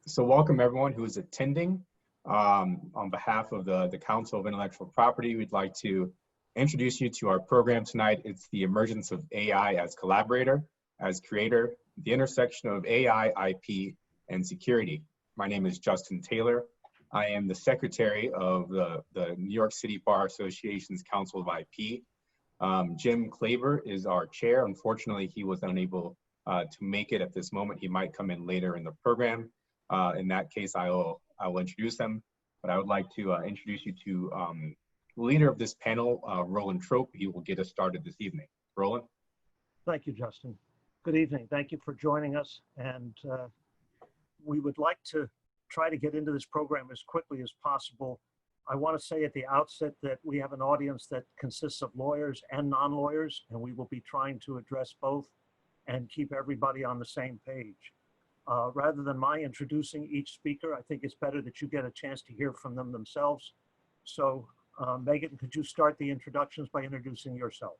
So welcome everyone who is attending. On behalf of the Council of Intellectual Property, we'd like to introduce you to our program tonight. It's the emergence of AI as collaborator, as creator, the intersection of AI, IP, and security. My name is Justin Taylor. I am the secretary of the New York City Bar Association's Council of IP. Jim Klaiber is our chair. Unfortunately, he was unable to make it at this moment. He might come in later in the program. In that case, I will introduce them, but I would like to introduce you to the leader of this panel, Roland Trope. He will get us started this evening. Roland. Thank you, Justin. Good evening. Thank you for joining us. And we would like to try to get into this program as quickly as possible. I want to say at the outset that we have an audience that consists of lawyers and non-lawyers, and we will be trying to address both and keep everybody on the same page. Rather than my introducing each speaker, I think it's better that you get a chance to hear from them themselves. So Megan, could you start the introductions by introducing yourself?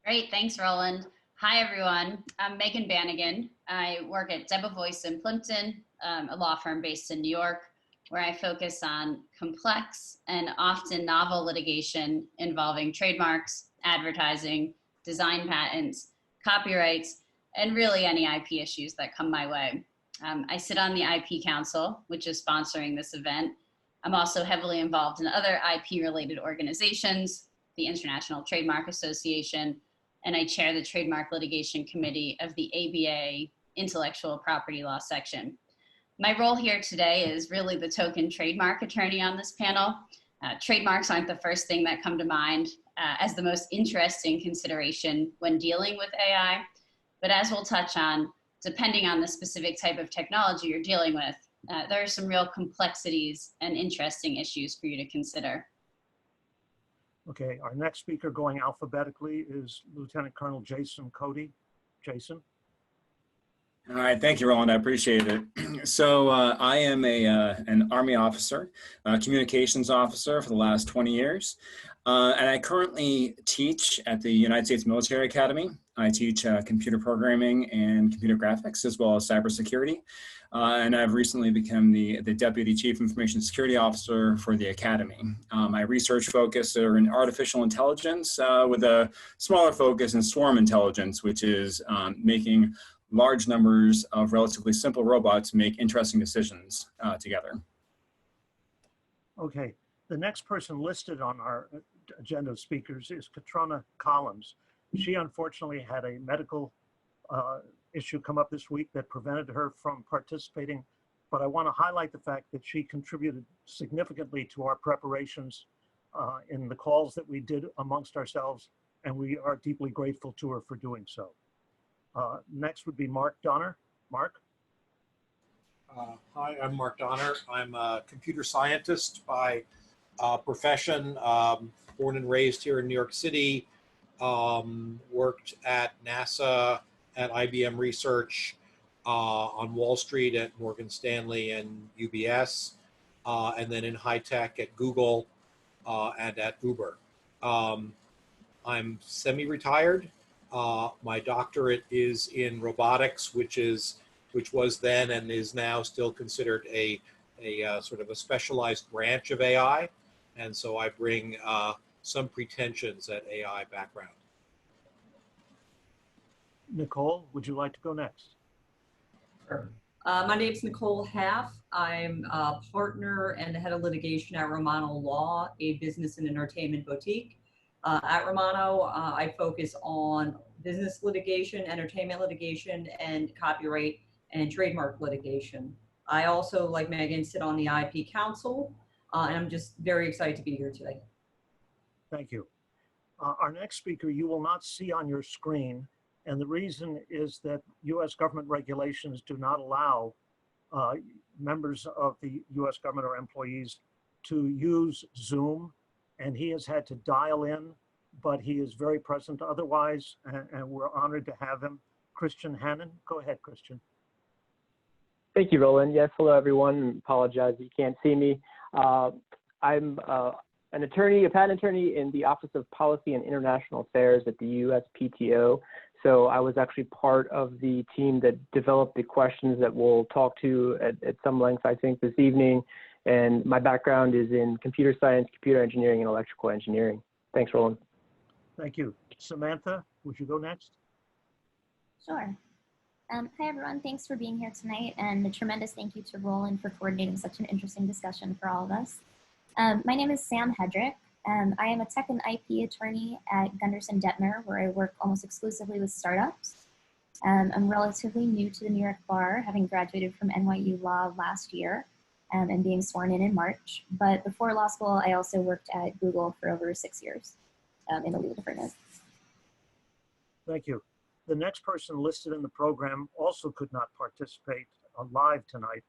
Great, thanks Roland. Hi everyone, I'm Megan Bannigan. I work at Debevoise in Plimpton, a law firm based in New York, where I focus on complex and often novel litigation involving trademarks, advertising, design patents, copyrights, and really any IP issues that come my way. I sit on the IP Council, which is sponsoring this event. I'm also heavily involved in other IP-related organizations, the International Trademark Association, and I chair the Trademark Litigation Committee of the ABA Intellectual Property Law section. My role here today is really the token trademark attorney on this panel. Trademarks aren't the first thing that come to mind as the most interesting consideration when dealing with AI. But as we'll touch on, depending on the specific type of technology you're dealing with, there are some real complexities and interesting issues for you to consider. Okay, our next speaker going alphabetically is Lieutenant Colonel Jason Cody. Jason. All right, thank you, Roland. I appreciate it. So I am an Army officer, communications officer for the last 20 years. And I currently teach at the United States Military Academy. I teach computer programming and computer graphics, as well as cybersecurity. And I've recently become the Deputy Chief Information Security Officer for the Academy. My research focus are in artificial intelligence with a smaller focus in swarm intelligence, which is making large numbers of relatively simple robots make interesting decisions together. Okay, the next person listed on our agenda of speakers is Catriona Collins. She unfortunately had a medical issue come up this week that prevented her from participating, but I want to highlight the fact that she contributed significantly to our preparations in the calls that we did amongst ourselves, and we are deeply grateful to her for doing so. Next would be Marc Donner. Marc? Hi, I'm Marc Donner. I'm a computer scientist by profession, born and raised here in New York City, worked at NASA, at IBM Research, on Wall Street at Morgan Stanley and UBS, and then in high tech at Google and at Uber. I'm semi-retired. My doctorate is in robotics, which was then and is now still considered a sort of a specialized branch of AI. And so I bring some pretensions at AI background. Nicole, would you like to go next? Sure. My name is Nicole Haff. I'm a partner and the head of litigation at Romano Law, a business and entertainment boutique. At Romano, I focus on business litigation, entertainment litigation, and copyright and trademark litigation. I also, like Megan, sit on the IP Council, and I'm just very excited to be here today. Thank you. Our next speaker you will not see on your screen, and the reason is that U.S. government regulations do not allow members of the U.S. government or employees to use Zoom, and he has had to dial in, but he is very present otherwise, and we're honored to have him. Christian Hannon, go ahead, Christian. Thank you, Roland. Yes, hello everyone. Apologize you can't see me. I'm an attorney, a patent attorney in the Office of Policy and International Affairs at the USPTO. So I was actually part of the team that developed the questions that we'll talk to at some length, I think, this evening. And my background is in computer science, computer engineering, and electrical engineering. Thanks, Roland. Thank you. Samantha, would you go next? Sure. Hi, everyone. Thanks for being here tonight, and a tremendous thank you to Roland for coordinating such an interesting discussion for all of us. My name is Sam Hedrick. I am a tech and IP attorney at Gunderson Dettmer, where I work almost exclusively with startups. I'm relatively new to the New York bar, having graduated from NYU Law last year and being sworn in March. But before law school, I also worked at Google for over 6 years in a legal department. Thank you. The next person listed in the program also could not participate live tonight.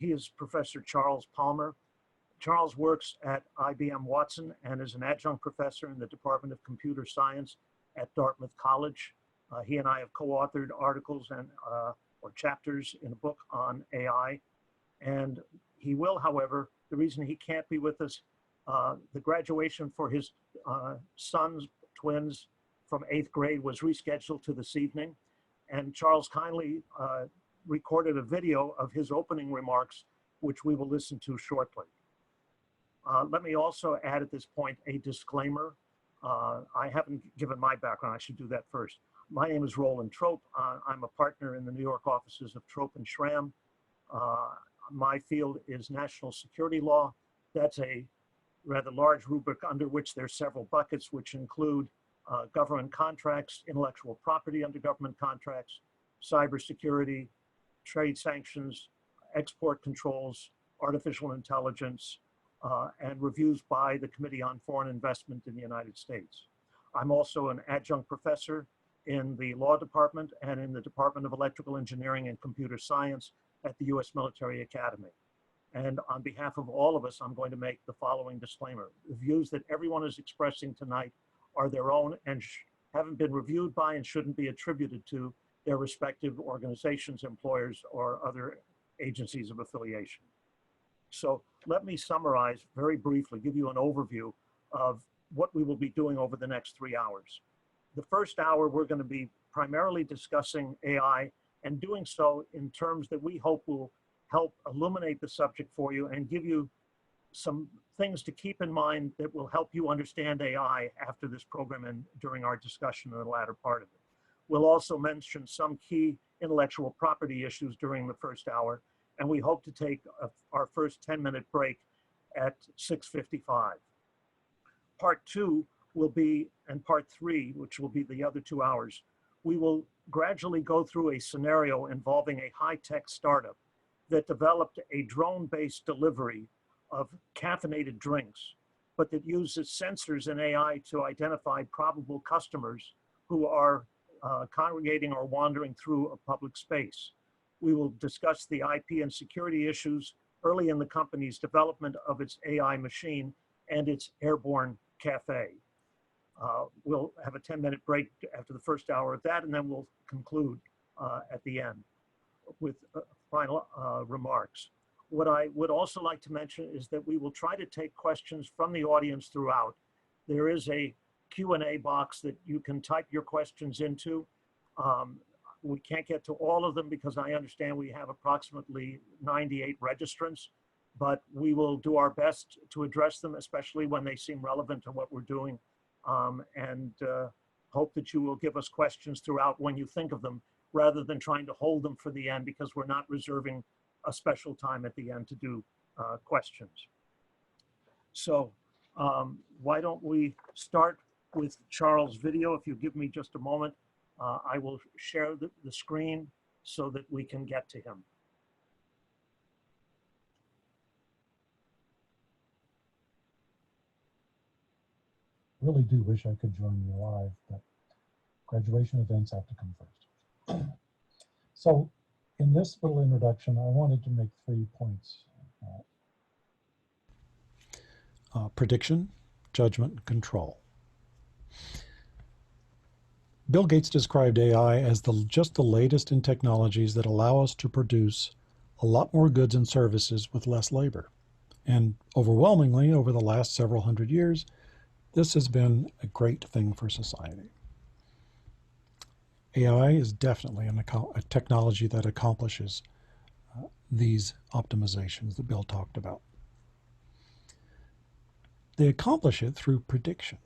He is Professor Charles Palmer. Charles works at IBM Watson and is an adjunct professor in the Department of Computer Science at Dartmouth College. He and I have co-authored articles and or chapters in a book on AI. And he will, however, the reason he can't be with us, the graduation for his sons, twins, from 8th grade was rescheduled to this evening, and Charles kindly recorded a video of his opening remarks, which we will listen to shortly. Let me also add at this point a disclaimer. I haven't given my background, I should do that first. My name is Roland Trope. I'm a partner in the New York offices of Trope and Schramm. My field is national security law. That's a rather large rubric under which there's several buckets, which include government contracts, intellectual property under government contracts, cybersecurity, trade sanctions, export controls, artificial intelligence, and reviews by the Committee on Foreign Investment in the United States. I'm also an adjunct professor in the law department and in the Department of Electrical Engineering and Computer Science at the U.S. Military Academy. And on behalf of all of us, I'm going to make the following disclaimer. The views that everyone is expressing tonight are their own and haven't been reviewed by and shouldn't be attributed to their respective organizations, employers, or other agencies of affiliation. So let me summarize very briefly, give you an overview of what we will be doing over the next 3 hours. The first hour, we're going to be primarily discussing AI and doing so in terms that we hope will help illuminate the subject for you and give you some things to keep in mind that will help you understand AI after this program and during our discussion in the latter part of it. We'll also mention some key intellectual property issues during the first hour, and we hope to take our first 10-minute break at 6:55. Part 2 will be, and part 3, which will be the other 2 hours, we will gradually go through a scenario involving a high-tech startup that developed a drone-based delivery of caffeinated drinks, but that uses sensors and AI to identify probable customers who are congregating or wandering through a public space. We will discuss the IP and security issues early in the company's development of its AI machine and its airborne cafe. We'll have a 10-minute break after the first hour of that, and then we'll conclude at the end with final remarks. What I would also like to mention is that we will try to take questions from the audience throughout. There is a Q&A box that you can type your questions into. We can't get to all of them because I understand we have approximately 98 registrants, but we will do our best to address them, especially when they seem relevant to what we're doing, and hope that you will give us questions throughout when you think of them, rather than trying to hold them for the end, because we're not reserving a special time at the end to do questions. So why don't we start with Charles' video? If you give me just a moment, I will share the screen so that we can get to him. Really do wish I could join you live, but graduation events have to come first. So in this little introduction, I wanted to make 3 points. Prediction, judgment, and control. Bill Gates described AI as just the latest in technologies that allow us to produce a lot more goods and services with less labor. And overwhelmingly, over the last several hundred years, this has been a great thing for society. AI is definitely a technology that accomplishes these optimizations that Bill talked about. They accomplish it through prediction.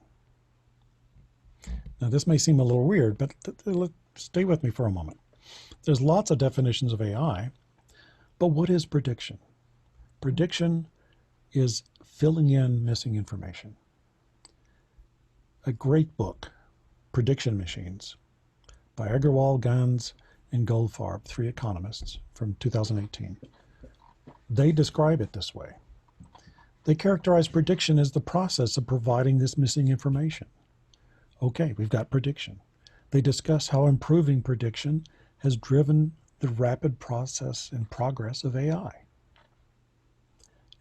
Now, this may seem a little weird, but stay with me for a moment. There's lots of definitions of AI, but what is prediction? Prediction is filling in missing information. A great book, Prediction Machines, by Agarwal, Gans, and Goldfarb, 3 economists from 2018. They describe it this way. They characterize prediction as the process of providing this missing information. Okay, we've got prediction. They discuss how improving prediction has driven the rapid process and progress of AI.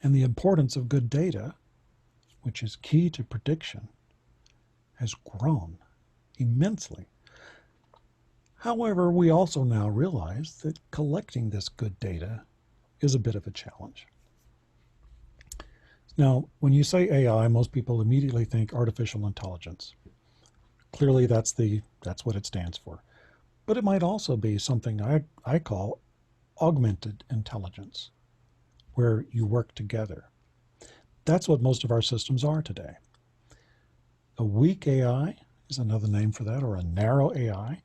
And the importance of good data, which is key to prediction, has grown immensely. However, we also now realize that collecting this good data is a bit of a challenge. Now, when you say AI, most people immediately think artificial intelligence. Clearly, that's what it stands for. But it might also be something I call augmented intelligence, where you work together. That's what most of our systems are today. A weak AI is another name for that, or a narrow AI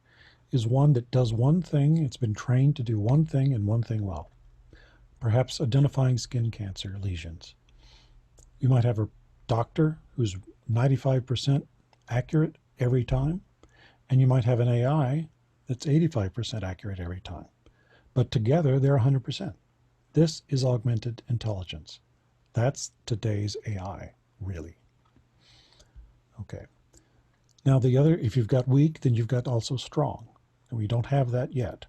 is one that does one thing. It's been trained to do one thing and one thing well. Perhaps identifying skin cancer lesions. You might have a doctor who's 95% accurate every time, and you might have an AI that's 85% accurate every time. But together, they're 100%. This is augmented intelligence. That's today's AI, really. Okay. Now the other, if you've got weak, then you've got also strong. And we don't have that yet.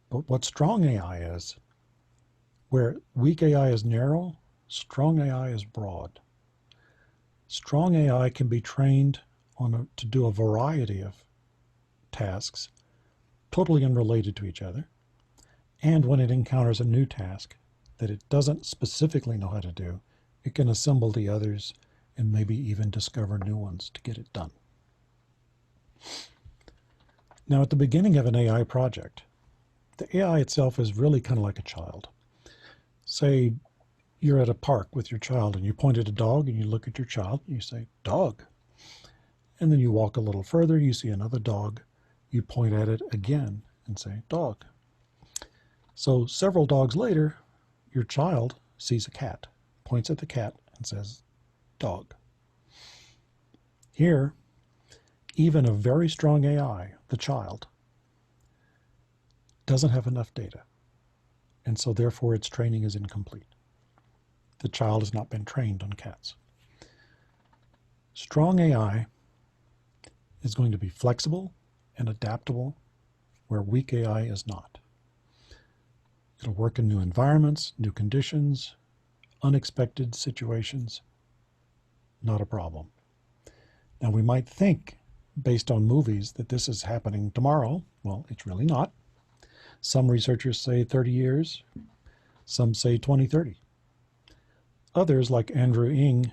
But what strong AI is, where weak AI is narrow, strong AI is broad. Strong AI can be trained to do a variety of tasks, totally unrelated to each other. And when it encounters a new task that it doesn't specifically know how to do, it can assemble the others and maybe even discover new ones to get it done. Now, at the beginning of an AI project, the AI itself is really kind of like a child. Say you're at a park with your child and you point at a dog and you look at your child and you say, dog. And then you walk a little further, you see another dog, you point at it again and say, dog. So several dogs later, your child sees a cat, points at the cat and says, dog. Here, even a very strong AI, the child, doesn't have enough data. And so therefore its training is incomplete. The child has not been trained on cats. Strong AI is going to be flexible and adaptable where weak AI is not. It'll work in new environments, new conditions, unexpected situations. Not a problem. Now we might think, based on movies, that this is happening tomorrow. Well, it's really not. Some researchers say 30 years. Some say 2030. Others, like Andrew Ng,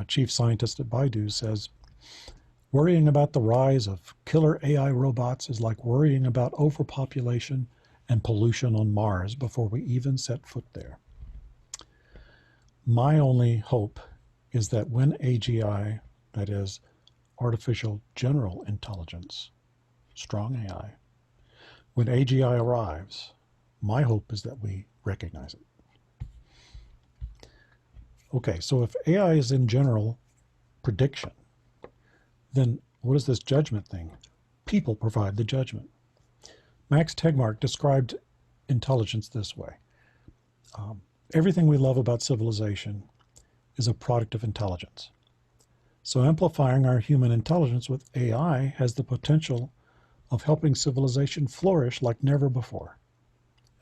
chief scientist at Baidu, says, worrying about the rise of killer AI robots is like worrying about overpopulation and pollution on Mars before we even set foot there. My only hope is that when AGI, that is, artificial general intelligence, strong AI, when AGI arrives, my hope is that we recognize it. Okay, so if AI is in general prediction, then what is this judgment thing? People provide the judgment. Max Tegmark described intelligence this way. Everything we love about civilization is a product of intelligence. So amplifying our human intelligence with AI has the potential of helping civilization flourish like never before,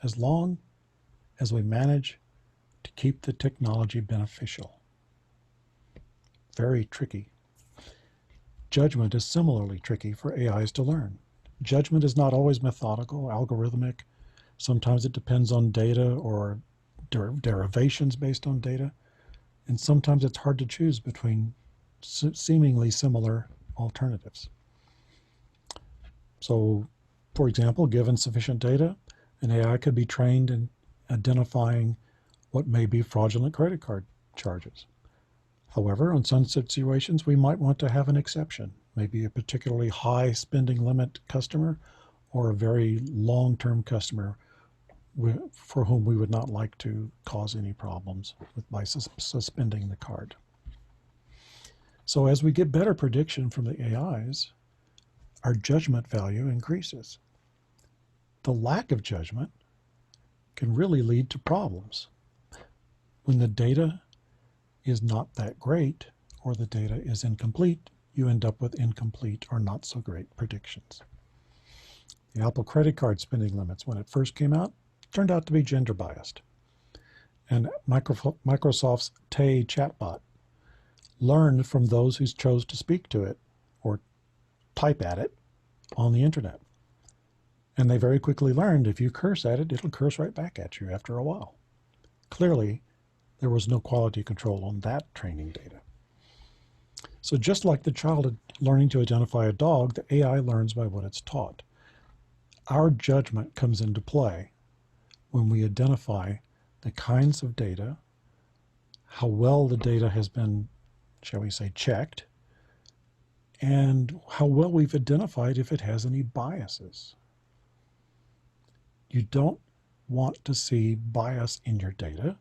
as long as we manage to keep the technology beneficial. Very tricky. Judgment is similarly tricky for AIs to learn. Judgment is not always methodical, algorithmic. Sometimes it depends on data or derivations based on data. And sometimes it's hard to choose between seemingly similar alternatives. So, for example, given sufficient data, an AI could be trained in identifying what may be fraudulent credit card charges. However, in some situations, we might want to have an exception, maybe a particularly high spending limit customer or a very long-term customer for whom we would not like to cause any problems by suspending the card. So as we get better prediction from the AIs, our judgment value increases. The lack of judgment can really lead to problems. When the data is not that great or the data is incomplete, you end up with incomplete or not so great predictions. The Apple credit card spending limits, when it first came out, turned out to be gender biased. And Microsoft's Tay chatbot learned from those who chose to speak to it or type at it on the internet. And they very quickly learned if you curse at it, it'll curse right back at you after a while. Clearly, there was no quality control on that training data. So just like the child learning to identify a dog, the AI learns by what it's taught. Our judgment comes into play when we identify the kinds of data, how well the data has been, shall we say, checked, and how well we've identified if it has any biases. You don't want to see bias in your data,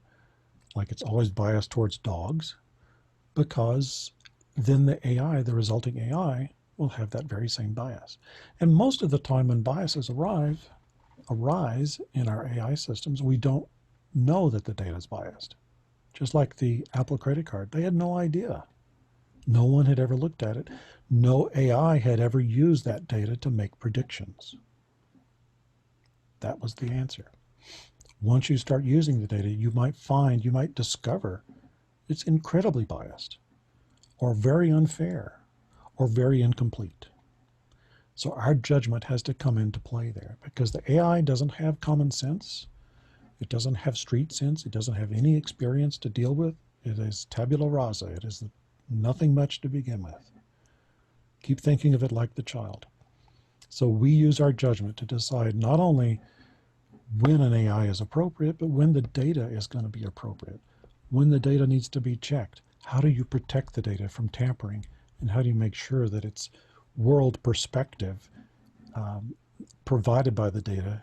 like it's always biased towards dogs, because then the AI, the resulting AI, will have that very same bias. And most of the time when biases arise in our AI systems, we don't know that the data is biased. Just like the Apple credit card, they had no idea. No one had ever looked at it. No AI had ever used that data to make predictions. That was the answer. Once you start using the data, you might discover it's incredibly biased or very unfair or very incomplete. So our judgment has to come into play there because the AI doesn't have common sense. It doesn't have street sense. It doesn't have any experience to deal with. It is tabula rasa. It is nothing much to begin with. Keep thinking of it like the child. So we use our judgment to decide not only when an AI is appropriate, but when the data is going to be appropriate, when the data needs to be checked. How do you protect the data from tampering? And how do you make sure that its world perspective provided by the data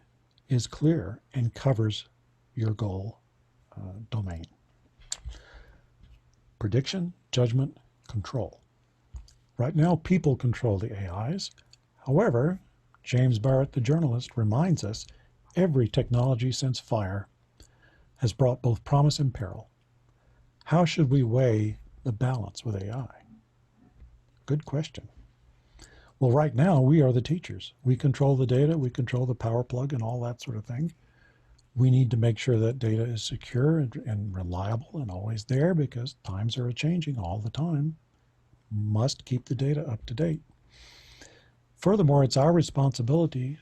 is clear and covers your goal domain? Prediction, judgment, control. Right now, people control the AIs. However, James Barrett, the journalist, reminds us every technology since fire has brought both promise and peril. How should we weigh the balance with AI? Good question. Well, right now, we are the teachers. We control the data, we control the power plug and all that sort of thing. We need to make sure that data is secure and reliable and always there because times are changing all the time. Must keep the data up to date. Furthermore, it's our responsibility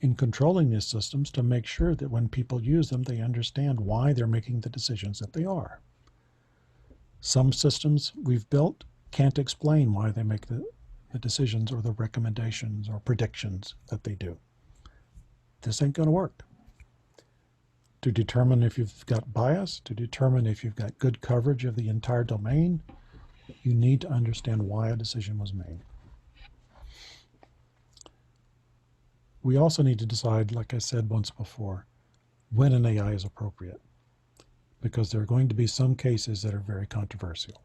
in controlling these systems to make sure that when people use them, they understand why they're making the decisions that they are. Some systems we've built can't explain why they make the decisions or the recommendations or predictions that they do. This ain't going to work. To determine if you've got bias, to determine if you've got good coverage of the entire domain, you need to understand why a decision was made. We also need to decide, like I said once before, when an AI is appropriate, because there are going to be some cases that are very controversial.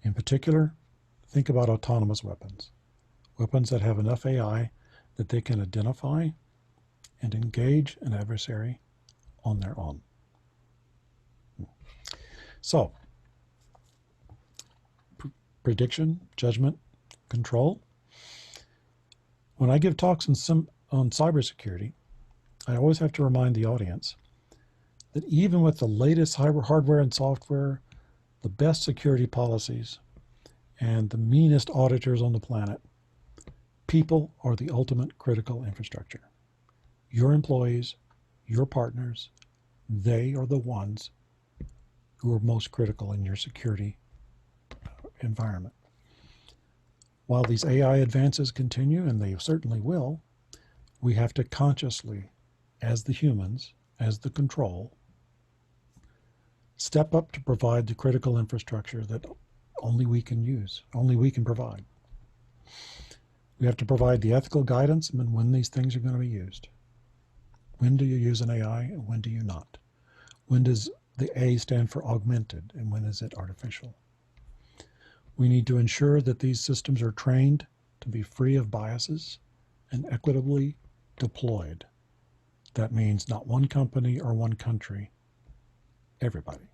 In particular, think about autonomous weapons. Weapons that have enough AI that they can identify and engage an adversary on their own. So, prediction, judgment, control. When I give talks on cybersecurity, I always have to remind the audience that even with the latest hardware and software, the best security policies, and the meanest auditors on the planet, people are the ultimate critical infrastructure. Your employees, your partners, they are the ones who are most critical in your security environment. While these AI advances continue, and they certainly will, We have to consciously, as the humans, as the control, step up to provide the critical infrastructure that only we can use, only we can provide. We have to provide the ethical guidance and when these things are going to be used. When do you use an AI and when do you not? When does the A stand for augmented and when is it artificial? We need to ensure that these systems are trained to be free of biases and equitably deployed. That means not one company or one country, everybody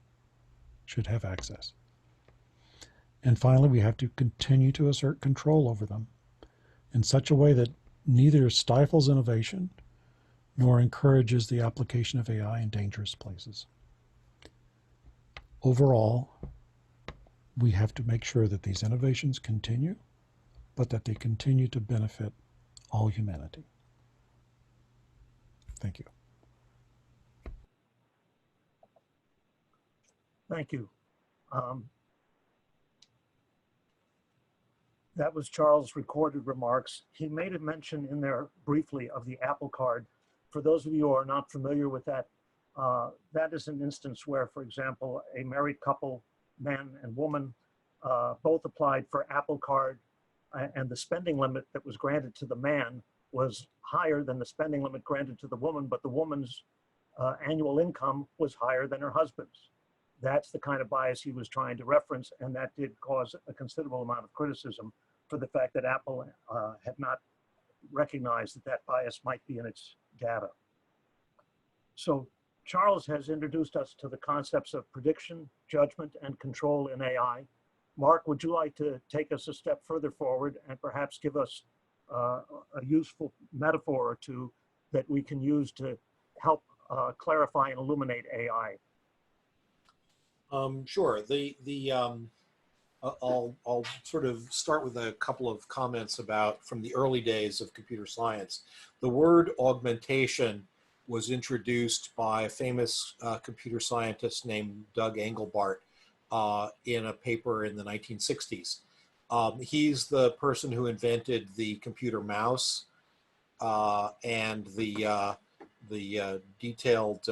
should have access. And finally, we have to continue to assert control over them in such a way that neither stifles innovation nor encourages the application of AI in dangerous places. Overall, we have to make sure that these innovations continue, but that they continue to benefit all humanity. Thank you. Thank you. That was Charles' recorded remarks. He made a mention in there briefly of the Apple Card. For those of you who are not familiar with that, that is an instance where, for example, a married couple, man and woman, both applied for Apple Card, and the spending limit that was granted to the man was higher than the spending limit granted to the woman, but the woman's annual income was higher than her husband's. That's the kind of bias he was trying to reference, and that did cause a considerable amount of criticism for the fact that Apple had not recognized that that bias might be in its data. So Charles has introduced us to the concepts of prediction, judgment, and control in AI. Marc, would you like to take us a step further forward and perhaps give us a useful metaphor or two that we can use to help clarify and illuminate AI? Sure. I'll sort of start with a couple of comments about from the early days of computer science. The word augmentation was introduced by a famous computer scientist named Doug Engelbart in a paper in the 1960s. He's the person who invented the computer mouse and the detailed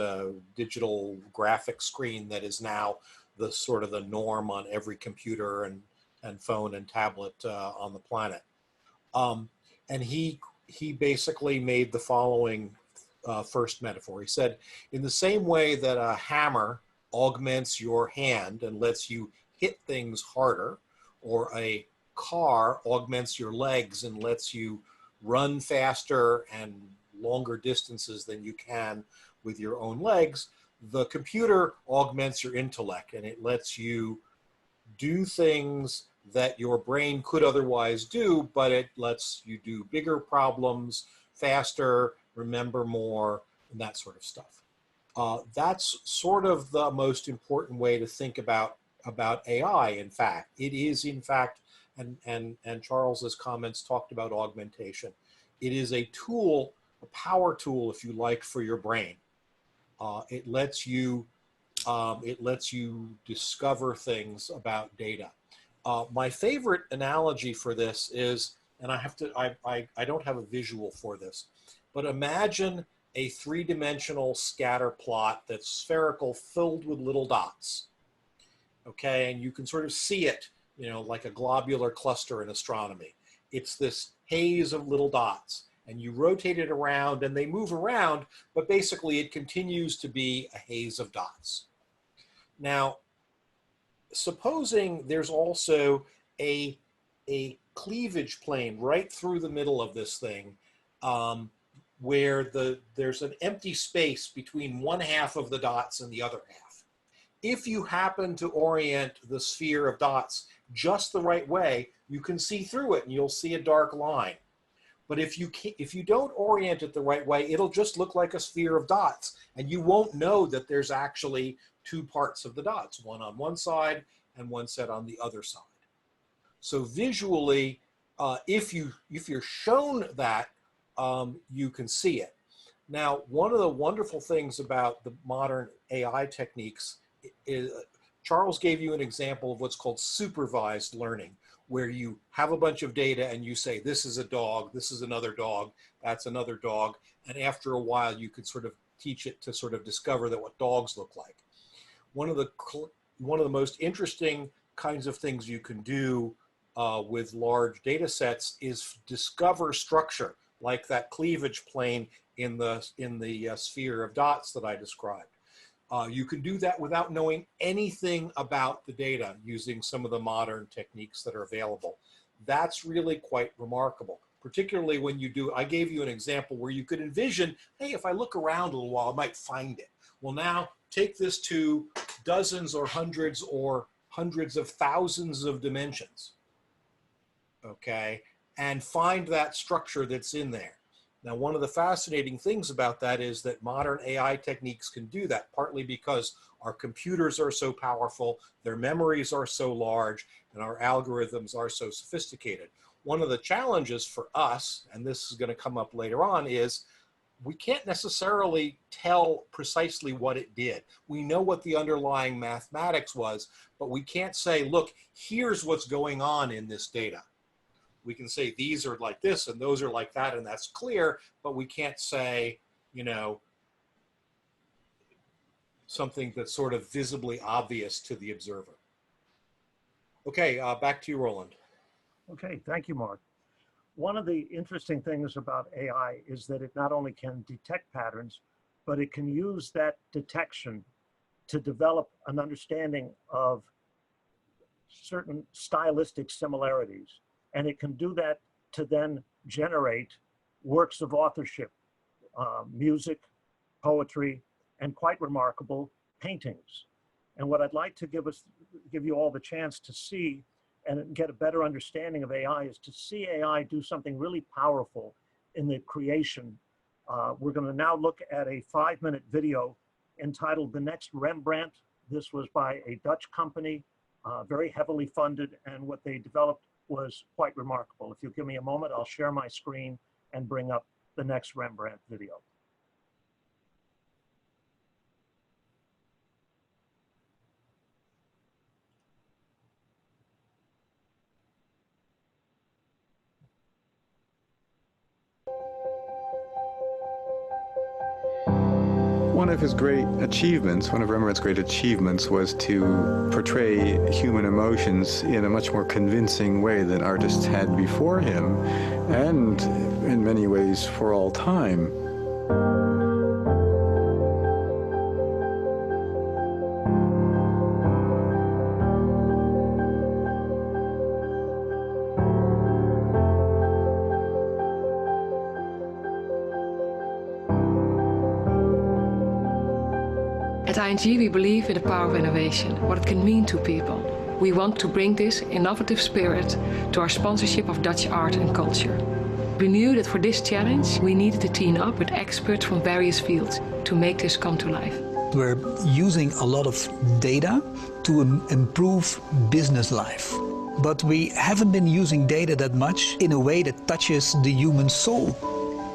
digital graphic screen that is now the sort of the norm on every computer and phone and tablet on the planet. And he basically made the following first metaphor. He said, in the same way that a hammer augments your hand and lets you hit things harder, or a car augments your legs and lets you run faster and longer distances than you can with your own legs, the computer augments your intellect and it lets you do things that your brain could otherwise do, but it lets you do bigger problems faster, remember more, and that sort of stuff. That's sort of the most important way to think about AI, in fact. It is, in fact, and Charles's comments talked about augmentation. It is a tool, a power tool, if you like, for your brain. It lets you discover things about data. My favorite analogy for this is, and I don't have a visual for this, but imagine a three-dimensional scatter plot that's spherical, filled with little dots. Okay, and you can sort of see it, you know, like a globular cluster in astronomy. It's this haze of little dots, and you rotate it around and they move around, but basically it continues to be a haze of dots. Now, supposing there's also a cleavage plane right through the middle of this thing, where there's an empty space between one half of the dots and the other half. If you happen to orient the sphere of dots just the right way, you can see through it and you'll see a dark line. But if you don't orient it the right way, it'll just look like a sphere of dots, and you won't know that there's actually two parts of the dots, one on one side and one set on the other side. So visually, if you're shown that, you can see it. Now, one of the wonderful things about the modern AI techniques is, Charles gave you an example of what's called supervised learning. where you have a bunch of data and you say, this is a dog, this is another dog, that's another dog. And after a while, you could sort of teach it to sort of discover that what dogs look like. One of the most interesting kinds of things you can do with large data sets is discover structure, like that cleavage plane in the sphere of dots that I described. You can do that without knowing anything about the data using some of the modern techniques that are available. That's really quite remarkable, particularly when you do, I gave you an example where you could envision, hey, if I look around a little while, I might find it. Well, now take this to dozens or hundreds of thousands of dimensions, okay, and find that structure that's in there. Now, one of the fascinating things about that is that modern AI techniques can do that, partly because our computers are so powerful, their memories are so large, and our algorithms are so sophisticated. One of the challenges for us, and this is going to come up later on, is we can't necessarily tell precisely what it did. We know what the underlying mathematics was, but we can't say, look, here's what's going on in this data. We can say these are like this and those are like that, and that's clear, but we can't say, you know, something that's sort of visibly obvious to the observer. Okay, back to you, Roland. Okay, thank you, Marc. One of the interesting things about AI is that it not only can detect patterns, but it can use that detection to develop an understanding of certain stylistic similarities. And it can do that to then generate works of authorship, music, poetry, and quite remarkable paintings. And what I'd like to give you all the chance to see and get a better understanding of AI is to see AI do something really powerful in the creation. We're going to now look at a 5-minute video entitled The Next Rembrandt. This was by a Dutch company, very heavily funded, and what they developed was quite remarkable. If you'll give me a moment, I'll share my screen and bring up the next Rembrandt video. One of his great achievements, one of Rembrandt's great achievements, was to portray human emotions in a much more convincing way than artists had before him, and in many ways for all time. At ING, we believe in the power of innovation, what it can mean to people. We want to bring this innovative spirit to our sponsorship of Dutch art and culture. We knew that for this challenge, we needed to team up with experts from various fields to make this come to life. We're using a lot of data to improve business life. But we haven't been using data that much in a way that touches the human soul.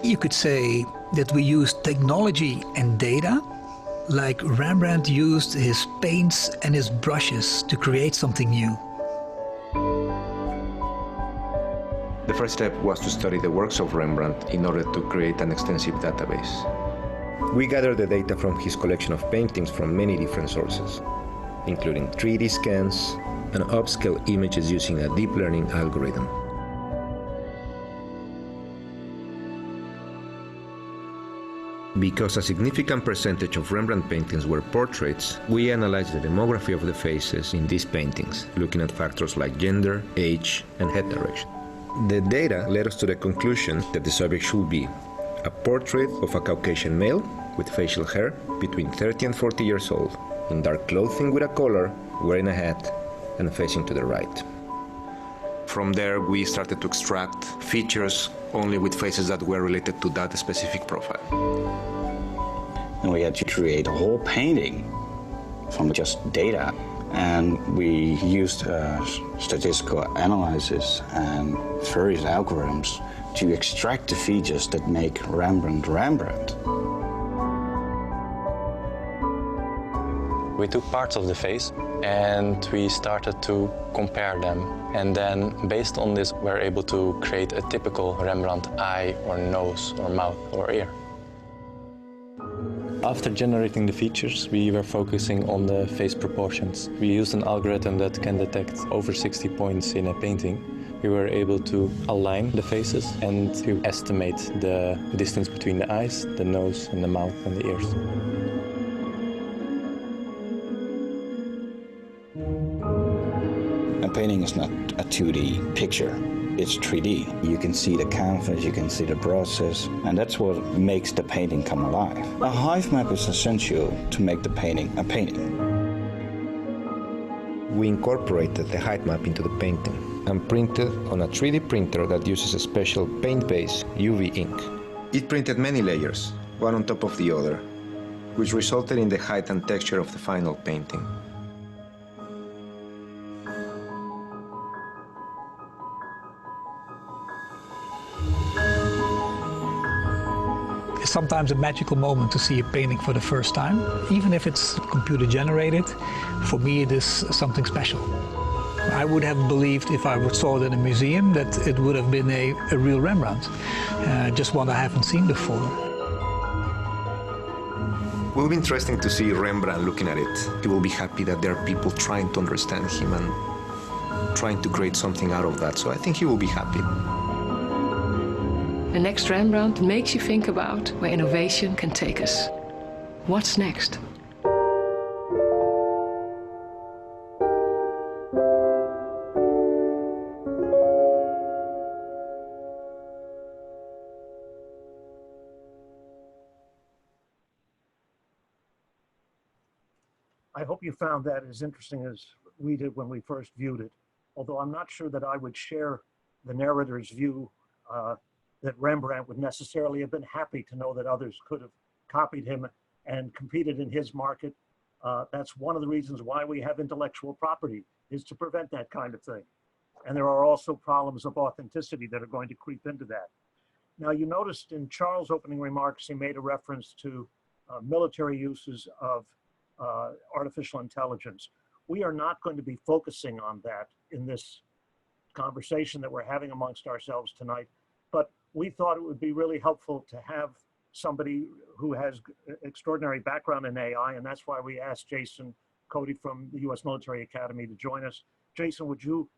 You could say that we use technology and data like Rembrandt used his paints and his brushes to create something new. The first step was to study the works of Rembrandt in order to create an extensive database. We gathered the data from his collection of paintings from many different sources, including 3D scans and upscale images using a deep learning algorithm. Because a significant percentage of Rembrandt paintings were portraits, we analyzed the demography of the faces in these paintings, looking at factors like gender, age, and head direction. The data led us to the conclusion that the subject should be a portrait of a Caucasian male with facial hair between 30 and 40 years old, in dark clothing with a collar, wearing a hat, and facing to the right. From there, we started to extract features only with faces that were related to that specific profile. And we had to create a whole painting from just data. And we used statistical analysis and various algorithms to extract the features that make Rembrandt Rembrandt. We took parts of the face and we started to compare them. And then, based on this, we're able to create a typical Rembrandt eye or nose or mouth or ear. After generating the features, we were focusing on the face proportions. We used an algorithm that can detect over 60 points in a painting. We were able to align the faces and to estimate the distance between the eyes, the nose, and the mouth and the ears. A painting is not a 2D picture. It's 3D. You can see the canvas, you can see the process, and that's what makes the painting come alive. A hive map is essential to make the painting a painting. We incorporated the height map into the painting and printed on a 3D printer that uses a special paint-based UV ink. It printed many layers, one on top of the other, which resulted in the height and texture of the final painting. It's sometimes a magical moment to see a painting for the first time. Even if it's computer generated, for me it is something special. I would have believed if I saw it in a museum that it would have been a real Rembrandt, just one I haven't seen before. It will be interesting to see Rembrandt looking at it. He will be happy that there are people trying to understand him and trying to create something out of that, so I think he will be happy. The next Rembrandt makes you think about where innovation can take us. What's next? I hope you found that as interesting as we did when we first viewed it, although I'm not sure that I would share the narrator's view that Rembrandt would necessarily have been happy to know that others could have copied him and competed in his market. That's one of the reasons why we have intellectual property, is to prevent that kind of thing. And there are also problems of authenticity that are going to creep into that. Now, you noticed in Charles' opening remarks, he made a reference to military uses of artificial intelligence. We are not going to be focusing on that in this conversation that we're having amongst ourselves tonight, but we thought it would be really helpful to have somebody who has extraordinary background in AI, and that's why we asked Jason Cody from the U.S. Military Academy to join us. Jason, would you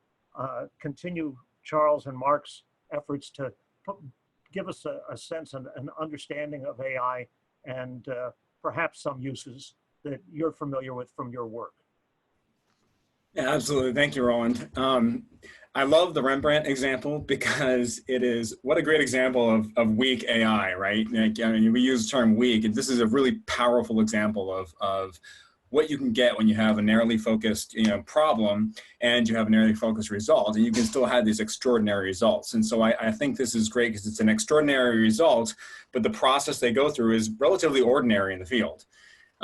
continue Charles and Marc's efforts to give us a sense and an understanding of AI and perhaps some uses that you're familiar with from your work? Yeah, absolutely. Thank you, Roland. I love the Rembrandt example because it is, what a great example of weak AI, right? Like, I mean, we use the term weak, and this is a really powerful example of what you can get when you have a narrowly focused problem and you have a narrowly focused result, and you can still have these extraordinary results. And so I think this is great because it's an extraordinary result, but the process they go through is relatively ordinary in the field.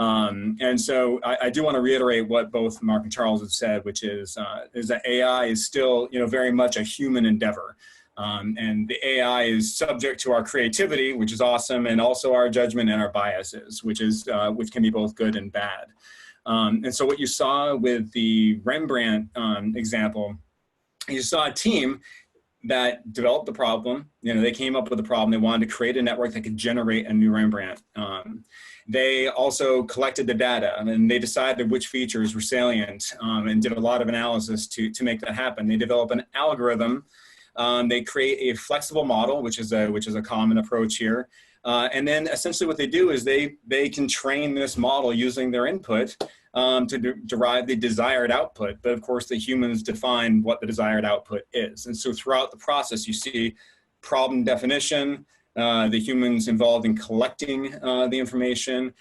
And so I do want to reiterate what both Marc and Charles have said, which is that AI is still, very much a human endeavor. And the AI is subject to our creativity, which is awesome, and also our judgment and our biases, which can be both good and bad. And so what you saw with the Rembrandt example, you saw a team that developed the problem. They came up with a problem. They wanted to create a network that could generate a new Rembrandt. They also collected the data, and they decided which features were salient and did a lot of analysis to make that happen. They develop an algorithm. They create a flexible model, which is a common approach here. And then essentially what they do is they can train this model using their input to derive the desired output. But of course, the humans define what the desired output is. And so throughout the process, you see problem definition, the humans involved in collecting the information,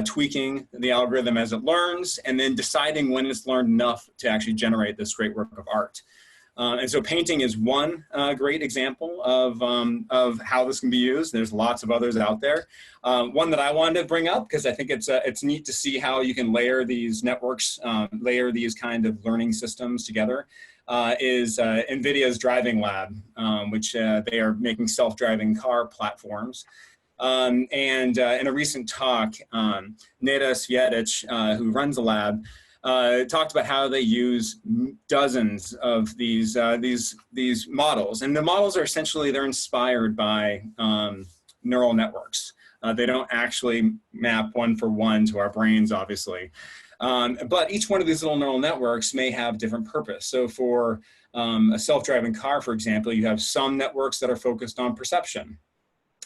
tweaking the algorithm as it learns, and then deciding when it's learned enough to actually generate this great work of art. And so painting is one great example of how this can be used. There's lots of others out there. One that I wanted to bring up, because I think it's neat to see how you can layer these networks, layer these kind of learning systems together, is NVIDIA's Driving Lab, which they are making self-driving car platforms. And in a recent talk, Neda Svijetic, who runs the lab, talked about how they use dozens of these models. And the models are essentially, they're inspired by neural networks. They don't actually map one for one to our brains, obviously. But each one of these little neural networks may have different purpose. So for a self-driving car, for example, you have some networks that are focused on perception.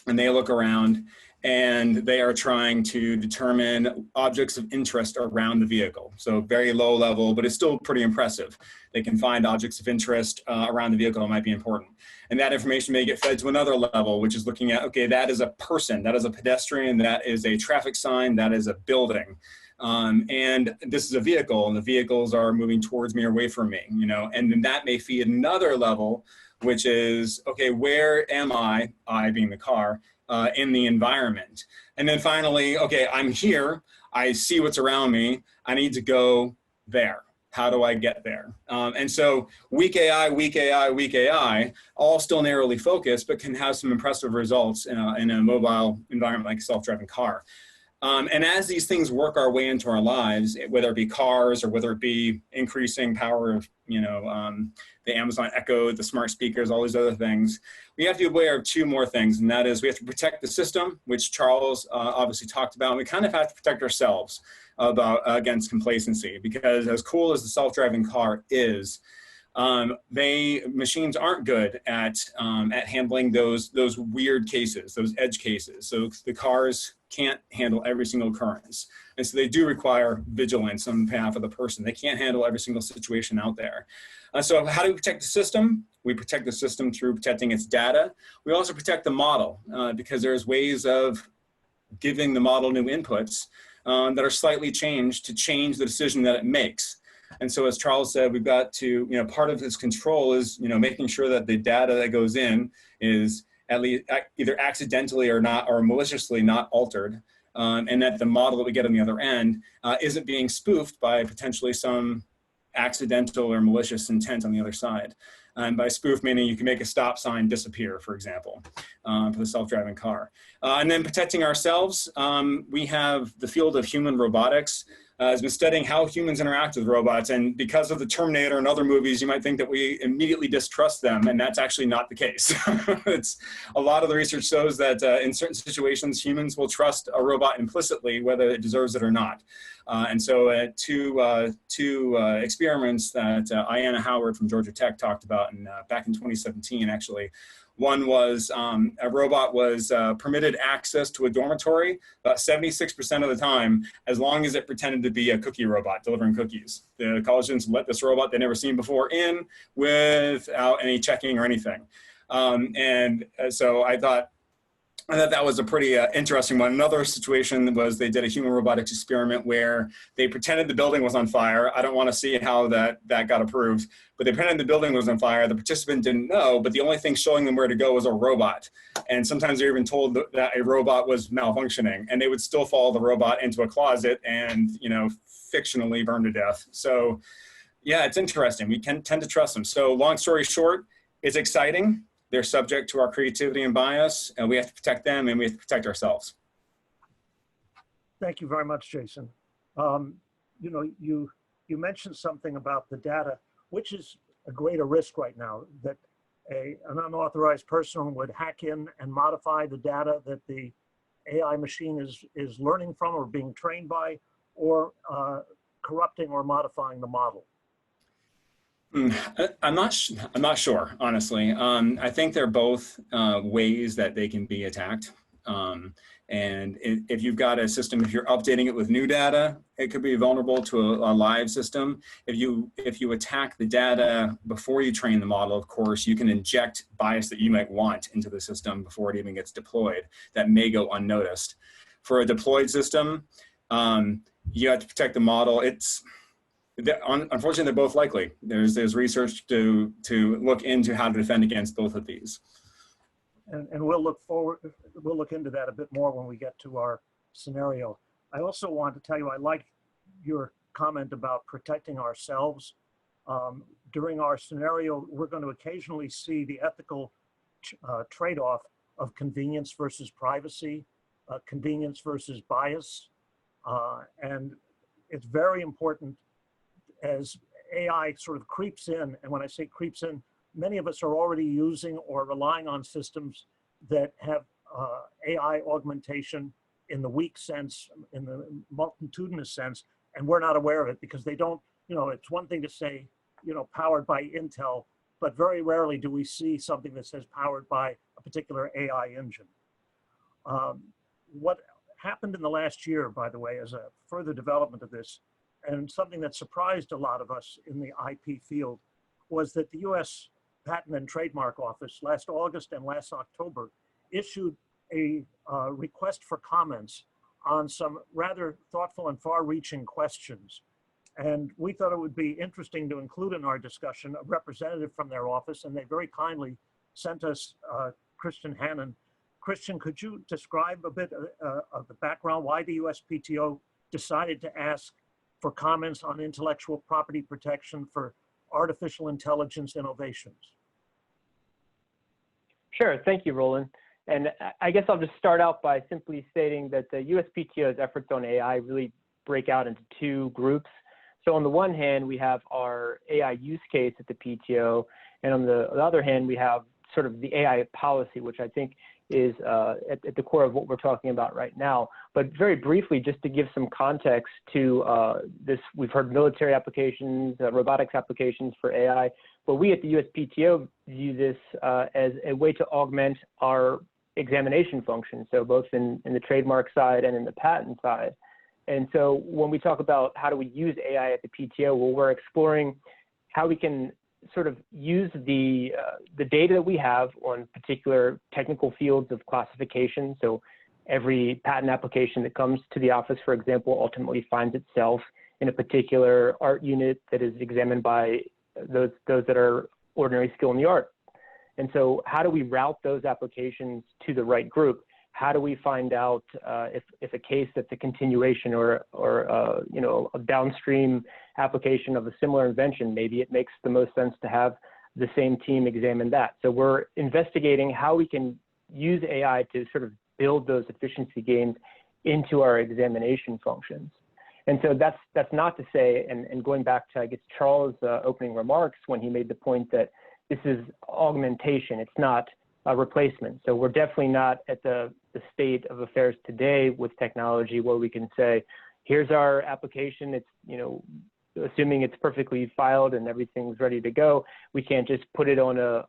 And they look around and they are trying to determine objects of interest around the vehicle. So very low level, but it's still pretty impressive. They can find objects of interest around the vehicle that might be important. And that information may get fed to another level, which is looking at, okay, that is a person, that is a pedestrian, that is a traffic sign, that is a building. And this is a vehicle, and the vehicles are moving towards me or away from me, you know, and then that may feed another level, which is, okay, where am I being the car, in the environment? And then finally, okay, I'm here, I see what's around me, I need to go there. How do I get there? And so weak AI, weak AI, weak AI, all still narrowly focused, but can have some impressive results in a mobile environment like a self-driving car. And as these things work our way into our lives, whether it be cars or whether it be increasing power of, you know, the Amazon Echo, the smart speakers, all these other things, we have to be aware of two more things, and that is we have to protect the system, which Charles obviously talked about, and we kind of have to protect ourselves against complacency, because as cool as the self-driving car is, machines aren't good at handling those weird cases, those edge cases. So the cars can't handle every single occurrence. And so they do require vigilance on behalf of the person. They can't handle every single situation out there. So how do we protect the system? We protect the system through protecting its data. We also protect the model because there's ways of giving the model new inputs that are slightly changed to change the decision that it makes. And so as Charles said, we've got to, you know, part of this control is, you know, making sure that the data that goes in is at least either accidentally or not, or maliciously not altered. And that the model that we get on the other end isn't being spoofed by potentially some accidental or malicious intent on the other side. And by spoof, meaning you can make a stop sign disappear, for example, for the self-driving car. And then protecting ourselves, we have the field of human robotics has been studying how humans interact with robots. And because of the Terminator and other movies, you might think that we immediately distrust them, and that's actually not the case. A lot of the research shows that in certain situations, humans will trust a robot implicitly, whether it deserves it or not. And so two experiments that Ayanna Howard from Georgia Tech talked about back in 2017, actually. One was a robot was permitted access to a dormitory about 76% of the time, as long as it pretended to be a cookie robot delivering cookies. The college students let this robot they'd never seen before in without any checking or anything. So I thought that was a pretty interesting one. Another situation was they did a human robotics experiment where they pretended the building was on fire. I don't want to see how that got approved, but they pretended the building was on fire. The participant didn't know, but the only thing showing them where to go was a robot. And sometimes they're even told that a robot was malfunctioning, and they would still follow the robot into a closet and, you know, fictionally burn to death. So yeah, it's interesting. We can tend to trust them. So long story short, it's exciting. They're subject to our creativity and bias, and we have to protect them, and we have to protect ourselves. Thank you very much, Jason. You know, you mentioned something about the data, which is a greater risk right now, that an unauthorized person would hack in and modify the data that the AI machine is learning from or being trained by, or corrupting or modifying the model. I'm not sure, honestly. I think they're both ways that they can be attacked. And if you've got a system, if you're updating it with new data, it could be vulnerable to a live system. If you attack the data before you train the model, of course, you can inject bias that you might want into the system before it even gets deployed that may go unnoticed. For a deployed system, you have to protect the model. Unfortunately, they're both likely. There's research to look into how to defend against both of these. And we'll look into that a bit more when we get to our scenario. I also want to tell you, I like your comment about protecting ourselves. During our scenario, we're going to occasionally see the ethical trade-off of convenience versus privacy, convenience versus bias. And it's very important as AI sort of creeps in, and when I say creeps in, many of us are already using or relying on systems that have AI augmentation in the weak sense, in the multitudinous sense, and we're not aware of it because they don't, it's one thing to say, powered by Intel, but very rarely do we see something that says powered by a particular AI engine. What happened in the last year, by the way, as a further development of this, and something that surprised a lot of us in the IP field, was that the US Patent and Trademark Office last August and last October issued a request for comments on some rather thoughtful and far-reaching questions. And we thought it would be interesting to include in our discussion a representative from their office, and they very kindly sent us Christian Hannon. Christian, could you describe a bit of the background, why the USPTO decided to ask for comments on intellectual property protection for artificial intelligence innovations? Sure, thank you, Roland. And I guess I'll just start out by simply stating that the USPTO's efforts on AI really break out into two groups. So on the one hand, we have our AI use case at the PTO, and on the other hand, we have sort of the AI policy, which I think is at the core of what we're talking about right now. But very briefly, just to give some context to this, we've heard military applications, robotics applications for AI, but we at the USPTO view this as a way to augment our examination function, so both in the trademark side and in the patent side. And so when we talk about how do we use AI at the PTO, well, we're exploring how we can sort of use the data that we have on particular technical fields of classification. So every patent application that comes to the office, for example, ultimately finds itself in a particular art unit that is examined by those that are ordinary skill in the art. And so how do we route those applications to the right group? How do we find out if a case that's a continuation or a downstream application of a similar invention, maybe it makes the most sense to have the same team examine that. So we're investigating how we can use AI to sort of build those efficiency gains into our examination functions. And so that's not to say, and going back to, I guess, Charles' opening remarks when he made the point that this is augmentation, it's not a replacement. So we're definitely not at the state of affairs today with technology where we can say, here's our application, it's, assuming it's perfectly filed and everything's ready to go, we can't just put it on a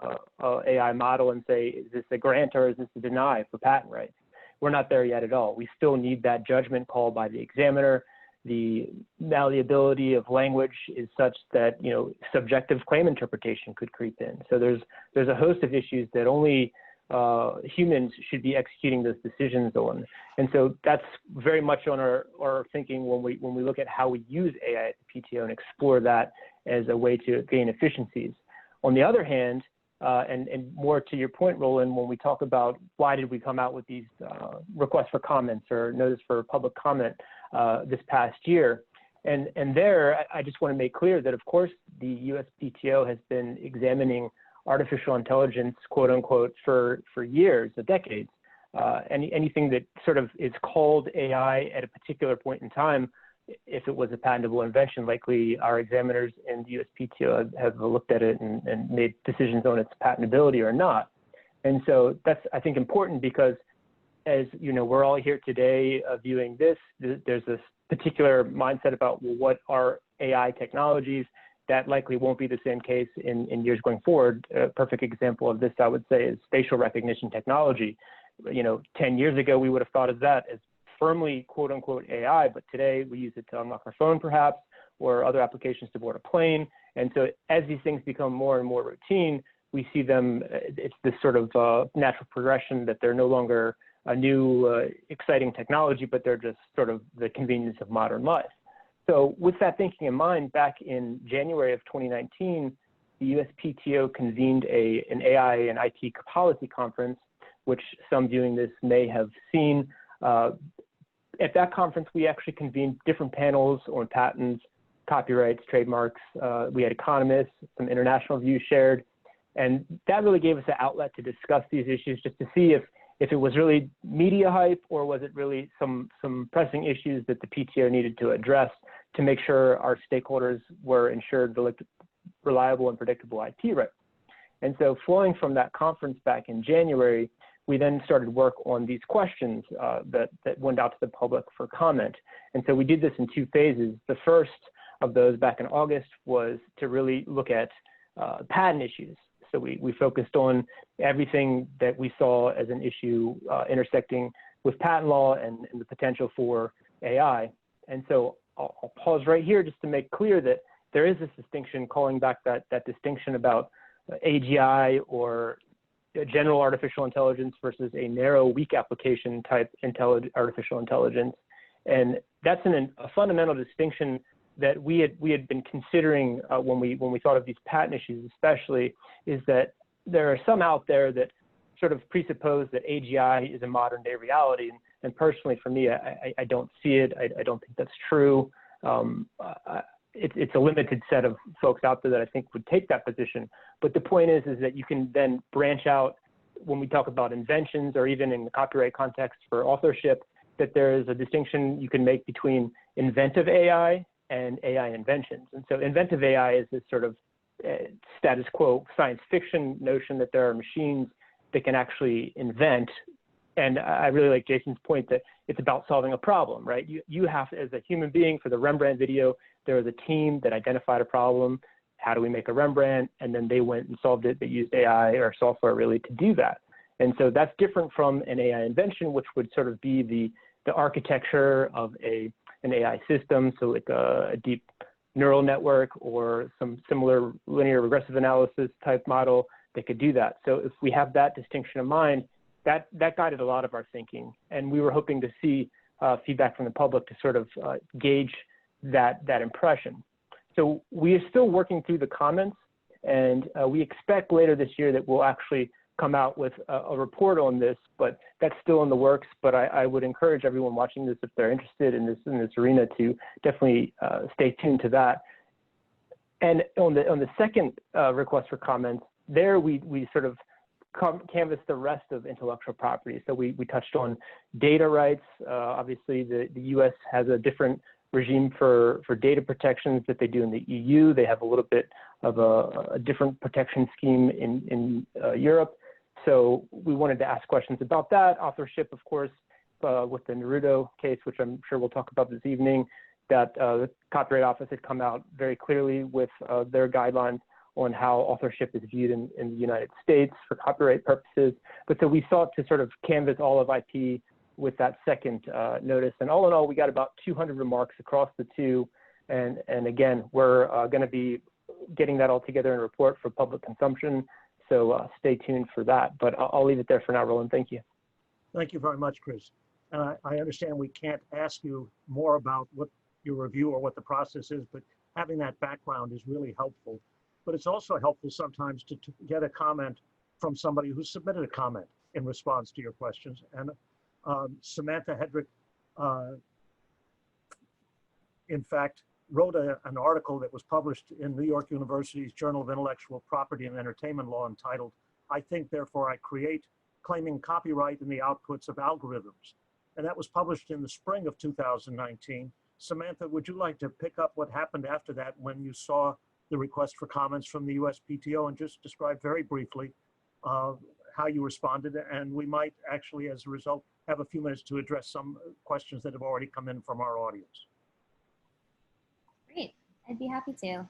AI model and say, is this a grant or is this a deny for patent rights? We're not there yet at all. We still need that judgment call by the examiner. The malleability of language is such that, subjective claim interpretation could creep in. So there's a host of issues that only humans should be executing those decisions on. And so that's very much on our thinking when we look at how we use AI at the PTO and explore that as a way to gain efficiencies. On the other hand, and more to your point, Roland, when we talk about why did we come out with these requests for comments or notice for public comment this past year, and there I just want to make clear that of course the USPTO has been examining artificial intelligence, quote unquote, for years, decades. Anything that sort of is called AI at a particular point in time, if it was a patentable invention, likely our examiners in the USPTO have looked at it and made decisions on its patentability or not. And so that's, I think, important because, as you know, we're all here today viewing this. There's this particular mindset about, well, what are AI technologies? That likely won't be the same case in years going forward. A perfect example of this, I would say, is facial recognition technology. 10 years ago, we would have thought of that as firmly, quote unquote, AI, but today we use it to unlock our phone perhaps, or other applications to board a plane. And so as these things become more and more routine, we see them, it's this sort of natural progression that they're no longer a new exciting technology, but they're just sort of the convenience of modern life. So with that thinking in mind, back in January of 2019, the USPTO convened an AI and IT policy conference, which some viewing this may have seen. At that conference, we actually convened different panels on patents, copyrights, trademarks. We had economists, some international views shared, and that really gave us an outlet to discuss these issues just to see if it was really media hype or was it really some pressing issues that the PTO needed to address to make sure our stakeholders were ensured reliable and predictable IP rights. And so flowing from that conference back in January, we then started work on these questions that went out to the public for comment. And so we did this in 2 phases. The first of those back in August was to really look at patent issues. So we focused on everything that we saw as an issue intersecting with patent law and the potential for AI. And so I'll pause right here just to make clear that there is this distinction, calling back that distinction about AGI or general artificial intelligence versus a narrow, weak application type artificial intelligence. And that's a fundamental distinction that we had been considering when we thought of these patent issues, especially, is that there are some out there that sort of presuppose that AGI is a modern day reality. And personally, for me, I don't see it. I don't think that's true. It's a limited set of folks out there that I think would take that position. But the point is that you can then branch out when we talk about inventions, or even in the copyright context for authorship, that there is a distinction you can make between inventive AI and AI inventions. And so inventive AI is this sort of status quo science fiction notion that there are machines that can actually invent. And I really like Jason's point that it's about solving a problem, right? You have, as a human being, for the Rembrandt video, there was a team that identified a problem. How do we make a Rembrandt? And then they went and solved it. They used AI or software really to do that. And so that's different from an AI invention, which would sort of be the architecture of an AI system. So like a deep neural network or some similar linear regressive analysis type model that could do that. So if we have that distinction in mind, that guided a lot of our thinking. And we were hoping to see feedback from the public to sort of gauge that impression. So we are still working through the comments, and we expect later this year that we'll actually come out with a report on this, but that's still in the works. But I would encourage everyone watching this, if they're interested in this arena, to definitely stay tuned to that. And on the second request for comments, there we sort of canvass the rest of intellectual property. So we touched on data rights. Obviously, the U.S. has a different regime for data protections that they do in the EU. They have a little bit of a different protection scheme in Europe. So we wanted to ask questions about that. Authorship, of course, with the Naruto case, which I'm sure we'll talk about this evening, that the Copyright Office had come out very clearly with their guidelines on how authorship is viewed in the United States for copyright purposes. But so we sought to sort of canvass all of IP with that second notice. And all in all, we got about 200 remarks across the two. And again, we're going to be getting that all together in a report for public consumption. So stay tuned for that. But I'll leave it there for now, Roland. Thank you. Thank you very much, Chris. And I understand we can't ask you more about what your review or what the process is, but having that background is really helpful. But it's also helpful sometimes to get a comment from somebody who submitted a comment in response to your questions. And Samantha Hedrick, in fact, wrote an article that was published in New York University's Journal of Intellectual Property and Entertainment Law entitled, "I Think, Therefore I Create, Claiming Copyright in the Outputs of Algorithms." And that was published in the spring of 2019. Samantha, would you like to pick up what happened after that when you saw the request for comments from the USPTO, and just describe very briefly how you responded? And we might actually, as a result, have a few minutes to address some questions that have already come in from our audience. Great, I'd be happy to.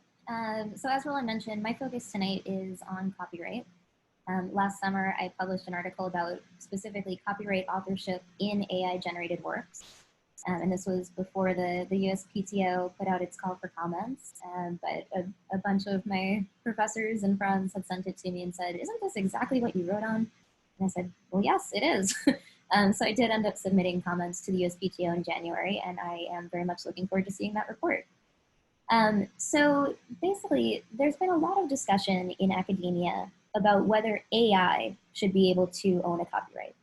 So as Roland mentioned, my focus tonight is on copyright. Last summer, I published an article about specifically copyright authorship in AI-generated works. And this was before the USPTO put out its call for comments. But a bunch of my professors and friends had sent it to me and said, "Isn't this exactly what you wrote on?" And I said, "Well, yes, it is." So I did end up submitting comments to the USPTO in January, and I am very much looking forward to seeing that report. So basically, there's been a lot of discussion in academia about whether AI should be able to own a copyright.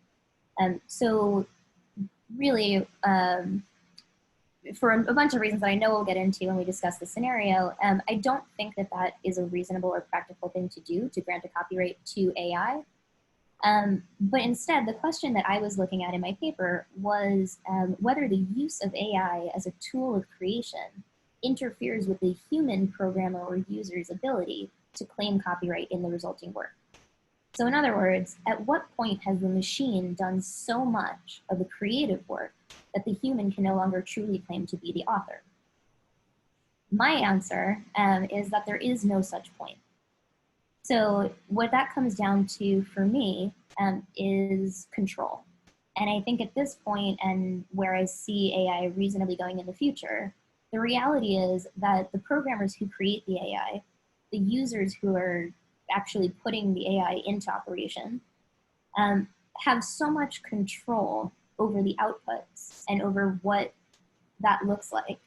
So really, for a bunch of reasons that I know we'll get into when we discuss the scenario, I don't think that that is a reasonable or practical thing to do, to grant a copyright to AI. But instead, the question that I was looking at in my paper was whether the use of AI as a tool of creation interferes with the human programmer or user's ability to claim copyright in the resulting work. So in other words, at what point has the machine done so much of the creative work that the human can no longer truly claim to be the author? My answer is that there is no such point. So what that comes down to for me is control. And I think at this point, and where I see AI reasonably going in the future, the reality is that the programmers who create the AI, the users who are actually putting the AI into operation, have so much control over the outputs and over what that looks like,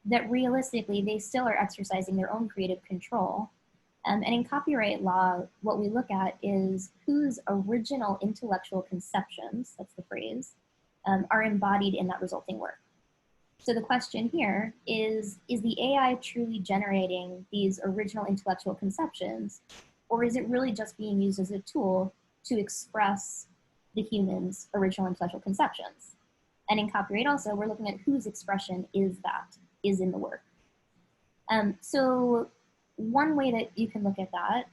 that realistically they still are exercising their own creative control. And in copyright law, what we look at is whose original intellectual conceptions, that's the phrase, are embodied in that resulting work. So the question here is the AI truly generating these original intellectual conceptions, or is it really just being used as a tool to express the human's original intellectual conceptions? And in copyright also, we're looking at whose expression is in the work. So one way that you can look at that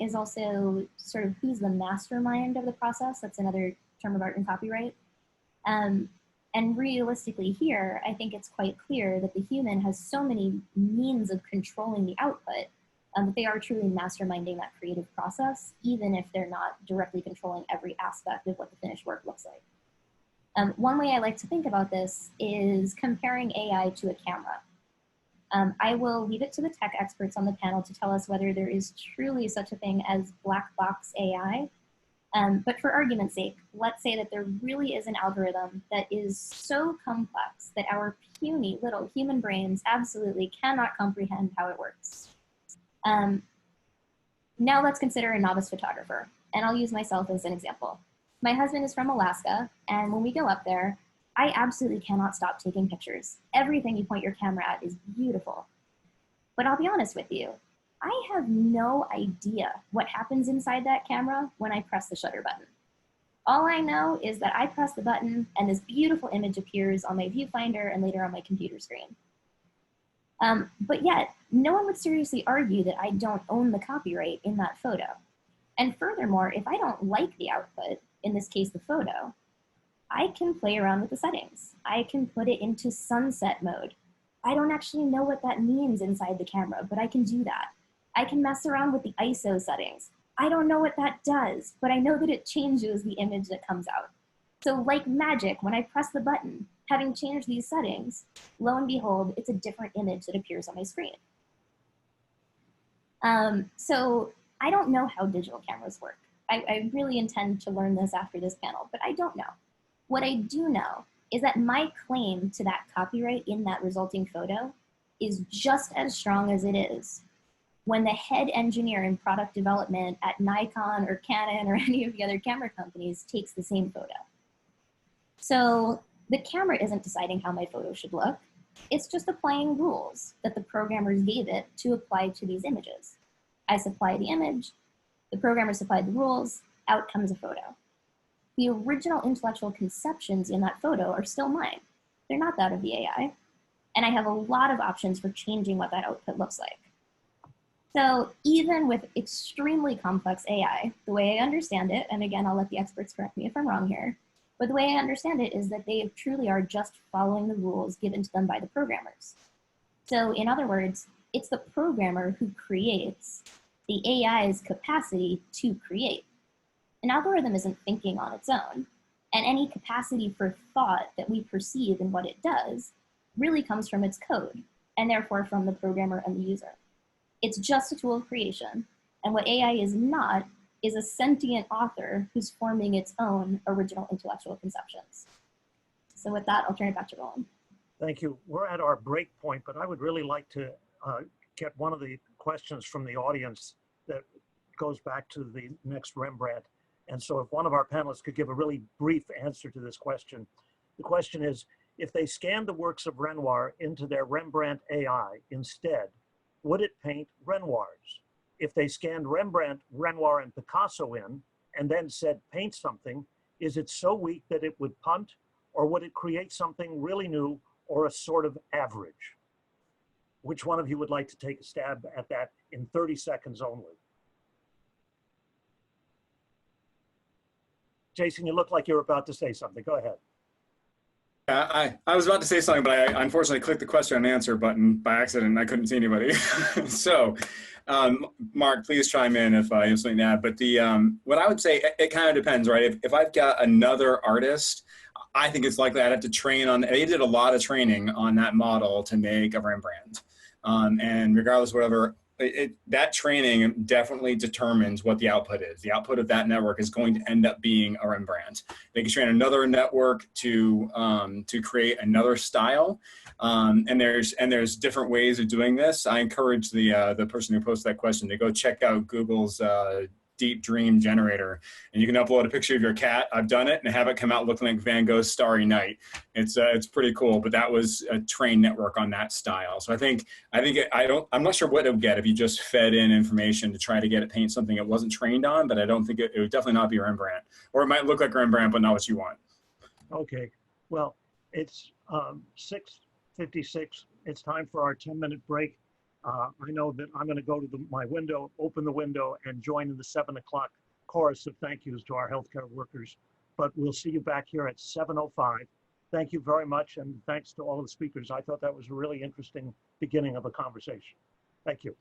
is also sort of who's the mastermind of the process. That's another term of art in copyright. And realistically here, I think it's quite clear that the human has so many means of controlling the output that they are truly masterminding that creative process, even if they're not directly controlling every aspect of what the finished work looks like. One way I like to think about this is comparing AI to a camera. I will leave it to the tech experts on the panel to tell us whether there is truly such a thing as black box AI. But for argument's sake, let's say that there really is an algorithm that is so complex that our puny little human brains absolutely cannot comprehend how it works. Now let's consider a novice photographer, and I'll use myself as an example. My husband is from Alaska, and when we go up there, I absolutely cannot stop taking pictures. Everything you point your camera at is beautiful. But I'll be honest with you, I have no idea what happens inside that camera when I press the shutter button. All I know is that I press the button and this beautiful image appears on my viewfinder and later on my computer screen. But yet, no one would seriously argue that I don't own the copyright in that photo. And furthermore, if I don't like the output, in this case the photo, I can play around with the settings. I can put it into sunset mode. I don't actually know what that means inside the camera, but I can do that. I can mess around with the ISO settings. I don't know what that does, but I know that it changes the image that comes out. So like magic, when I press the button, having changed these settings, lo and behold, it's a different image that appears on my screen. So I don't know how digital cameras work. I really intend to learn this after this panel, but I don't know. What I do know is that my claim to that copyright in that resulting photo is just as strong as it is when the head engineer in product development at Nikon or Canon or any of the other camera companies takes the same photo. So the camera isn't deciding how my photo should look. It's just applying rules that the programmers gave it to apply to these images. I supply the image, the programmer supplied the rules, out comes a photo. The original intellectual conceptions in that photo are still mine. They're not that of the AI. And I have a lot of options for changing what that output looks like. So even with extremely complex AI, the way I understand it, and again, I'll let the experts correct me if I'm wrong here, but the way I understand it is that they truly are just following the rules given to them by the programmers. So in other words, it's the programmer who creates the AI's capacity to create. An algorithm isn't thinking on its own, and any capacity for thought that we perceive in what it does really comes from its code, and therefore from the programmer and the user. It's just a tool of creation, and what AI is not is a sentient author who's forming its own original intellectual conceptions. So with that, I'll turn it back to Roland. Thank you. We're at our break point, but I would really like to get one of the questions from the audience that goes back to the next Rembrandt. And so if one of our panelists could give a really brief answer to this question. The question is, if they scanned the works of Renoir into their Rembrandt AI instead, would it paint Renoirs? If they scanned Rembrandt, Renoir, and Picasso in, and then said paint something, is it so weak that it would punt, or would it create something really new or a sort of average? Which one of you would like to take a stab at that in 30 seconds only? Jason, you look like you're about to say something. Go ahead. I was about to say something, but I unfortunately clicked the question and answer button by accident. I couldn't see anybody. So, Marc, please chime in if you have something to add. But what I would say, it kind of depends, right? If I've got another artist, I think it's likely I'd have to train on, they did a lot of training on that model to make a Rembrandt. And regardless of whatever, that training definitely determines what the output is. The output of that network is going to end up being a Rembrandt. They can train another network to create another style, and there's different ways of doing this. I encourage the person who posted that question to go check out Google's Deep Dream generator, and you can upload a picture of your cat. I've done it and have it come out looking like Van Gogh's Starry Night. It's pretty cool, but that was a trained network on that style. So I'm not sure what it would get if you just fed in information to try to get it paint something it wasn't trained on, but I don't think it would definitely not be Rembrandt, or it might look like Rembrandt, but not what you want. Okay, well, it's 6:56. It's time for our 10-minute break. I know that I'm going to go to my window, open the window, and join in the 7 o'clock chorus of thank yous to our healthcare workers. But we'll see you back here at 7:05. Thank you very much, and thanks to all of the speakers. I thought that was a really interesting beginning of a conversation. Thank you.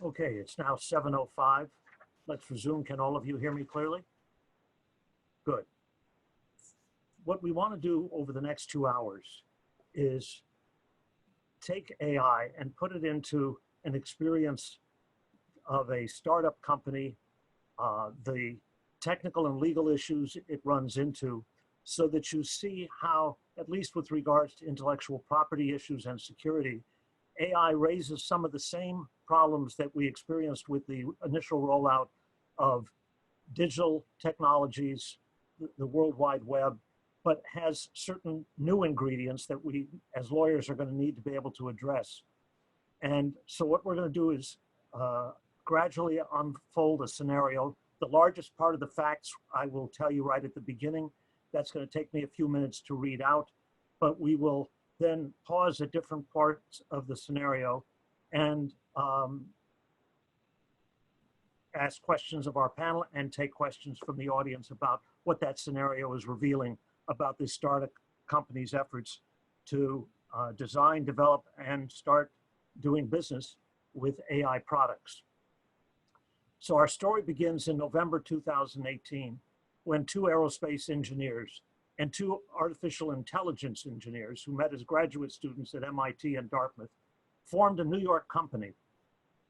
Okay, it's now 7:05. Let's resume. Can all of you hear me clearly? Good. What we want to do over the next 2 hours is take AI and put it into an experience of a startup company, the technical and legal issues it runs into, so that you see how, at least with regards to intellectual property issues and security, AI raises some of the same problems that we experienced with the initial rollout of digital technologies, the World Wide Web, but has certain new ingredients that we, as lawyers, are going to need to be able to address. And so what we're going to do is gradually unfold a scenario. The largest part of the facts I will tell you right at the beginning. That's going to take me a few minutes to read out, but we will then pause at different parts of the scenario and ask questions of our panel and take questions from the audience about what that scenario is revealing about this startup company's efforts to design, develop, and start doing business with AI products. So our story begins in November 2018, when 2 aerospace engineers and 2 artificial intelligence engineers who met as graduate students at MIT and Dartmouth formed a New York company.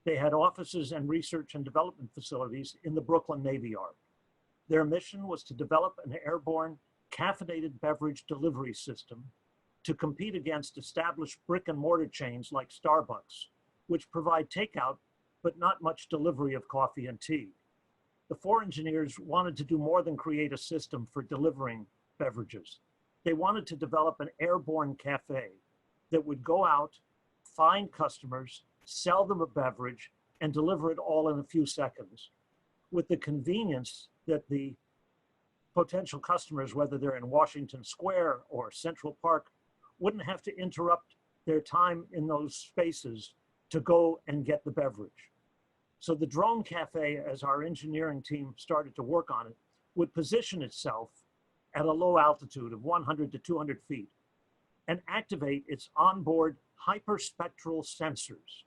They had offices and research and development facilities in the Brooklyn Navy Yard. Their mission was to develop an airborne caffeinated beverage delivery system to compete against established brick and mortar chains like Starbucks, which provide takeout but not much delivery of coffee and tea. The 4 engineers wanted to do more than create a system for delivering beverages. They wanted to develop an airborne cafe that would go out, find customers, sell them a beverage, and deliver it all in a few seconds, with the convenience that the potential customers, whether they're in Washington Square or Central Park, wouldn't have to interrupt their time in those spaces to go and get the beverage. So the drone cafe, as our engineering team started to work on it, would position itself at a low altitude of 100 to 200 feet and activate its onboard hyperspectral sensors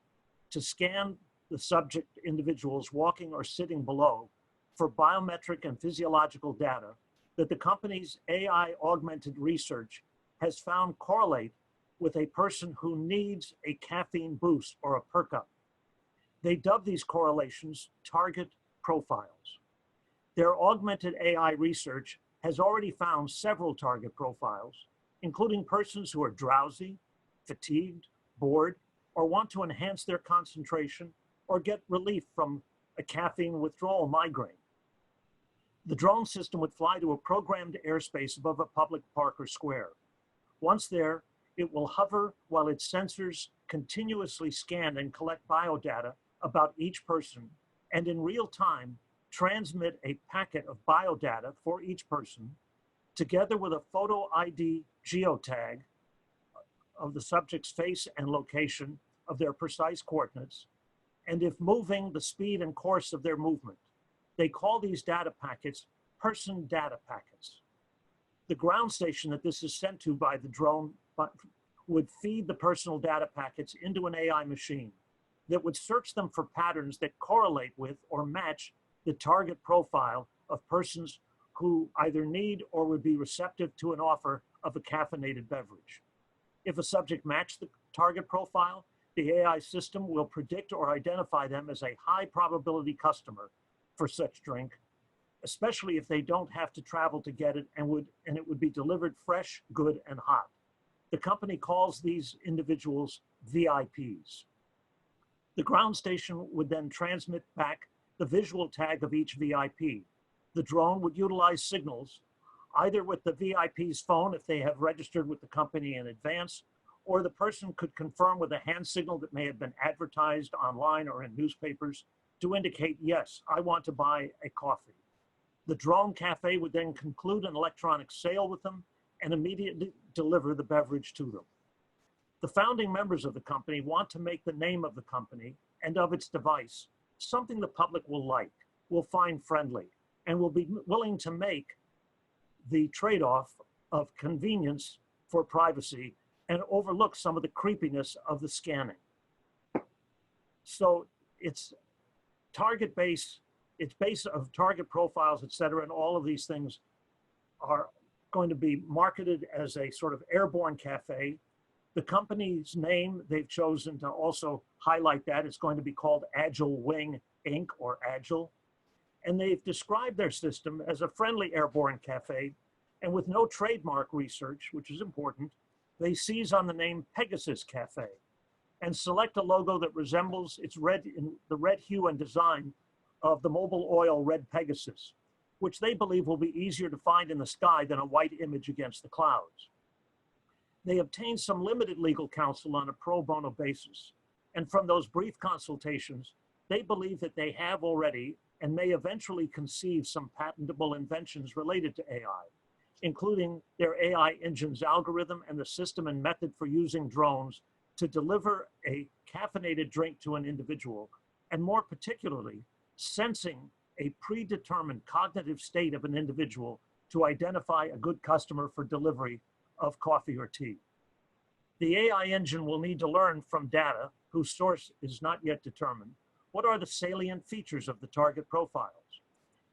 to scan the subject individuals walking or sitting below for biometric and physiological data that the company's AI augmented research has found correlate with a person who needs a caffeine boost or a perk up. They dub these correlations target profiles. Their augmented AI research has already found several target profiles, including persons who are drowsy, fatigued, bored, or want to enhance their concentration or get relief from a caffeine withdrawal migraine. The drone system would fly to a programmed airspace above a public park or square. Once there, it will hover while its sensors continuously scan and collect biodata about each person, and in real time, transmit a packet of biodata for each person, together with a photo ID geotag of the subject's face and location of their precise coordinates, and if moving, the speed and course of their movement. They call these data packets person data packets. The ground station that this is sent to by the drone would feed the personal data packets into an AI machine that would search them for patterns that correlate with or match the target profile of persons who either need or would be receptive to an offer of a caffeinated beverage. If a subject matched the target profile, the AI system will predict or identify them as a high probability customer for such drink, especially if they don't have to travel to get it and it would be delivered fresh, good, and hot. The company calls these individuals VIPs. The ground station would then transmit back the visual tag of each VIP. The drone would utilize signals, either with the VIP's phone if they have registered with the company in advance, or the person could confirm with a hand signal that may have been advertised online or in newspapers to indicate, yes, I want to buy a coffee. The drone cafe would then conclude an electronic sale with them and immediately deliver the beverage to them. The founding members of the company want to make the name of the company and of its device something the public will like, will find friendly, and will be willing to make the trade-off of convenience for privacy and overlook some of the creepiness of the scanning. So it's target base, it's based of target profiles, et cetera, and all of these things are going to be marketed as a sort of airborne cafe. The company's name, they've chosen to also highlight that. It's going to be called Agile Wing Inc. or Agile. And they've described their system as a friendly airborne cafe. And with no trademark research, which is important, they seize on the name Pegasus Cafe and select a logo that resembles the red hue and design of the mobile oil red Pegasus, which they believe will be easier to find in the sky than a white image against the clouds. They obtained some limited legal counsel on a pro bono basis. And from those brief consultations, they believe that they have already and may eventually conceive some patentable inventions related to AI, including their AI engine's algorithm and the system and method for using drones to deliver a caffeinated drink to an individual, and more particularly, sensing a predetermined cognitive state of an individual to identify a good customer for delivery of coffee or tea. The AI engine will need to learn from data whose source is not yet determined what are the salient features of the target profiles.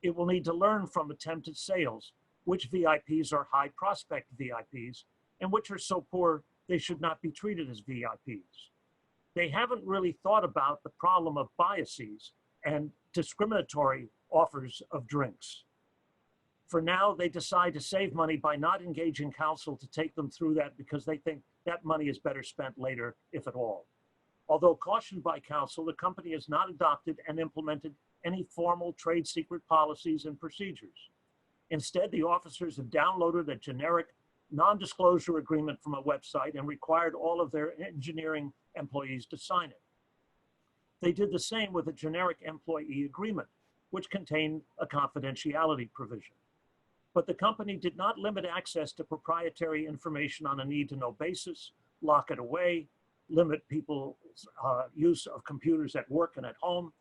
It will need to learn from attempted sales which VIPs are high prospect VIPs and which are so poor they should not be treated as VIPs. They haven't really thought about the problem of biases and discriminatory offers of drinks. For now, they decide to save money by not engaging counsel to take them through that because they think that money is better spent later, if at all. Although cautioned by counsel, the company has not adopted and implemented any formal trade secret policies and procedures. Instead, the officers have downloaded a generic non-disclosure agreement from a website and required all of their engineering employees to sign it. They did the same with a generic employee agreement, which contained a confidentiality provision. But the company did not limit access to proprietary information on a need-to-know basis, lock it away, limit people's use of computers at work and at home.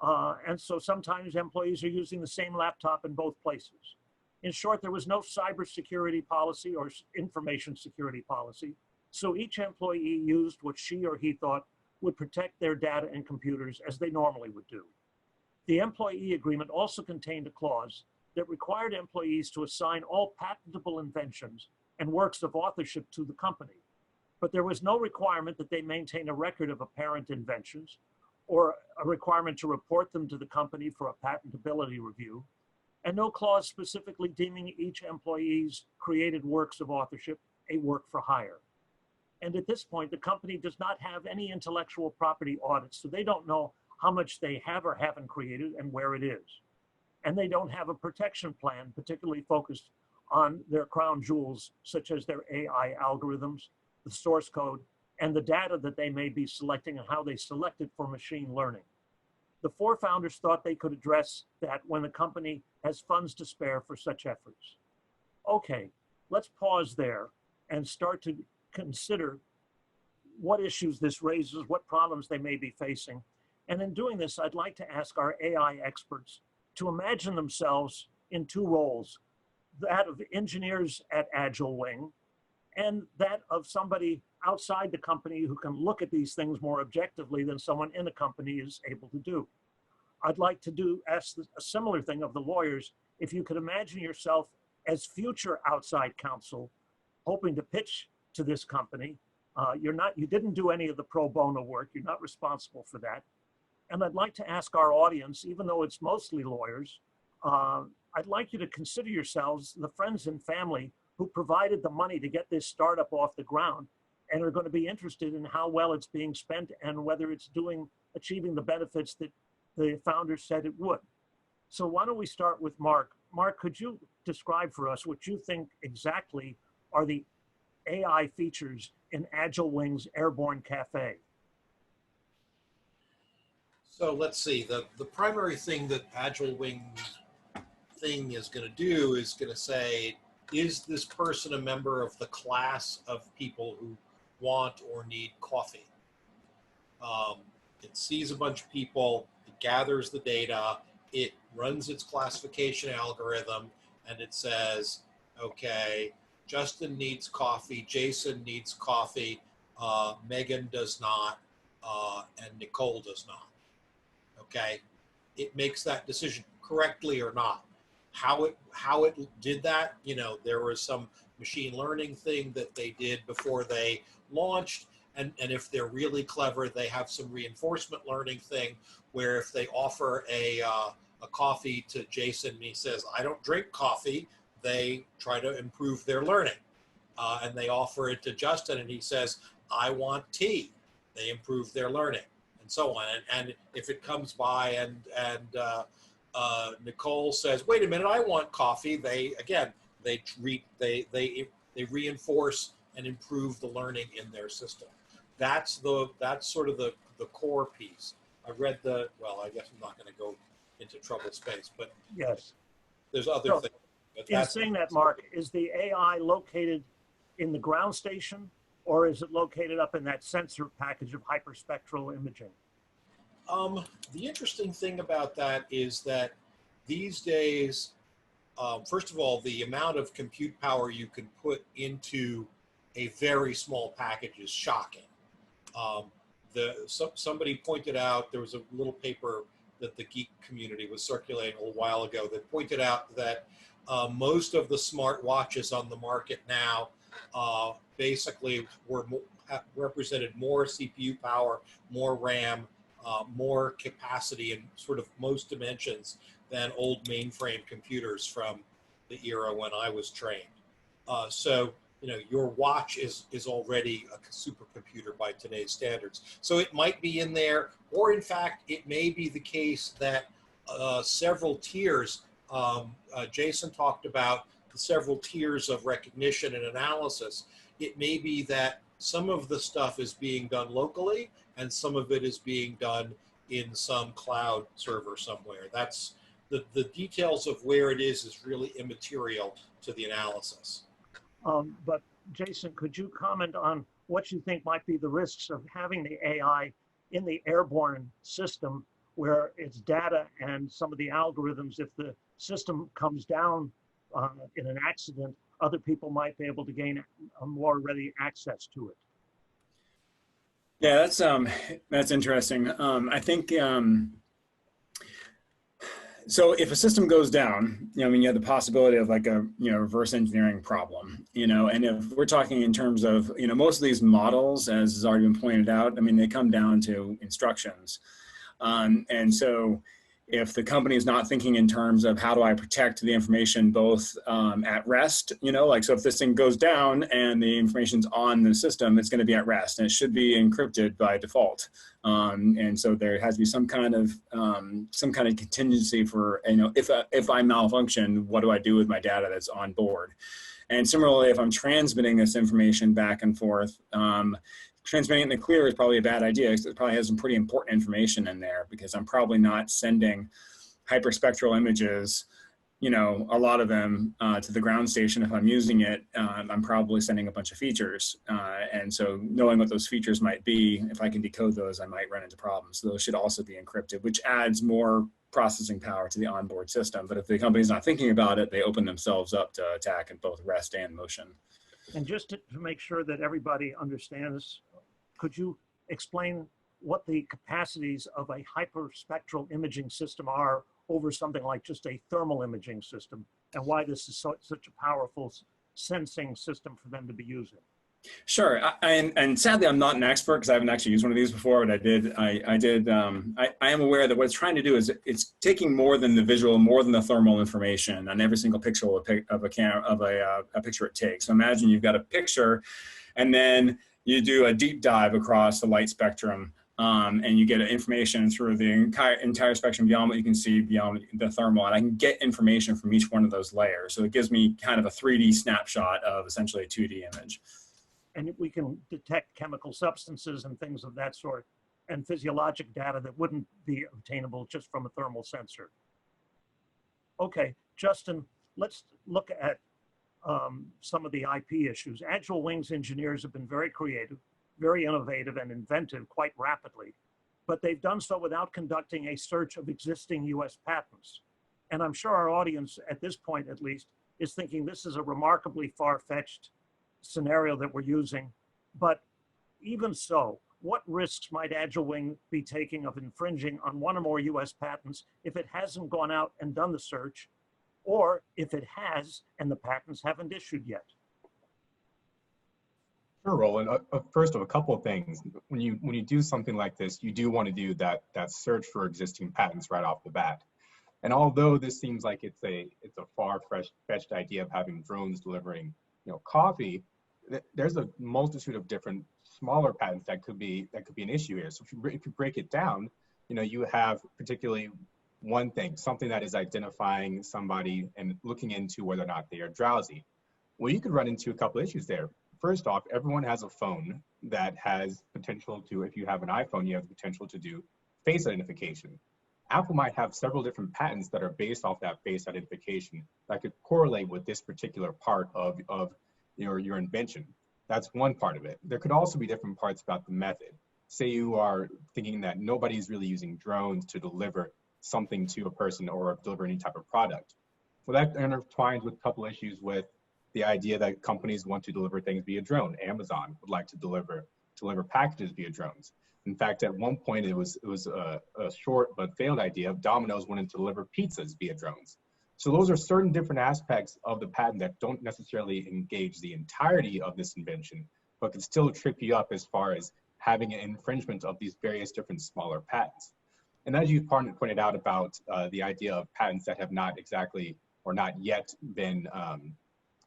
And so sometimes employees are using the same laptop in both places. In short, there was no cybersecurity policy or information security policy, so each employee used what she or he thought would protect their data and computers as they normally would do. The employee agreement also contained a clause that required employees to assign all patentable inventions and works of authorship to the company, but there was no requirement that they maintain a record of apparent inventions or a requirement to report them to the company for a patentability review, and no clause specifically deeming each employee's created works of authorship a work for hire. And at this point, the company does not have any intellectual property audits, so they don't know how much they have or haven't created and where it is. And they don't have a protection plan particularly focused on their crown jewels, such as their AI algorithms, the source code, and the data that they may be selecting and how they select it for machine learning. The four founders thought they could address that when the company has funds to spare for such efforts. Okay, let's pause there and start to consider what issues this raises, what problems they may be facing. And in doing this, I'd like to ask our AI experts to imagine themselves in two roles, that of engineers at Agile Wing and that of somebody outside the company who can look at these things more objectively than someone in the company is able to do. I'd like to ask a similar thing of the lawyers. If you could imagine yourself as future outside counsel, hoping to pitch to this company, you didn't do any of the pro bono work, you're not responsible for that. And I'd like to ask our audience, even though it's mostly lawyers, I'd like you to consider yourselves the friends and family who provided the money to get this startup off the ground and are going to be interested in how well it's being spent and whether it's achieving the benefits that the founders said it would. So why don't we start with Marc. Marc, could you describe for us what you think exactly are the AI features in Agile Wing's Airborne Cafe? So let's see, the primary thing that Agile Wing's thing is going to do is going to say, is this person a member of the class of people who want or need coffee? It sees a bunch of people, it gathers the data, it runs its classification algorithm, and it says, okay, Justin needs coffee, Jason needs coffee, Megan does not, and Nicole does not. okay, it makes that decision correctly or not. How it did that, you know, there was some machine learning thing that they did before they launched. And if they're really clever, they have some reinforcement learning thing where if they offer a coffee to Jason and he says, I don't drink coffee, they try to improve their learning. And they offer it to Justin and he says, I want tea. They improve their learning and so on. And if it comes by and Nicole says, wait a minute, I want coffee, they reinforce and improve the learning in their system. That's sort of the core piece. I read well, I guess I'm not going to go into trouble space, but yes, there's other things. But in saying that, Marc, is the AI located in the ground station or is it located up in that sensor package of hyperspectral imaging? The interesting thing about that is that these days, first of all, the amount of compute power you can put into a very small package is shocking. Somebody pointed out, there was a little paper that the geek community was circulating a little while ago that pointed out that most of the smart watches on the market now basically represented more CPU power, more RAM, more capacity in sort of most dimensions than old mainframe computers from the era when I was trained. So, you know, your watch is already a supercomputer by today's standards. So it might be in there, or in fact, it may be the case that several tiers, Jason talked about the several tiers of recognition and analysis. It may be that some of the stuff is being done locally and some of it is being done in some cloud server somewhere. That's the details of where it is really immaterial to the analysis. But Jason, could you comment on what you think might be the risks of having the AI in the airborne system where it's data and some of the algorithms, if the system comes down in an accident, other people might be able to gain a more ready access to it? Yeah, that's interesting. I think so. If a system goes down, you know, I mean, you have the possibility of like a reverse engineering problem, you know. And if we're talking in terms of most of these models, as has already been pointed out, I mean, they come down to instructions, and so if the company is not thinking in terms of how do I protect the information both at rest, like, so if this thing goes down and the information's on the system, it's going to be at rest and it should be encrypted by default. And so there has to be some kind of contingency for, if I malfunction, what do I do with my data that's on board? And similarly, if I'm transmitting this information back and forth, transmitting it in the clear is probably a bad idea because it probably has some pretty important information in there, because I'm probably not sending hyperspectral images, a lot of them to the ground station. If I'm using it, I'm probably sending a bunch of features. And so knowing what those features might be, if I can decode those, I might run into problems. So those should also be encrypted, which adds more processing power to the onboard system. But if the company's not thinking about it, they open themselves up to attack in both rest and motion. And just to make sure that everybody understands, could you explain what the capacities of a hyperspectral imaging system are over something like just a thermal imaging system, and why this is such a powerful sensing system for them to be using? Sure, and sadly, I'm not an expert because I haven't actually used one of these before. But I am aware that what it's trying to do is it's taking more than the visual, more than the thermal information on every single pixel of a picture it takes. So imagine you've got a picture, and then you do a deep dive across the light spectrum, and you get information through the entire spectrum beyond what you can see beyond the thermal, and I can get information from each one of those layers. So it gives me kind of a 3D snapshot of essentially a 2D image. And we can detect chemical substances and things of that sort, and physiologic data that wouldn't be obtainable just from a thermal sensor. Okay, Justin, let's look at some of the IP issues. Agile Wings engineers have been very creative, very innovative, and inventive quite rapidly, but they've done so without conducting a search of existing US patents. And I'm sure our audience, at this point at least, is thinking this is a remarkably far-fetched scenario that we're using. But even so, what risks might Agile Wing be taking of infringing on one or more US patents if it hasn't gone out and done the search, or if it has and the patents haven't issued yet? Sure, Roland. First of a couple of things. When you do something like this, you do want to do that search for existing patents right off the bat. And although this seems like it's a far-fetched idea of having drones delivering, coffee, there's a multitude of different smaller patents that could be an issue here. So if you break it down, you have particularly one thing, something that is identifying somebody and looking into whether or not they are drowsy. Well, you could run into a couple issues there. First off, everyone has a phone that has potential to, if you have an iPhone, you have the potential to do face identification. Apple might have several different patents that are based off that face identification that could correlate with this particular part of your invention. That's one part of it. There could also be different parts about the method. Say you are thinking that nobody's really using drones to deliver something to a person or deliver any type of product. Well, that intertwines with a couple issues with the idea that companies want to deliver things via drone. Amazon would like to deliver packages via drones. In fact, at one point, it was a short but failed idea of Domino's wanting to deliver pizzas via drones. So those are certain different aspects of the patent that don't necessarily engage the entirety of this invention, but can still trip you up as far as having an infringement of these various different smaller patents. And as you pointed out about the idea of patents that have not exactly or not yet been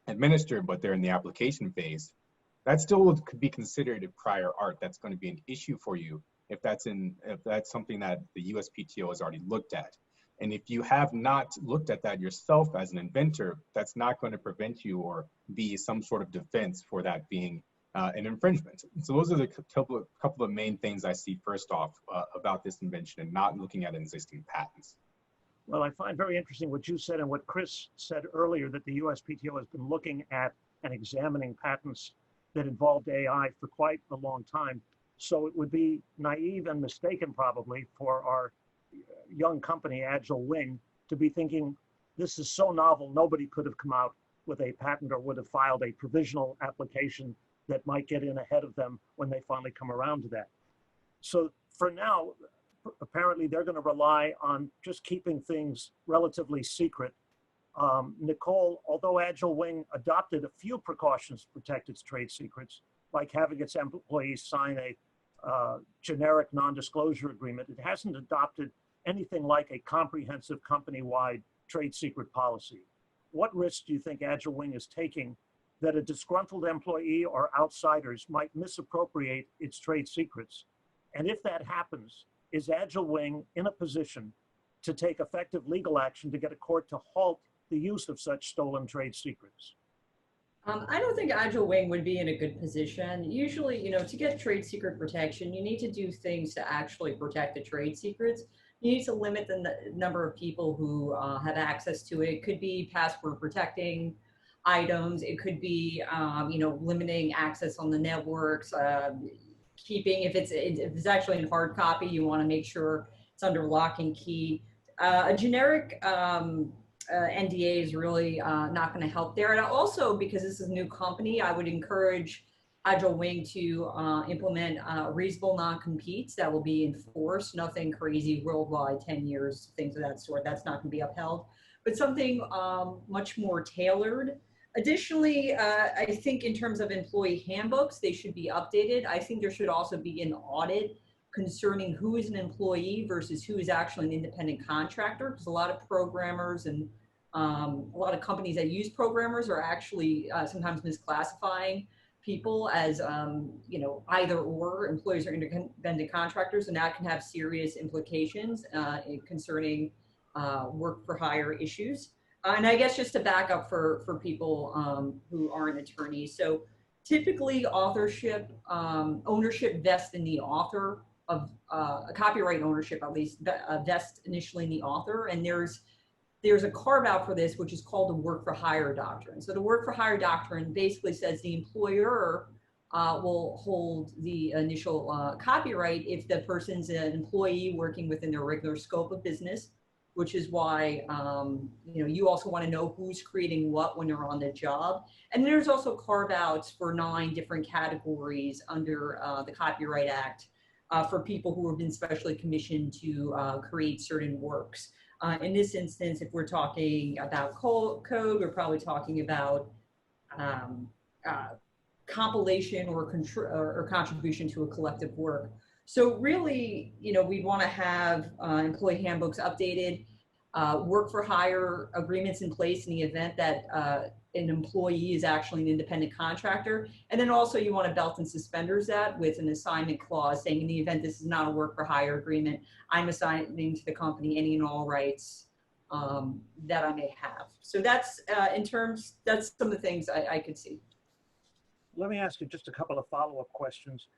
administered, but they're in the application phase, that still could be considered a prior art. That's going to be an issue for you if that's something that the USPTO has already looked at. And if you have not looked at that yourself as an inventor, that's not going to prevent you or be some sort of defense for that being an infringement. So those are the couple of main things I see first off about this invention and not looking at existing patents. Well, I find very interesting what you said and what Chris said earlier, that the USPTO has been looking at and examining patents that involved AI for quite a long time. So it would be naive and mistaken probably for our young company, Agile Wing, to be thinking this is so novel, nobody could have come out with a patent or would have filed a provisional application that might get in ahead of them when they finally come around to that. So for now, apparently they're going to rely on just keeping things relatively secret. Nicole, although Agile Wing adopted a few precautions to protect its trade secrets, like having its employees sign a generic non-disclosure agreement, it hasn't adopted anything like a comprehensive company-wide trade secret policy. What risks do you think Agile Wing is taking that a disgruntled employee or outsiders might misappropriate its trade secrets? And if that happens, is Agile Wing in a position to take effective legal action to get a court to halt the use of such stolen trade secrets? I don't think Agile Wing would be in a good position. Usually, to get trade secret protection, you need to do things to actually protect the trade secrets. You need to limit the number of people who have access to it. It could be password protecting items. It could be, limiting access on the networks, keeping, if it's actually in hard copy, you want to make sure it's under lock and key. A generic NDA is really not going to help there. And also, because this is a new company, I would encourage Agile Wing to implement reasonable non-competes that will be enforced, nothing crazy worldwide, 10 years, things of that sort. That's not going to be upheld, but something much more tailored. Additionally, I think in terms of employee handbooks, they should be updated. I think there should also be an audit concerning who is an employee versus who is actually an independent contractor, because a lot of programmers and a lot of companies that use programmers are actually sometimes misclassifying people as either or, employees or independent contractors, and that can have serious implications concerning work for hire issues. And I guess just to back up for people who aren't attorneys, so typically ownership vests in the author of copyright ownership, at least vests initially in the author, and there's a carve out for this, which is called the work for hire doctrine. So the work for hire doctrine basically says the employer will hold the initial copyright if the person's an employee working within their regular scope of business, which is why, you also want to know who's creating what when you're on the job. And there's also carve-outs for 9 different categories under the Copyright Act for people who have been specially commissioned to create certain works. In this instance, if we're talking about code, we're probably talking about compilation or contribution to a collective work. So really, we want to have employee handbooks updated, work for hire agreements in place in the event that an employee is actually an independent contractor. And then also you want to belt and suspenders that with an assignment clause saying in the event this is not a work for hire agreement, I'm assigning to the company any and all rights that I may have. So that's that's some of the things I could see. Let me ask you just a couple of follow-up questions.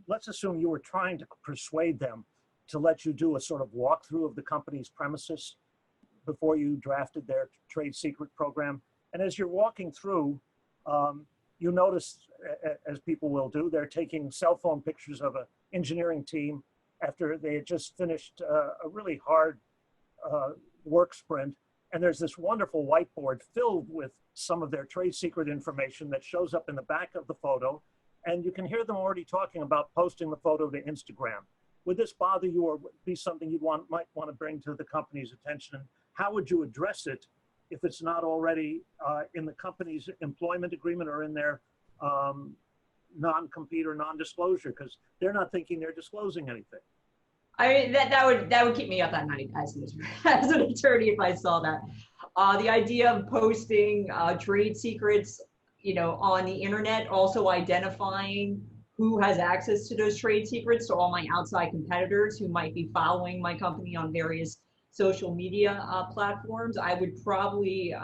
Let's assume you were trying to persuade them to let you do a sort of walkthrough of the company's premises before you drafted their trade secret program. And as you're walking through, you notice, as people will do, they're taking cell phone pictures of an engineering team after they had just finished a really hard work sprint. And there's this wonderful whiteboard filled with some of their trade secret information that shows up in the back of the photo. And you can hear them already talking about posting the photo to Instagram. Would this bother you or be something you might want to bring to the company's attention? And how would you address it if it's not already in the company's employment agreement or in their non-compete or non-disclosure? Because they're not thinking they're disclosing anything. I mean, that would keep me up at night as an attorney if I saw that. The idea of posting trade secrets, on the internet, also identifying who has access to those trade secrets, so all my outside competitors who might be following my company on various social media platforms, I would probably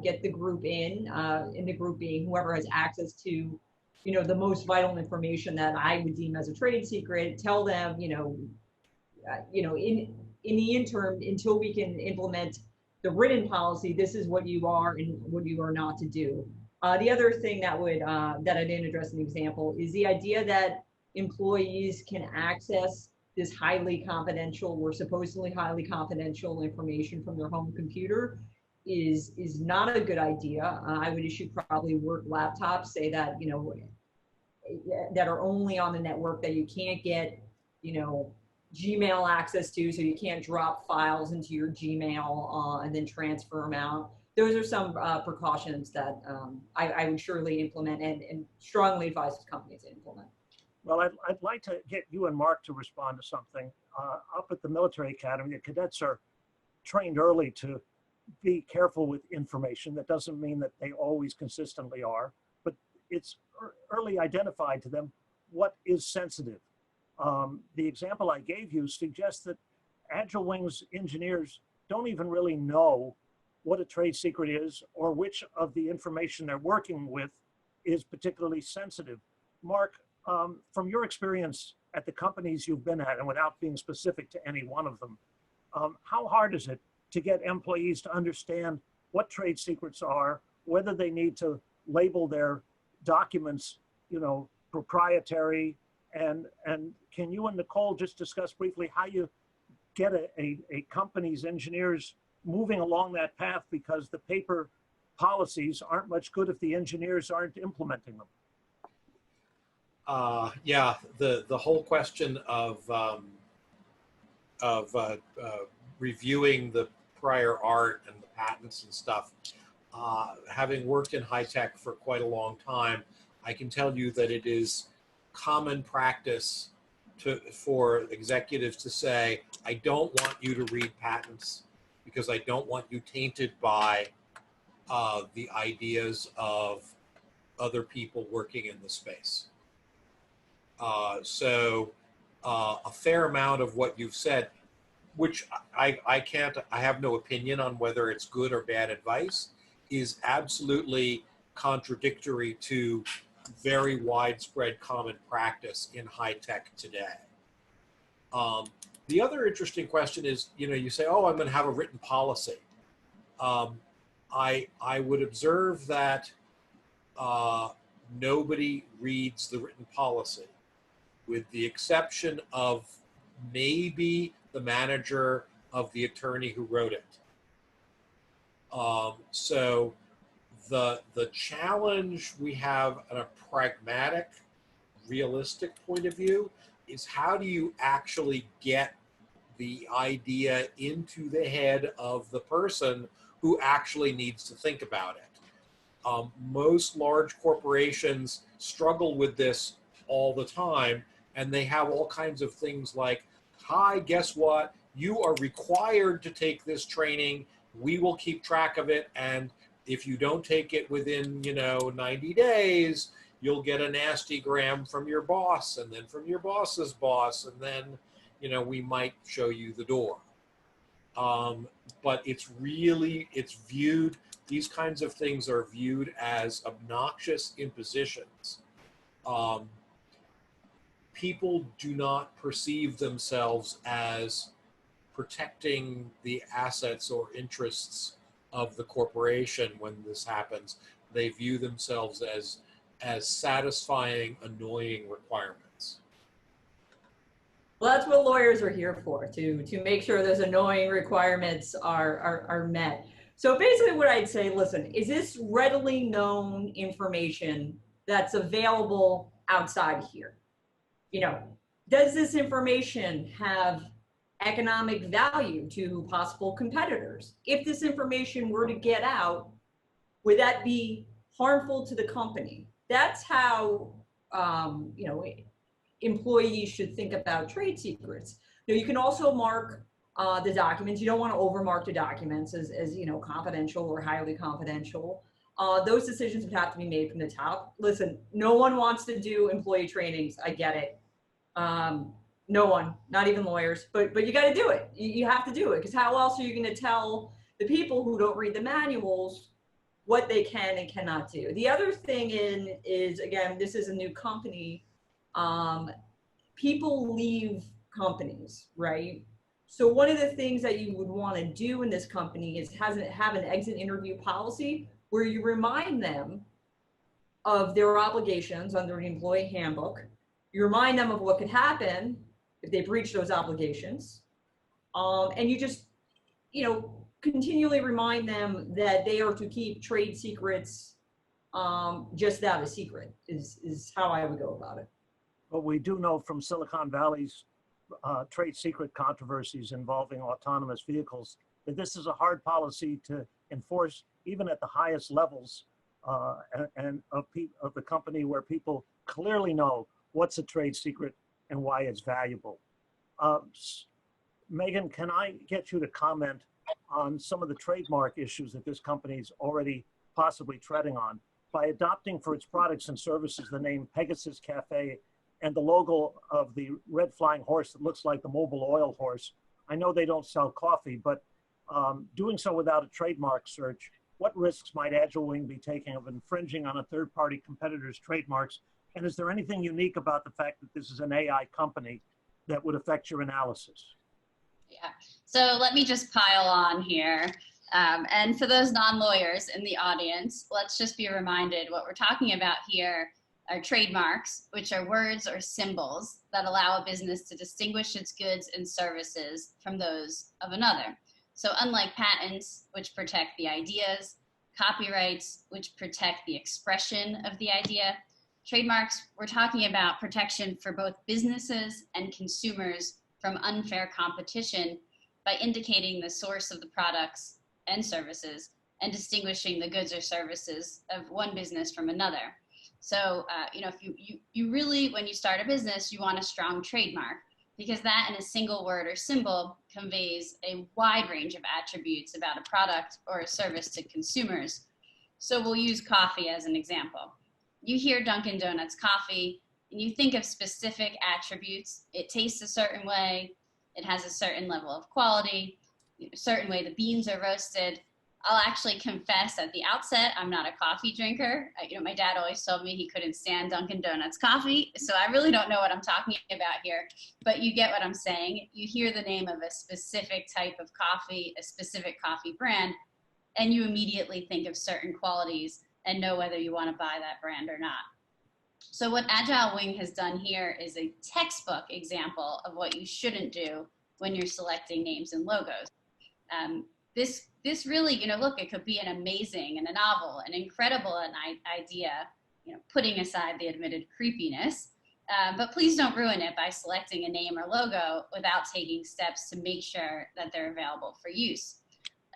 get the group in the group being whoever has access to, the most vital information that I would deem as a trade secret, tell them, in the interim, until we can implement the written policy, this is what you are and what you are not to do. The other thing that I didn't address in the example is the idea that employees can access this highly confidential or supposedly highly confidential information from their home computer is not a good idea. I would issue probably work laptops, say that, that are only on the network, that you can't get, Gmail access to, so you can't drop files into your Gmail and then transfer them out. Those are some precautions that I would surely implement and strongly advise companies to implement. Well, I'd like to get you and Marc to respond to something. Up at the military academy, the cadets are trained early to be careful with information. That doesn't mean that they always consistently are, but it's early identified to them what is sensitive. The example I gave you suggests that Agile Wings engineers don't even really know what a trade secret is or which of the information they're working with is particularly sensitive. Marc, from your experience at the companies you've been at, and without being specific to any one of them, how hard is it to get employees to understand what trade secrets are, whether they need to label their documents, proprietary, and can you and Nicole just discuss briefly how you get a company's engineers moving along that path, because the paper policies aren't much good if the engineers aren't implementing them? Yeah, the whole question of reviewing the prior art and the patents and stuff, having worked in high tech for quite a long time, I can tell you that it is common practice for executives to say, I don't want you to read patents because I don't want you tainted by the ideas of other people working in the space. So a fair amount of what you've said, which I have no opinion on whether it's good or bad advice, is absolutely contradictory to very widespread common practice in high tech today. The other interesting question is, you say, oh, I'm going to have a written policy. I would observe that nobody reads the written policy, with the exception of maybe the manager of the attorney who wrote it. So the challenge we have at a pragmatic, realistic point of view is how do you actually get the idea into the head of the person who actually needs to think about it. Most large corporations struggle with this all the time, and they have all kinds of things like, hi, guess what? You are required to take this training. We will keep track of it, and if you don't take it within, 90 days, you'll get a nasty gram from your boss, and then from your boss's boss, and then, we might show you the door. But it's viewed, these kinds of things are viewed as obnoxious impositions. People do not perceive themselves as protecting the assets or interests of the corporation when this happens. They view themselves as satisfying annoying requirements. Well, that's what lawyers are here for, to make sure those annoying requirements are met. So basically what I'd say, listen, is this readily known information that's available outside here? Does this information have economic value to possible competitors? If this information were to get out, would that be harmful to the company? That's how, employees should think about trade secrets. Now, you can also mark the documents. You don't want to overmark the documents as confidential or highly confidential. Those decisions would have to be made from the top. Listen, no one wants to do employee trainings. I get it. No one, not even lawyers, but you got to do it. You have to do it, because how else are you going to tell the people who don't read the manuals what they can and cannot do? The other thing is, again, this is a new company. People leave companies, right? So one of the things that you would want to do in this company is have an exit interview policy where you remind them of their obligations under the employee handbook. You remind them of what could happen if they breach those obligations. And you just, continually remind them that they are to keep trade secrets just that, a secret, is how I would go about it. But we do know from Silicon Valley's trade secret controversies involving autonomous vehicles that this is a hard policy to enforce, even at the highest levels and of the company, where people clearly know what's a trade secret and why it's valuable. Megan, can I get you to comment on some of the trademark issues that this company is already possibly treading on by adopting for its products and services the name Pegasus Cafe and the logo of the red flying horse that looks like the Mobil oil horse? I know they don't sell coffee, but doing so without a trademark search, what risks might Agile Wing be taking of infringing on a third-party competitor's trademarks? And is there anything unique about the fact that this is an AI company that would affect your analysis? Yeah, so let me just pile on here. And for those non-lawyers in the audience, let's just be reminded what we're talking about here are trademarks, which are words or symbols that allow a business to distinguish its goods and services from those of another. So unlike patents, which protect the ideas, copyrights, which protect the expression of the idea, trademarks, we're talking about protection for both businesses and consumers from unfair competition by indicating the source of the products and services and distinguishing the goods or services of one business from another. So, if you really, when you start a business, you want a strong trademark, because that in a single word or symbol conveys a wide range of attributes about a product or a service to consumers. So we'll use coffee as an example. You hear Dunkin' Donuts coffee and you think of specific attributes. It tastes a certain way. It has a certain level of quality, a certain way the beans are roasted. I'll actually confess at the outset, I'm not a coffee drinker. My dad always told me he couldn't stand Dunkin' Donuts coffee, so I really don't know what I'm talking about here, but you get what I'm saying. You hear the name of a specific type of coffee, a specific coffee brand, and you immediately think of certain qualities and know whether you want to buy that brand or not. So what Agile Wing has done here is a textbook example of what you shouldn't do when you're selecting names and logos. This really, look, it could be an amazing and a novel, an incredible idea, putting aside the admitted creepiness. But please don't ruin it by selecting a name or logo without taking steps to make sure that they're available for use.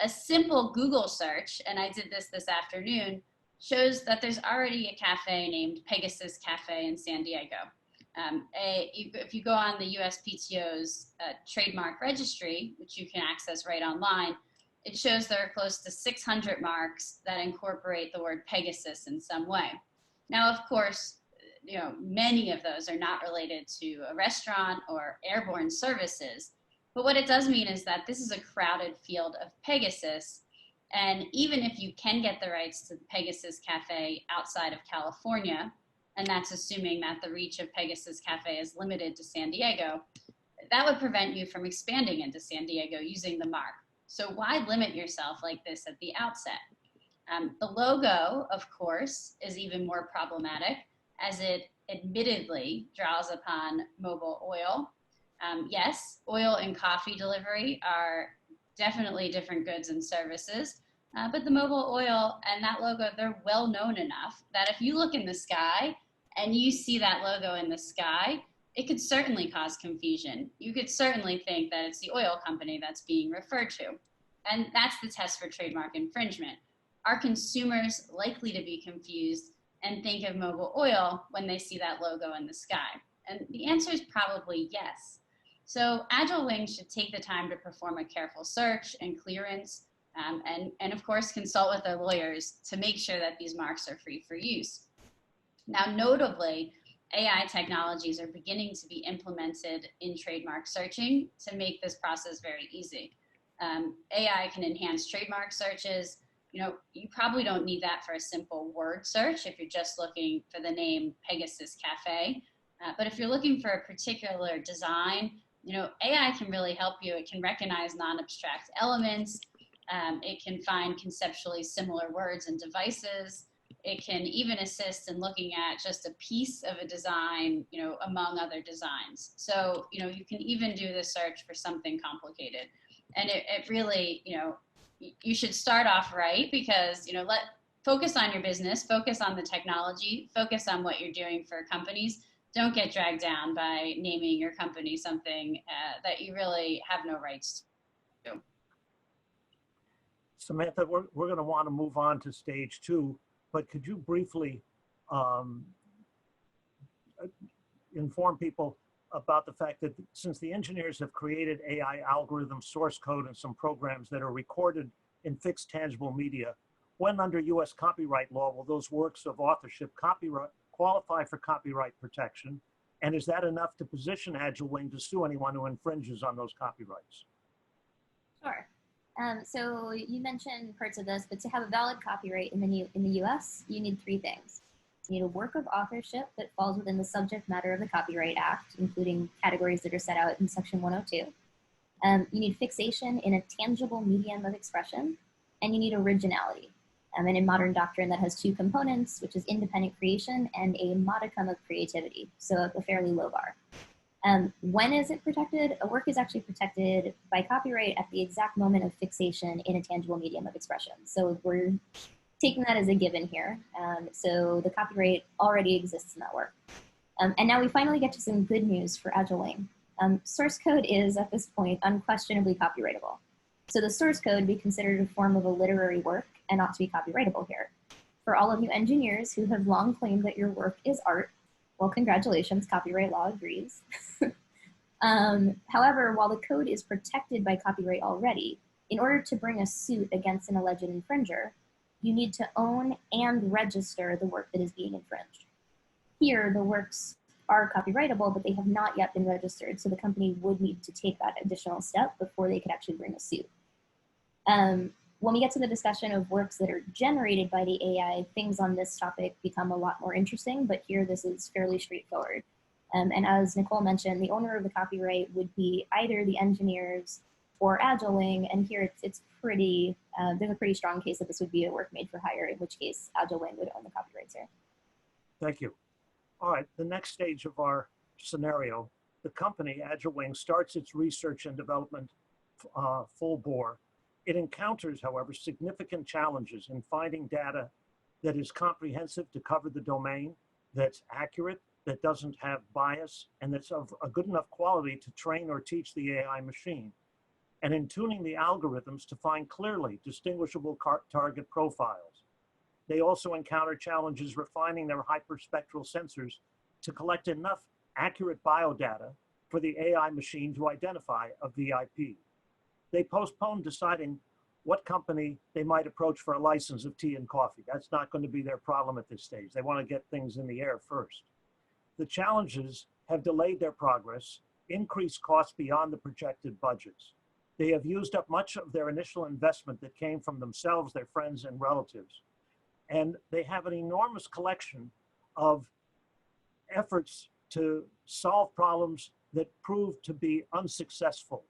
A simple Google search, and I did this afternoon, shows that there's already a cafe named Pegasus Cafe in San Diego. If you go on the USPTO's trademark registry, which you can access right online, it shows there are close to 600 marks that incorporate the word Pegasus in some way. Now, of course, many of those are not related to a restaurant or airborne services, but what it does mean is that this is a crowded field of Pegasus, and even if you can get the rights to the Pegasus Cafe outside of California, and that's assuming that the reach of Pegasus Cafe is limited to San Diego, that would prevent you from expanding into San Diego using the mark. So why limit yourself like this at the outset? The logo, of course, is even more problematic, as it admittedly draws upon mobile oil. Yes, oil and coffee delivery are definitely different goods and services, but the mobile oil and that logo, they're well known enough that if you look in the sky and you see that logo in the sky, it could certainly cause confusion. You could certainly think that it's the oil company that's being referred to. And that's the test for trademark infringement. Are consumers likely to be confused and think of mobile oil when they see that logo in the sky? And the answer is probably yes. So Agile Wings should take the time to perform a careful search and clearance, and of course consult with their lawyers to make sure that these marks are free for use. Now, notably, AI technologies are beginning to be implemented in trademark searching to make this process very easy. AI can enhance trademark searches. You probably don't need that for a simple word search if you're just looking for the name Pegasus Cafe. But if you're looking for a particular design, AI can really help you. It can recognize non-abstract elements. It can find conceptually similar words and devices. It can even assist in looking at just a piece of a design, among other designs. So, you can even do the search for something complicated. And it really, you should start off right because, focus on your business, focus on the technology, focus on what you're doing for companies. Don't get dragged down by naming your company something that you really have no rights to. Samantha, we're going to want to move on to stage 2, but could you briefly inform people about the fact that since the engineers have created AI algorithm source code and some programs that are recorded in fixed tangible media, when under US copyright law will those works of authorship qualify for copyright protection? And is that enough to position Agile Wing to sue anyone who infringes on those copyrights? Sure. So you mentioned parts of this, but to have a valid copyright in the US, you need 3 things. You need a work of authorship that falls within the subject matter of the Copyright Act, including categories that are set out in Section 102. You need fixation in a tangible medium of expression, and you need originality. And in modern doctrine, that has 2 components, which is independent creation and a modicum of creativity, so a fairly low bar. When is it protected? A work is actually protected by copyright at the exact moment of fixation in a tangible medium of expression. So we're taking that as a given here. So the copyright already exists in that work. And now we finally get to some good news for Agile Wing. Source code is, at this point, unquestionably copyrightable. So the source code be considered a form of a literary work and ought to be copyrightable here. For all of you engineers who have long claimed that your work is art, well, congratulations, copyright law agrees. However, while the code is protected by copyright already, in order to bring a suit against an alleged infringer, you need to own and register the work that is being infringed. Here, the works are copyrightable, but they have not yet been registered, so the company would need to take that additional step before they could actually bring a suit. When we get to the discussion of works that are generated by the AI, things on this topic become a lot more interesting, but here this is fairly straightforward. And as Nicole mentioned, the owner of the copyright would be either the engineers or Agile Wing, and here it's pretty, there's a pretty strong case that this would be a work made for hire, in which case Agile Wing would own the copyrights here. Thank you. All right, the next stage of our scenario the company, Agile Wing, starts its research and development full bore. It encounters, however, significant challenges in finding data that is comprehensive to cover the domain, that's accurate, that doesn't have bias, and that's of a good enough quality to train or teach the AI machine, and in tuning the algorithms to find clearly distinguishable target profiles. They also encounter challenges refining their hyperspectral sensors to collect enough accurate biodata for the AI machine to identify a VIP. They postponed deciding what company they might approach for a license of tea and coffee. That's not going to be their problem at this stage. They want to get things in the air first. The challenges have delayed their progress, increased costs beyond the projected budgets. They have used up much of their initial investment that came from themselves, their friends, and relatives. And they have an enormous collection of efforts to solve problems that proved to be unsuccessful.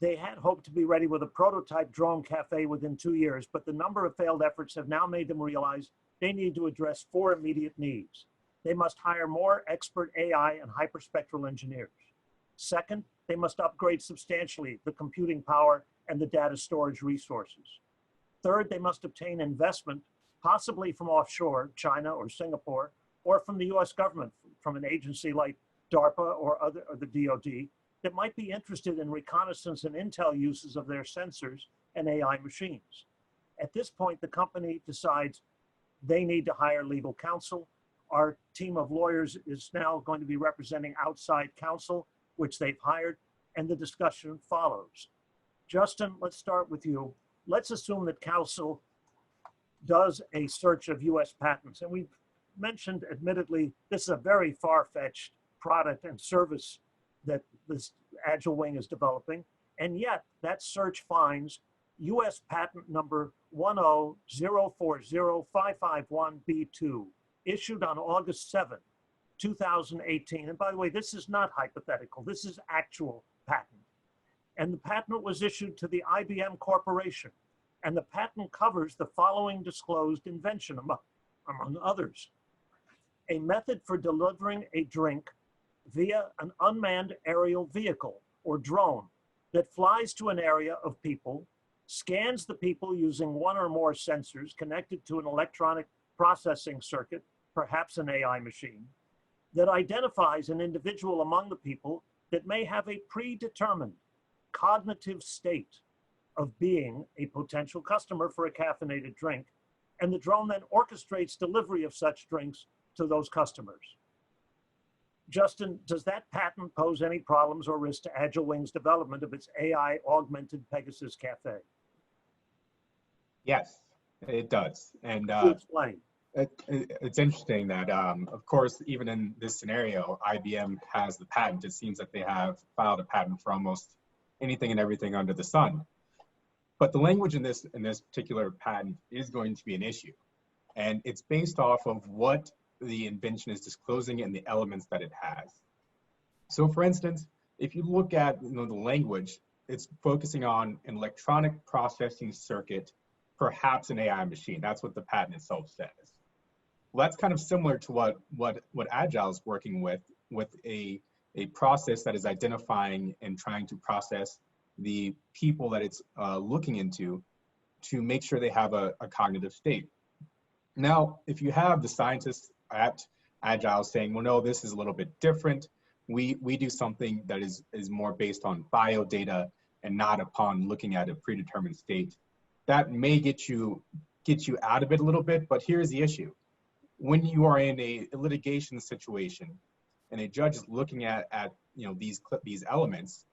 They had hoped to be ready with a prototype drone cafe within 2 years, but the number of failed efforts have now made them realize they need to address 4 immediate needs. They must hire more expert AI and hyperspectral engineers. Second, they must upgrade substantially the computing power and the data storage resources. Third, they must obtain investment, possibly from offshore, China or Singapore, or from the US government, from an agency like DARPA or the DoD, that might be interested in reconnaissance and intel uses of their sensors and AI machines. At this point, the company decides they need to hire legal counsel. Our team of lawyers is now going to be representing outside counsel, which they've hired, and the discussion follows. Justin, let's start with you. Let's assume that counsel does a search of US patents. And we've mentioned, admittedly, this is a very far-fetched product and service that this Agile Wing is developing. And yet that search finds US patent number 100405551B2, issued on August 7, 2018. And by the way, this is not hypothetical. This is actual patent. And the patent was issued to the IBM Corporation. And the patent covers the following disclosed invention, among others: a method for delivering a drink via an unmanned aerial vehicle or drone that flies to an area of people, scans the people using one or more sensors connected to an electronic processing circuit, perhaps an AI machine, that identifies an individual among the people that may have a predetermined cognitive state of being a potential customer for a caffeinated drink, and the drone then orchestrates delivery of such drinks to those customers. Justin, does that patent pose any problems or risk to Agile Wing's development of its AI-augmented Pegasus Cafe? Yes, it does. And explain. It's interesting that, of course, even in this scenario, IBM has the patent. It seems that they have filed a patent for almost anything and everything under the sun. But the language in this particular patent is going to be an issue. And it's based off of what the invention is disclosing and the elements that it has. So for instance, if you look at the language, it's focusing on an electronic processing circuit, perhaps an AI machine. That's what the patent itself says. Well, that's kind of similar to what Agile is working with a process that is identifying and trying to process the people that it's looking into to make sure they have a cognitive state. Now, if you have the scientists at Agile saying, well, no, this is a little bit different. We do something that is more based on bio data and not upon looking at a predetermined state. That may get you out of it a little bit, but here's the issue. When you are in a litigation situation and a judge is looking at these elements,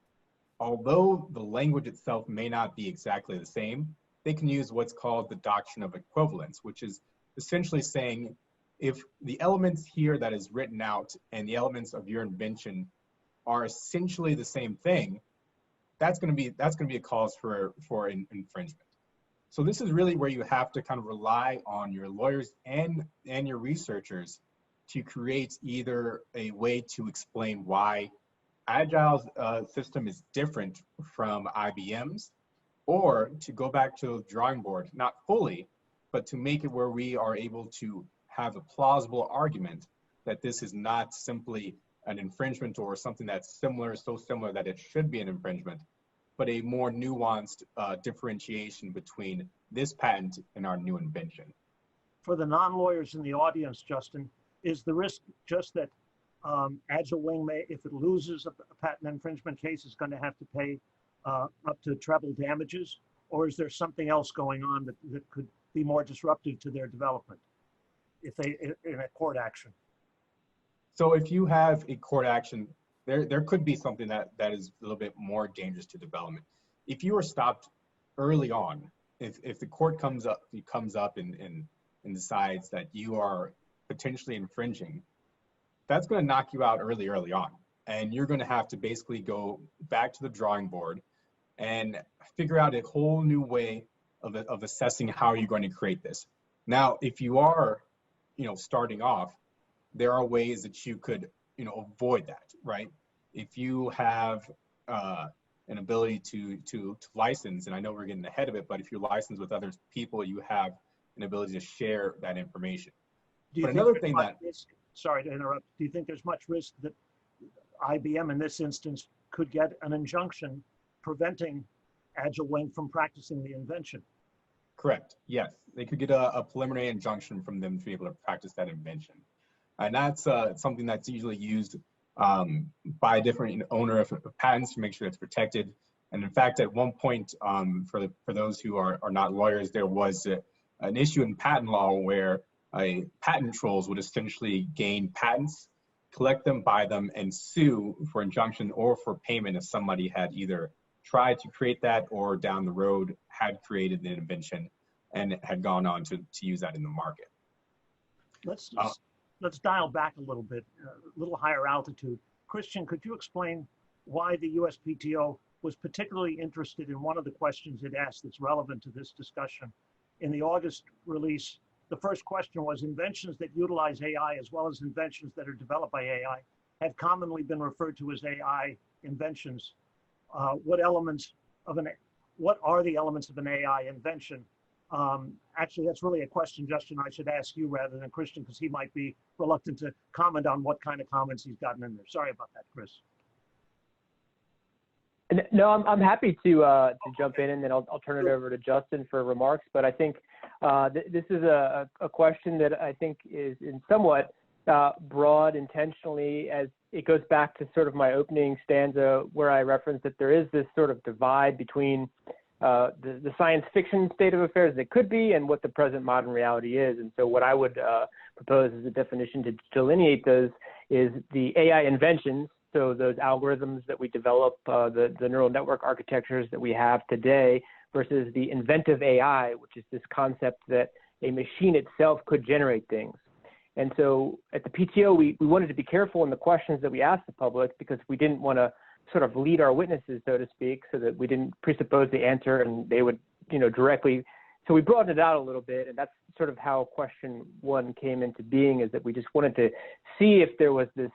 although the language itself may not be exactly the same, they can use what's called the doctrine of equivalence, which is essentially saying if the elements here that is written out and the elements of your invention are essentially the same thing, that's going to be a cause for infringement. So this is really where you have to kind of rely on your lawyers and your researchers to create either a way to explain why Agile's system is different from IBM's, or to go back to the drawing board, not fully, but to make it where we are able to have a plausible argument that this is not simply an infringement or something that's similar, so similar that it should be an infringement, but a more nuanced differentiation between this patent and our new invention. For the non-lawyers in the audience, Justin, is the risk just that Agile Wing may, if it loses a patent infringement case, is going to have to pay up to treble damages? Or is there something else going on that could be more disruptive to their development if they in a court action? So if you have a court action, there could be something that is a little bit more dangerous to development. If you are stopped early on, if the court comes up and decides that you are potentially infringing, that's going to knock you out early on. And you're going to have to basically go back to the drawing board and figure out a whole new way of assessing how you're going to create this. Now, if you are, starting off, there are ways that you could, avoid that, right? If you have an ability to license, and I know we're getting ahead of it, but if you license with other people, you have an ability to share that information. But another thing that, sorry to interrupt, do you think there's much risk that IBM in this instance could get an injunction preventing Agile Wing from practicing the invention? Correct, yes. They could get a preliminary injunction from them to be able to practice that invention. And that's something that's usually used by a different owner of patents to make sure it's protected. And in fact, at one point, for those who are not lawyers, there was an issue in patent law where patent trolls would essentially gain patents, collect them, buy them, and sue for injunction or for payment if somebody had either tried to create that or down the road had created the invention and had gone on to use that in the market. Let's dial back a little bit, a little higher altitude. Christian, could you explain why the USPTO was particularly interested in one of the questions it asked that's relevant to this discussion? In the August release, the first question was, inventions that utilize AI as well as inventions that are developed by AI have commonly been referred to as AI inventions. What are the elements of an AI invention? Actually, that's really a question, Justin, I should ask you rather than Christian, because he might be reluctant to comment on what kind of comments he's gotten in there. Sorry about that, Chris. No, I'm happy to jump in, and then I'll turn it over to Justin for remarks. But I think this is a question that I think is in somewhat broad intentionally, as it goes back to sort of my opening stanza where I referenced that there is this sort of divide between the science fiction state of affairs that could be and what the present modern reality is. And so what I would propose as a definition to delineate those is the AI inventions, so those algorithms that we develop, the neural network architectures that we have today, versus the inventive AI, which is this concept that a machine itself could generate things. And so at the PTO, we wanted to be careful in the questions that we asked the public, because we didn't want to sort of lead our witnesses, so to speak, so that we didn't presuppose the answer and they would, directly. So we broadened it out a little bit, and that's sort of how question one came into being, is that we just wanted to see if there was this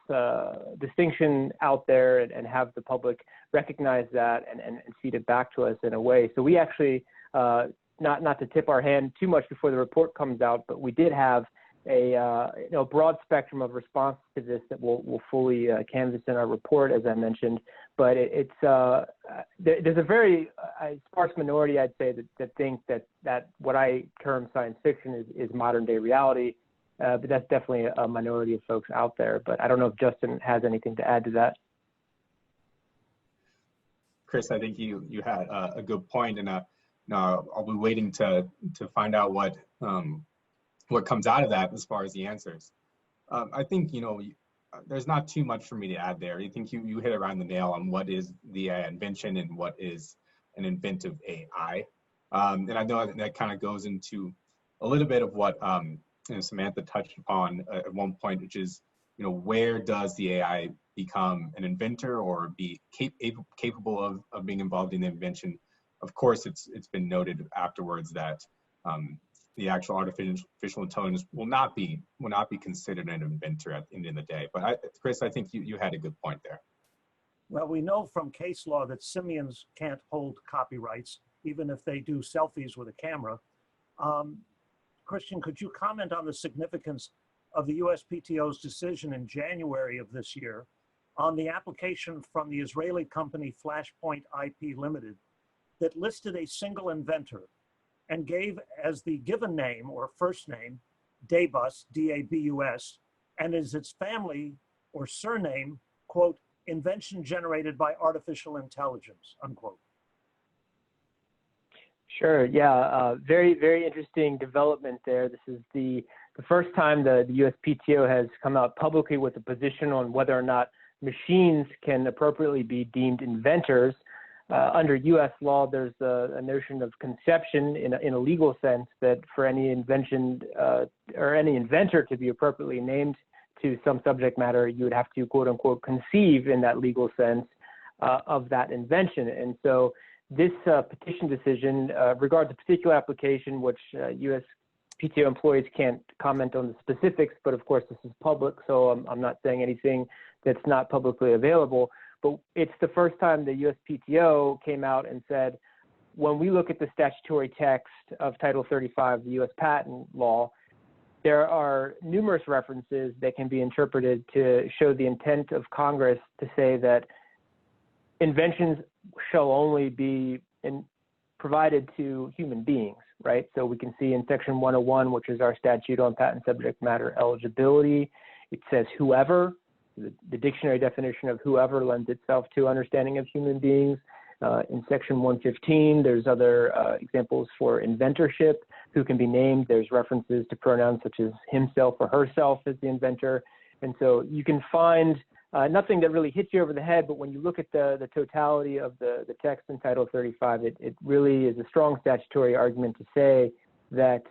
distinction out there and have the public recognize that and feed it back to us in a way. So we actually, not to tip our hand too much before the report comes out, but we did have a broad spectrum of response to this that we'll fully canvass in our report, as I mentioned. But there's a very sparse minority, I'd say, that think that what I term science fiction is modern day reality. But that's definitely a minority of folks out there. But I don't know if Justin has anything to add to that. Chris, I think you had a good point, and I'll be waiting to find out what comes out of that as far as the answers. I think, there's not too much for me to add there. I think you hit around the nail on what is the invention and what is an inventive AI. And I know that kind of goes into a little bit of what Samantha touched upon at one point, which is, where does the AI become an inventor or be capable of being involved in the invention? Of course, it's been noted afterwards that the actual artificial intelligence will not be considered an inventor at the end of the day. But Chris, I think you had a good point there. Well, we know from case law that simians can't hold copyrights, even if they do selfies with a camera. Christian, could you comment on the significance of the USPTO's decision in January of this year on the application from the Israeli company Flashpoint IP Limited that listed a single inventor and gave as the given name or first name Debevoise, D-A-B-U-S, and as its family or surname, quote, invention generated by artificial intelligence, unquote. Sure, yeah, very, very interesting development there. This is the first time the USPTO has come out publicly with a position on whether or not machines can appropriately be deemed inventors. Under U.S. law, there's a notion of conception in a legal sense that for any invention or any inventor to be appropriately named to some subject matter, you would have to, quote unquote, conceive in that legal sense of that invention. And so this petition decision regards a particular application which U.S. PTO employees can't comment on the specifics, but of course this is public, so I'm not saying anything that's not publicly available. But it's the first time the USPTO came out and said, when we look at the statutory text of Title 35 of the U.S. patent law, there are numerous references that can be interpreted to show the intent of Congress to say that inventions shall only be provided to human beings, right? So we can see in Section 101, which is our statute on patent subject matter eligibility, it says whoever. The dictionary definition of whoever lends itself to understanding of human beings. In Section 115, there's other examples for inventorship, who can be named. There's references to pronouns such as himself or herself as the inventor. And so you can find nothing that really hits you over the head, but when you look at the totality of the text in Title 35, it really is a strong statutory argument to say that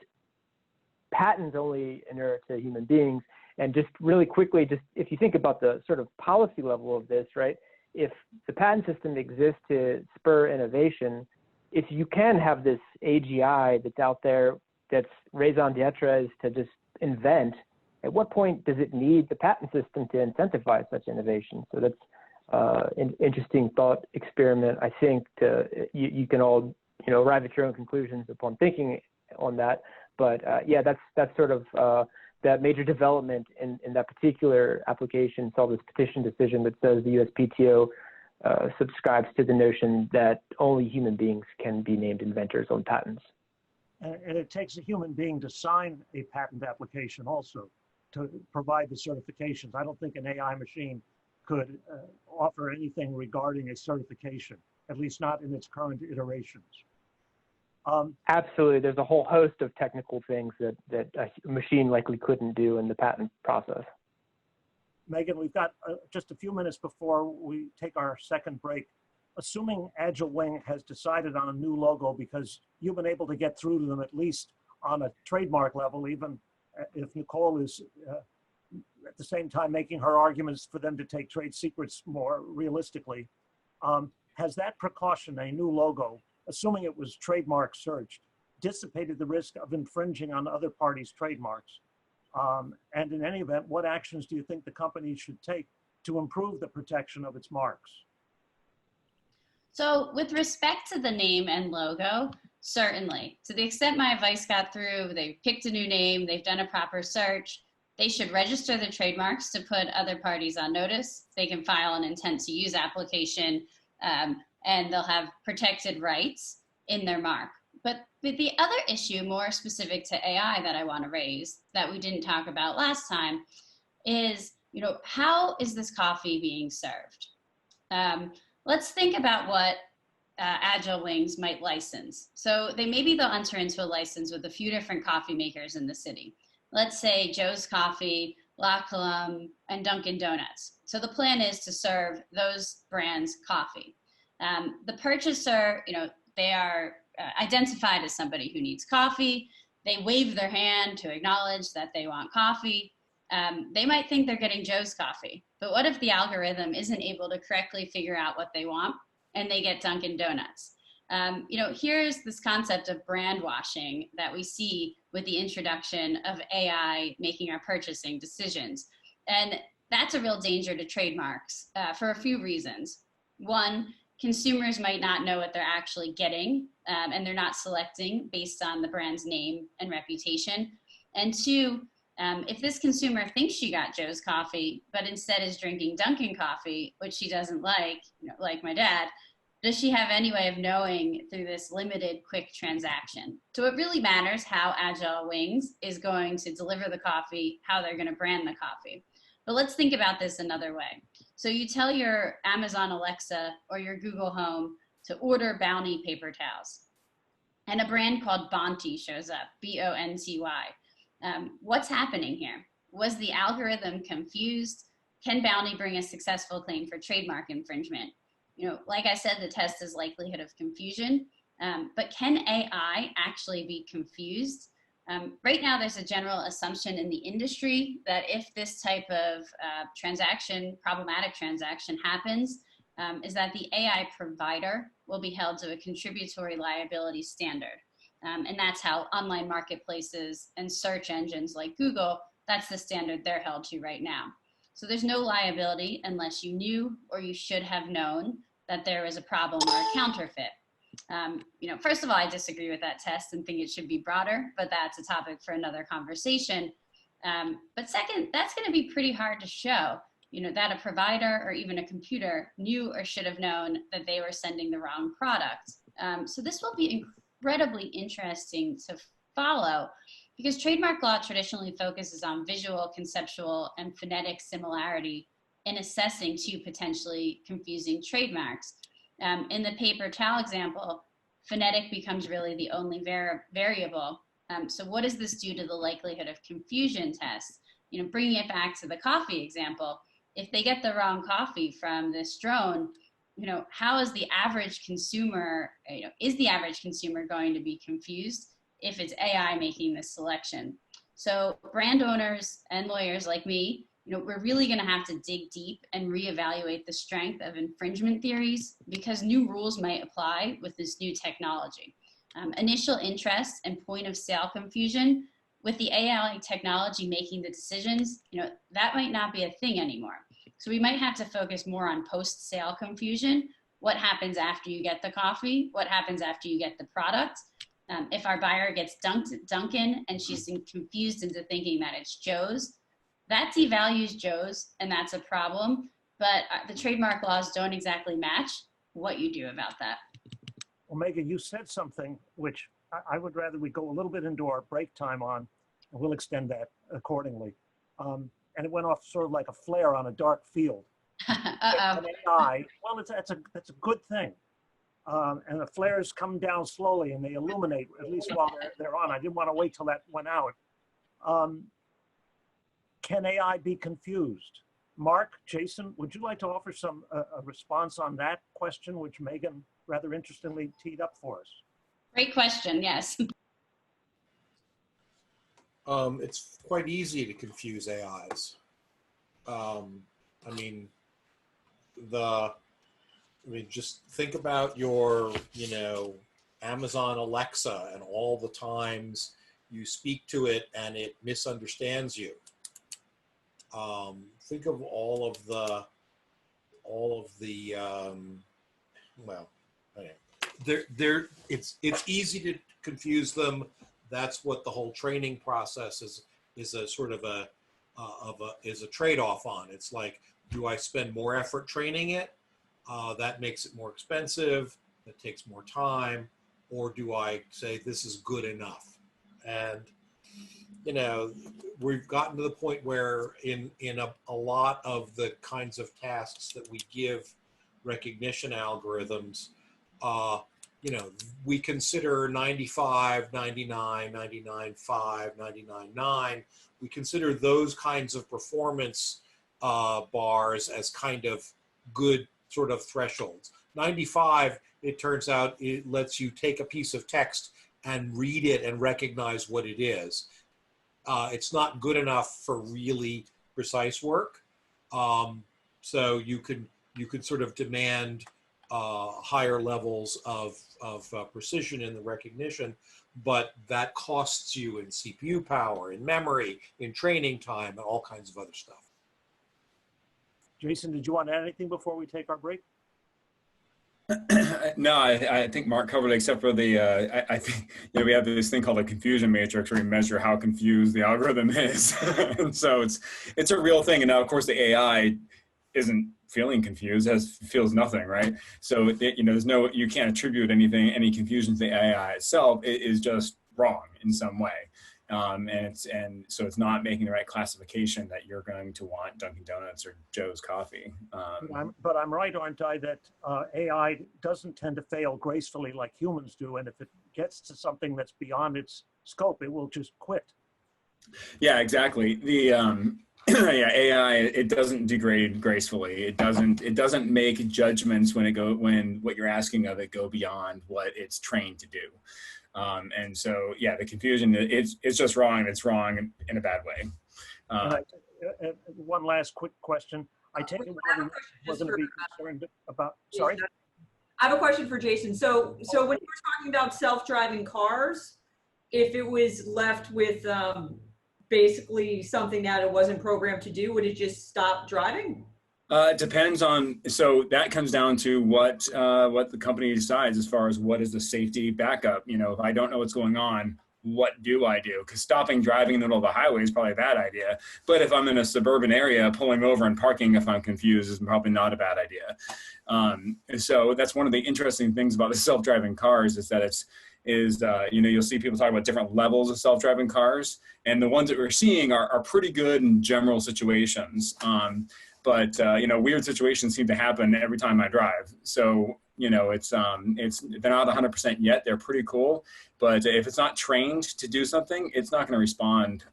patents only inure to human beings. And just really quickly, just if you think about the sort of policy level of this, right? If the patent system exists to spur innovation, if you can have this AGI that's out there that's raison d'etre to just invent, at what point does it need the patent system to incentivize such innovation? So that's an interesting thought experiment. I think you can all arrive at your own conclusions upon thinking on that. But yeah, that's sort of that major development in that particular application saw this petition decision that says the USPTO subscribes to the notion that only human beings can be named inventors on patents. And it takes a human being to sign a patent application also to provide the certifications. I don't think an AI machine could offer anything regarding a certification, at least not in its current iterations. Absolutely. There's a whole host of technical things that a machine likely couldn't do in the patent process. Megan, we've got just a few minutes before we take our second break. Assuming Agile Wing has decided on a new logo because you've been able to get through to them at least on a trademark level, even if Nicole is at the same time making her arguments for them to take trade secrets more realistically, has that precaution, a new logo, assuming it was trademark searched, dissipated the risk of infringing on other parties' trademarks? And in any event, what actions do you think the company should take to improve the protection of its marks? So with respect to the name and logo, certainly. To the extent my advice got through, they've picked a new name, they've done a proper search, they should register the trademarks to put other parties on notice. They can file an intent to use application and they'll have protected rights in their mark. But the other issue more specific to AI that I want to raise that we didn't talk about last time is, how is this coffee being served? Let's think about what Agile Wings might license. So maybe they'll enter into a license with a few different coffee makers in the city. Let's say Joe's Coffee, La Colombe, and Dunkin' Donuts. So the plan is to serve those brands coffee. The purchaser, they are identified as somebody who needs coffee. They wave their hand to acknowledge that they want coffee. They might think they're getting Joe's Coffee, but what if the algorithm isn't able to correctly figure out what they want and they get Dunkin' Donuts? Here's this concept of brand washing that we see with the introduction of AI making our purchasing decisions. And that's a real danger to trademarks for a few reasons. One, consumers might not know what they're actually getting, and they're not selecting based on the brand's name and reputation. And two, If this consumer thinks she got Joe's coffee, but instead is drinking Dunkin' coffee, which she doesn't like, like my dad, does she have any way of knowing through this limited quick transaction? So it really matters how Agile Wings is going to deliver the coffee, how they're going to brand the coffee. But let's think about this another way. So you tell your Amazon Alexa or your Google Home to order Bounty paper towels, and a brand called Bonty shows up, B-O-N-T-Y. What's happening here? Was the algorithm confused? Can Bounty bring a successful claim for trademark infringement? Like I said, the test is likelihood of confusion, but can AI actually be confused? Right now, there's a general assumption in the industry that if this type of problematic transaction happens, is that the AI provider will be held to a contributory liability standard. And that's how online marketplaces and search engines like Google, that's the standard they're held to right now. So there's no liability unless you knew or you should have known that there was a problem or a counterfeit. First of all, I disagree with that test and think it should be broader, but that's a topic for another conversation. But second, that's going to be pretty hard to show, that a provider or even a computer knew or should have known that they were sending the wrong product. So this will be incredibly interesting to follow, because trademark law traditionally focuses on visual, conceptual, and phonetic similarity in assessing two potentially confusing trademarks. In the paper towel example, phonetic becomes really the only variable. So what does this do to the likelihood of confusion test? Bringing it back to the coffee example, if they get the wrong coffee from this drone, how is the average consumer, is the average consumer going to be confused if it's AI making this selection? So brand owners and lawyers like me, we're really going to have to dig deep and reevaluate the strength of infringement theories, because new rules might apply with this new technology. Initial interest and point of sale confusion with the AI technology making the decisions, that might not be a thing anymore. So we might have to focus more on post-sale confusion. What happens after you get the coffee? What happens after you get the product? If our buyer gets dunked at Dunkin' and she's confused into thinking that it's Joe's, that devalues Joe's, and that's a problem. But the trademark laws don't exactly match what you do about that. Well, Megan, you said something which I would rather we go a little bit into our break time on, and we'll extend that accordingly. And it went off sort of like a flare on a dark field. Uh-oh. And AI, well, that's a good thing. And the flares come down slowly and they illuminate, at least while they're on. I didn't want to wait till that went out. Can AI be confused? Marc, Jason, would you like to offer some a response on that question, which Megan rather interestingly teed up for us? Great question, yes. It's quite easy to confuse AIs. Just think about your, Amazon Alexa and all the times you speak to it and it misunderstands you. Think of all of the it's easy to confuse them. That's what the whole training process is a sort of a trade-off on. It's like, do I spend more effort training it? That makes it more expensive. That takes more time. Or do I say this is good enough? And we've gotten to the point where in a lot of the kinds of tasks that we give recognition algorithms, we consider 95, 99, 99.5, 99.9. We consider those kinds of performance bars as kind of good sort of thresholds. 95, it turns out, it lets you take a piece of text and read it and recognize what it is. It's not good enough for really precise work. So you could sort of demand higher levels of precision in the recognition, but that costs you in CPU power, in memory, in training time, and all kinds of other stuff. Jason, did you want to add anything before we take our break? No, I think Marc covered it, except for the, I think, we have this thing called a confusion matrix where we measure how confused the algorithm is. And so it's a real thing. And now, of course, the AI isn't feeling confused, feels nothing, right? So, there's you can't attribute any confusion to the AI itself. It is just wrong in some way. So it's not making the right classification that you're going to want Dunkin' Donuts or Joe's Coffee. But I'm right, aren't I, that AI doesn't tend to fail gracefully like humans do, and if it gets to something that's beyond its scope, it will just quit. Yeah, exactly. The yeah, AI, it doesn't degrade gracefully. It doesn't make judgments when what you're asking of it go beyond what it's trained to do. And so, yeah, the confusion, it's just wrong. It's wrong in a bad way. One last quick question. I take it we're going to be concerned about, sorry? I have a question for Jason. So when you were talking about self-driving cars, if it was left with basically something that it wasn't programmed to do, would it just stop driving? It depends on, so that comes down to what the company decides as far as what is the safety backup. If I don't know what's going on, what do I do? Because stopping driving in the middle of the highway is probably a bad idea. But if I'm in a suburban area, pulling over and parking if I'm confused is probably not a bad idea. So that's one of the interesting things about the self-driving cars is that you'll see people talk about different levels of self-driving cars, and the ones that we're seeing are pretty good in general situations. But weird situations seem to happen every time I drive. So they're not 100% yet. They're pretty cool, but if it's not trained to do something, it's not going to respond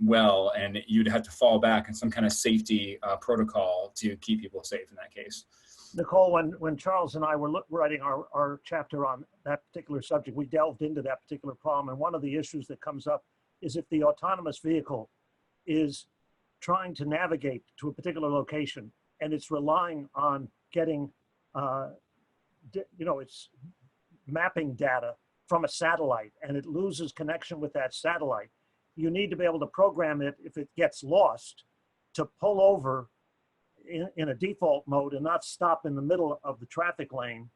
well, and you'd have to fall back on some kind of safety protocol to keep people safe in that case. Nicole, when Charles and I were writing our chapter on that particular subject, we delved into that particular problem, and one of the issues that comes up is if the autonomous vehicle is trying to navigate to a particular location and it's relying on getting it's mapping data from a satellite and it loses connection with that satellite, you need to be able to program it, if it gets lost, to pull over in a default mode and not stop in the middle of the traffic lane.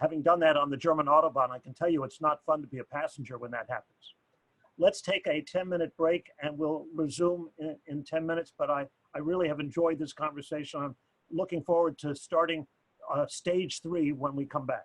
Having done that on the German Autobahn, I can tell you it's not fun to be a passenger when that happens. Let's take a 10-minute break and we'll resume in 10 minutes, but I really have enjoyed this conversation. I'm looking forward to starting stage 3 when we come back.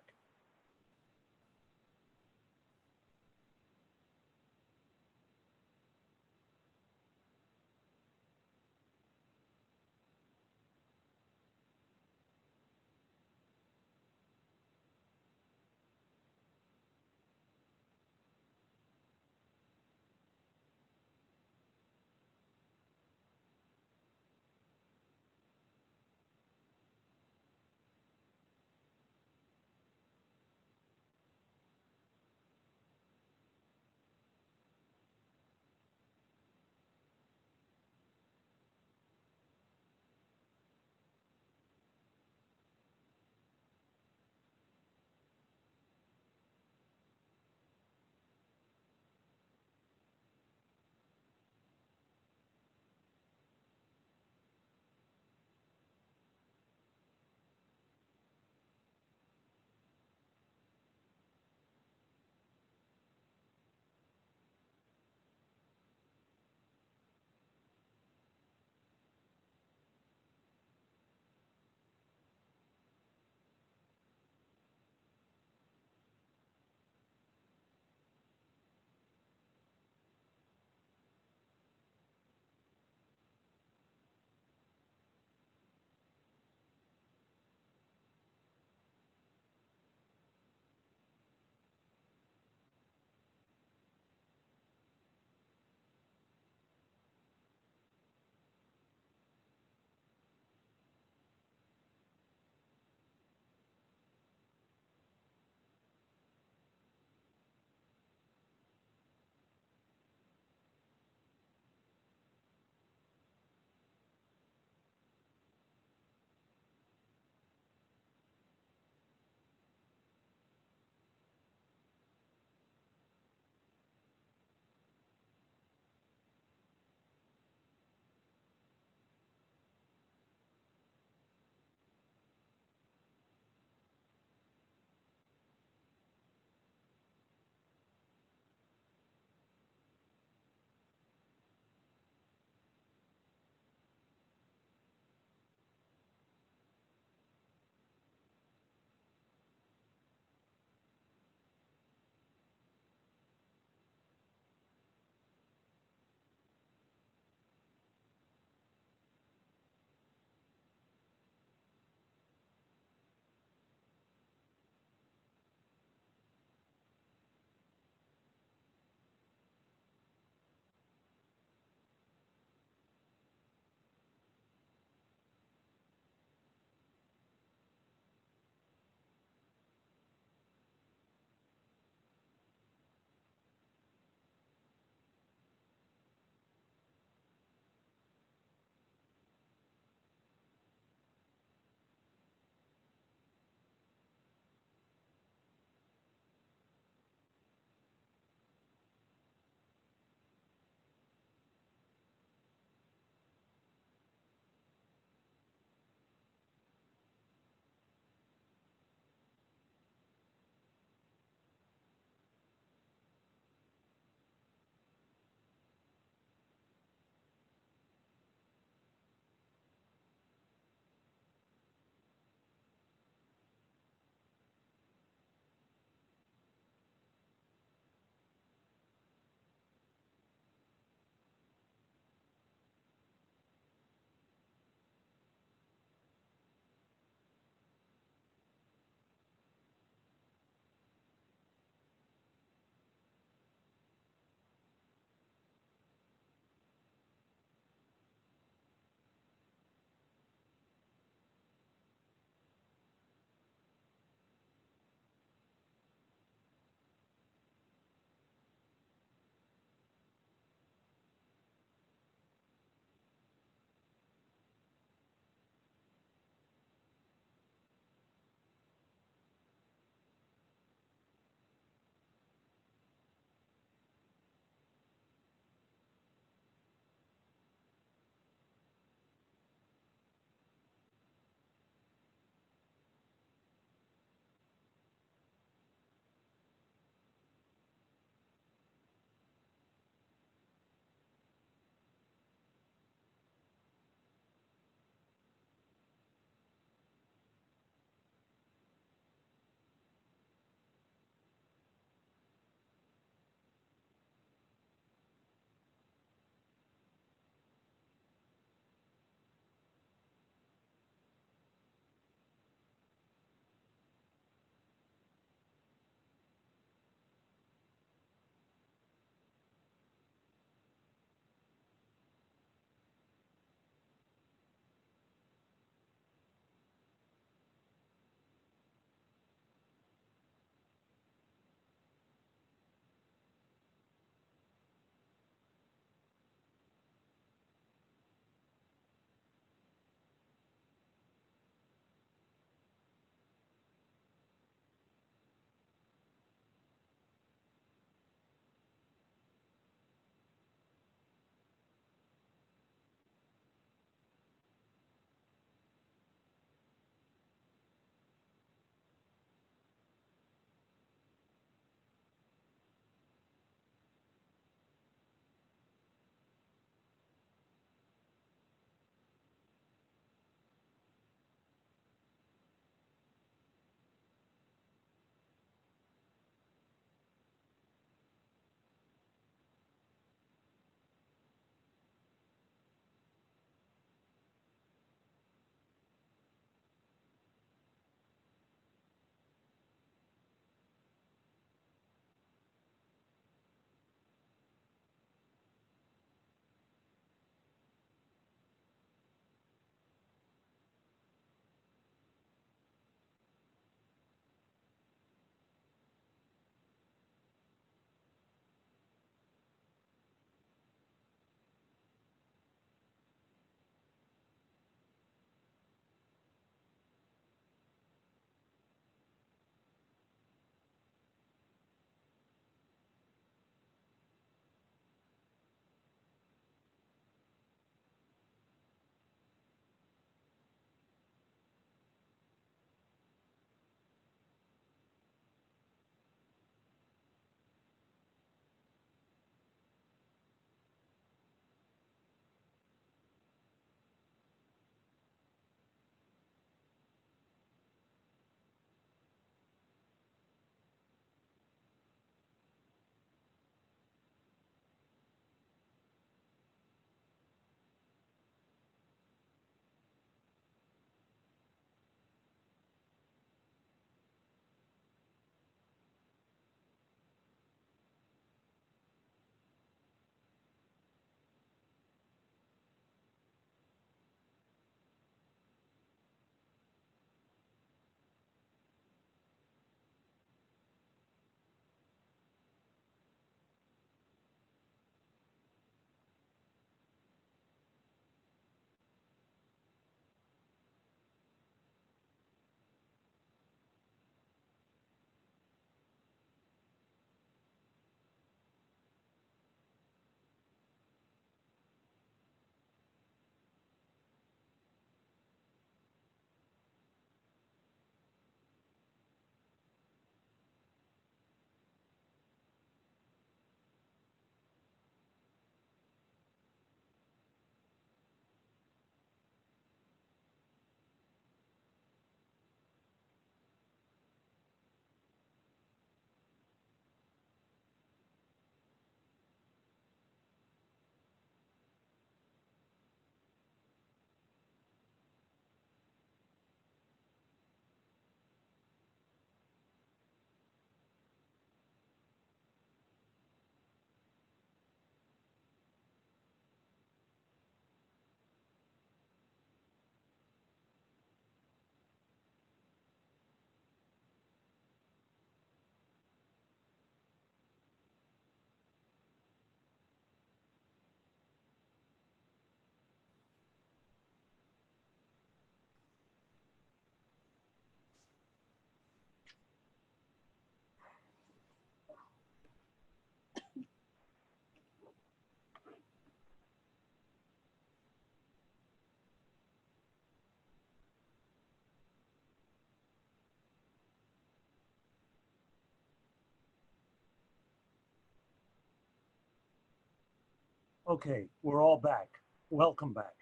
Okay, we're all back. Welcome back.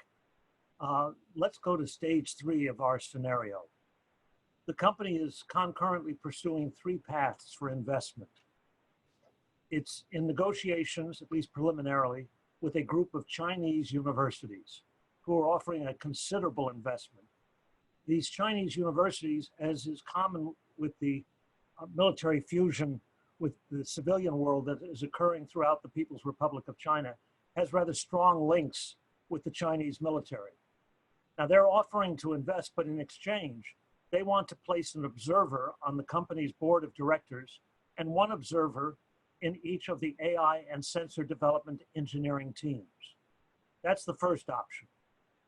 Let's go to stage 3 of our scenario. The company is concurrently pursuing 3 paths for investment. It's in negotiations, at least preliminarily, with a group of Chinese universities who are offering a considerable investment. These Chinese universities, as is common with the military fusion with the civilian world that is occurring throughout the People's Republic of China, has rather strong links with the Chinese military. Now they're offering to invest, but in exchange, they want to place an observer on the company's board of directors and 1 observer in each of the AI and sensor development engineering teams. That's the first option.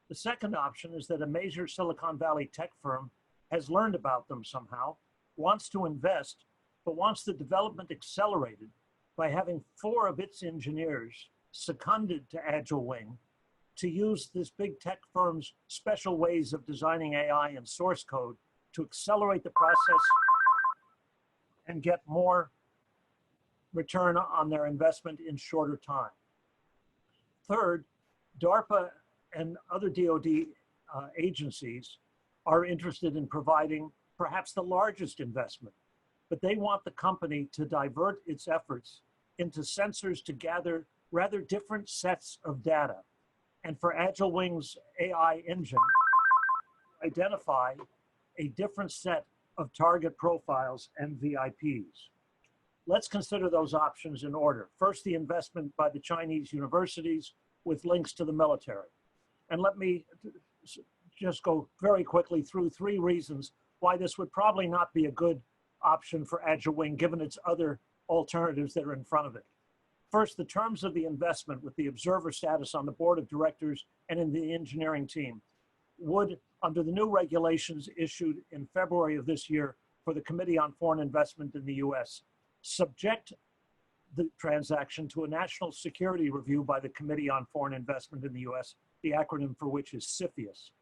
The second option is that a major Silicon Valley tech firm has learned about them somehow, wants to invest, but wants the development accelerated by having 4 of its engineers seconded to Agile Wing to use this big tech firm's special ways of designing AI and source code to accelerate the process and get more return on their investment in shorter time. Third, DARPA and other DoD agencies are interested in providing perhaps the largest investment, but they want the company to divert its efforts into sensors to gather rather different sets of data. And for Agile Wing's AI engine, identify a different set of target profiles and VIPs. Let's consider those options in order. First, the investment by the Chinese universities with links to the military. And let me just go very quickly through 3 reasons why this would probably not be a good option for Agile Wing given its other alternatives that are in front of it. First, the terms of the investment with the observer status on the board of directors and in the engineering team would, under the new regulations issued in February of this year for the Committee on Foreign Investment in the US, subject the transaction to a national security review by the Committee on Foreign Investment in the US, the acronym for which is CFIUS.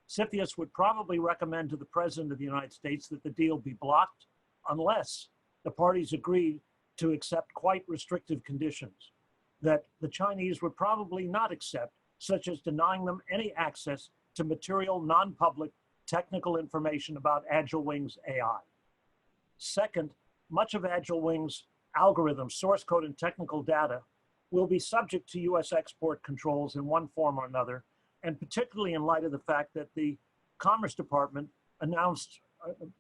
CFIUS would probably recommend to the President of the United States that the deal be blocked unless the parties agreed to accept quite restrictive conditions that the Chinese would probably not accept, such as denying them any access to material, non-public technical information about Agile Wing's AI. Second, much of Agile Wing's algorithms, source code, and technical data will be subject to US export controls in one form or another, and particularly in light of the fact that the Commerce Department announced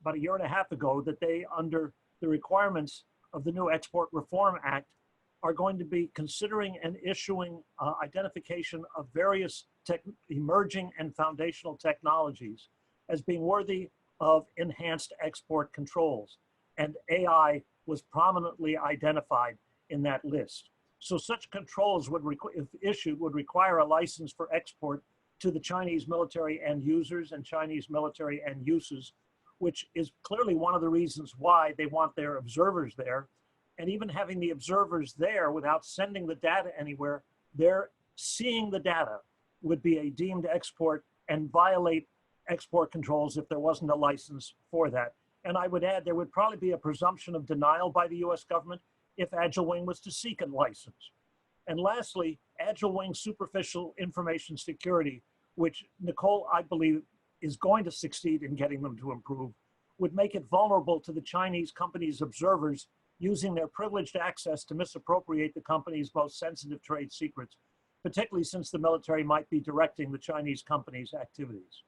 about 1.5 years ago that they, under the requirements of the new Export Reform Act, are going to be considering and issuing identification of various emerging and foundational technologies as being worthy of enhanced export controls. And AI was prominently identified in that list. So such controls would, if issued, would require a license for export to the Chinese military end users and Chinese military end uses, which is clearly one of the reasons why they want their observers there. And even having the observers there without sending the data anywhere, they're seeing the data would be a deemed export and violate export controls if there wasn't a license for that. And I would add, there would probably be a presumption of denial by the US government if Agile Wing was to seek a license. And lastly, Agile Wing superficial information security, which Nicole, I believe, is going to succeed in getting them to improve, would make it vulnerable to the Chinese company's observers using their privileged access to misappropriate the company's most sensitive trade secrets, particularly since the military might be directing the Chinese company's activities.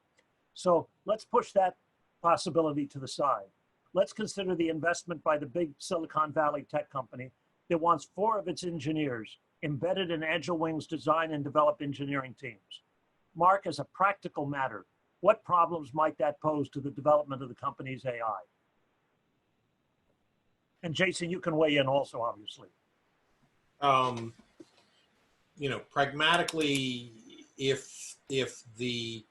So let's push that possibility to the side. Let's consider the investment by the big Silicon Valley tech company that wants 4 of its engineers embedded in Agile Wing's design and develop engineering teams. Marc, as a practical matter, what problems might that pose to the development of the company's AI? And Jason, you can weigh in also, obviously. You know, pragmatically, if the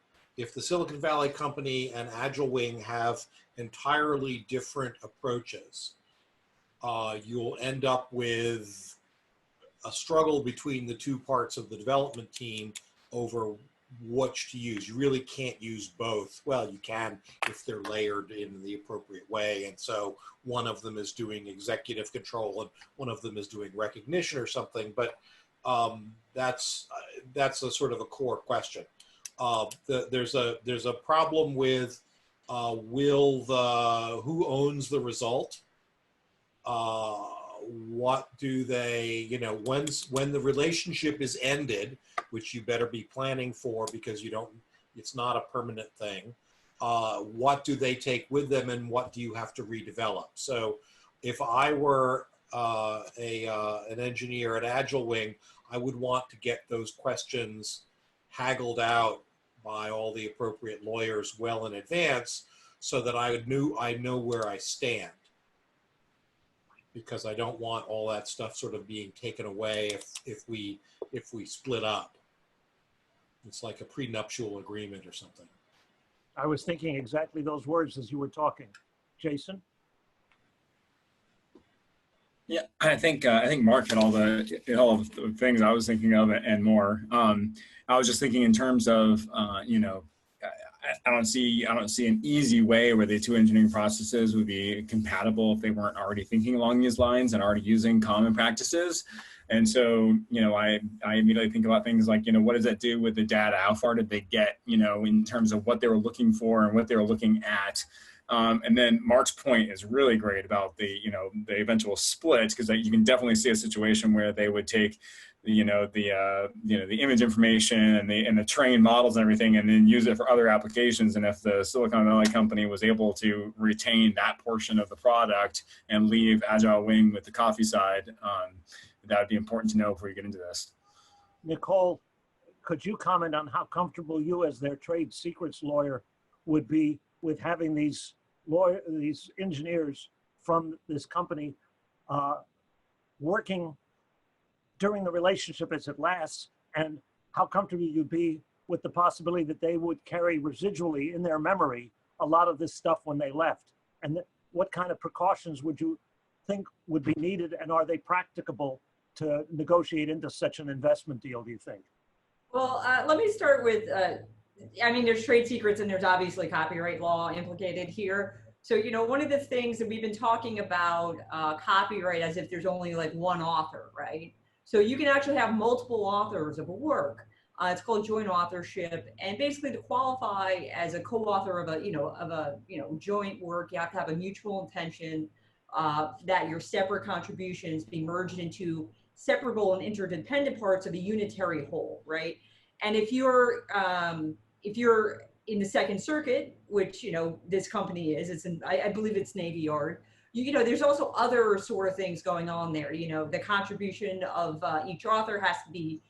Silicon Valley company and Agile Wing have entirely different approaches, you'll end up with a struggle between the 2 parts of the development team over which to use. You really can't use both. Well, you can if they're layered in the appropriate way. And so one of them is doing executive control and one of them is doing recognition or something. But That's a sort of a core question. There's a problem with who owns the result? What do they, when the relationship is ended, which you better be planning for because it's not a permanent thing. What do they take with them and what do you have to redevelop? So if I were an engineer at Agile Wing, I would want to get those questions haggled out by all the appropriate lawyers well in advance so that I know where I stand. Because I don't want all that stuff sort of being taken away if we split up. It's like a prenuptial agreement or something. I was thinking exactly those words as you were talking. Jason? Yeah, I think Marc hit all the things I was thinking of and more. I was just thinking in terms of I don't see an easy way where the two engineering processes would be compatible if they weren't already thinking along these lines and already using common practices. And so, I immediately think about things like, what does that do with the data? How far did they get, in terms of what they were looking for and what they were looking at? And then Marc's point is really great about the eventual split, because you can definitely see a situation where they would take the image information and the trained models and everything, and then use it for other applications. And if the Silicon Valley company was able to retain that portion of the product and leave Agile Wing with the coffee side, that would be important to know before you get into this. Nicole, could you comment on how comfortable you as their trade secrets lawyer would be with having these engineers from this company working during the relationship as it lasts, and how comfortable you'd be with the possibility that they would carry residually in their memory a lot of this stuff when they left? And what kind of precautions would you think would be needed, and are they practicable to negotiate into such an investment deal, do you think? Well, let me start with, there's trade secrets and there's obviously copyright law implicated here. So, one of the things that we've been talking about copyright as if there's only like one author, right? So you can actually have multiple authors of a work. It's called joint authorship, and basically to qualify as a co-author of a joint work, you have to have a mutual intention that your separate contributions be merged into separable and interdependent parts of a unitary whole, right? And if you're in the Second Circuit, which this company is, I believe it's Navy Yard. There's also other sort of things going on there. The contribution of each author has to be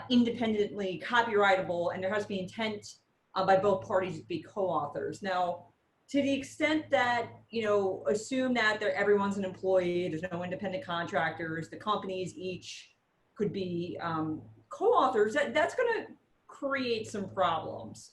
independently copyrightable, and there has to be intent by both parties to be co-authors. Now, to the extent that, assume that everyone's an employee, there's no independent contractors, the companies each could be co-authors, that's going to create some problems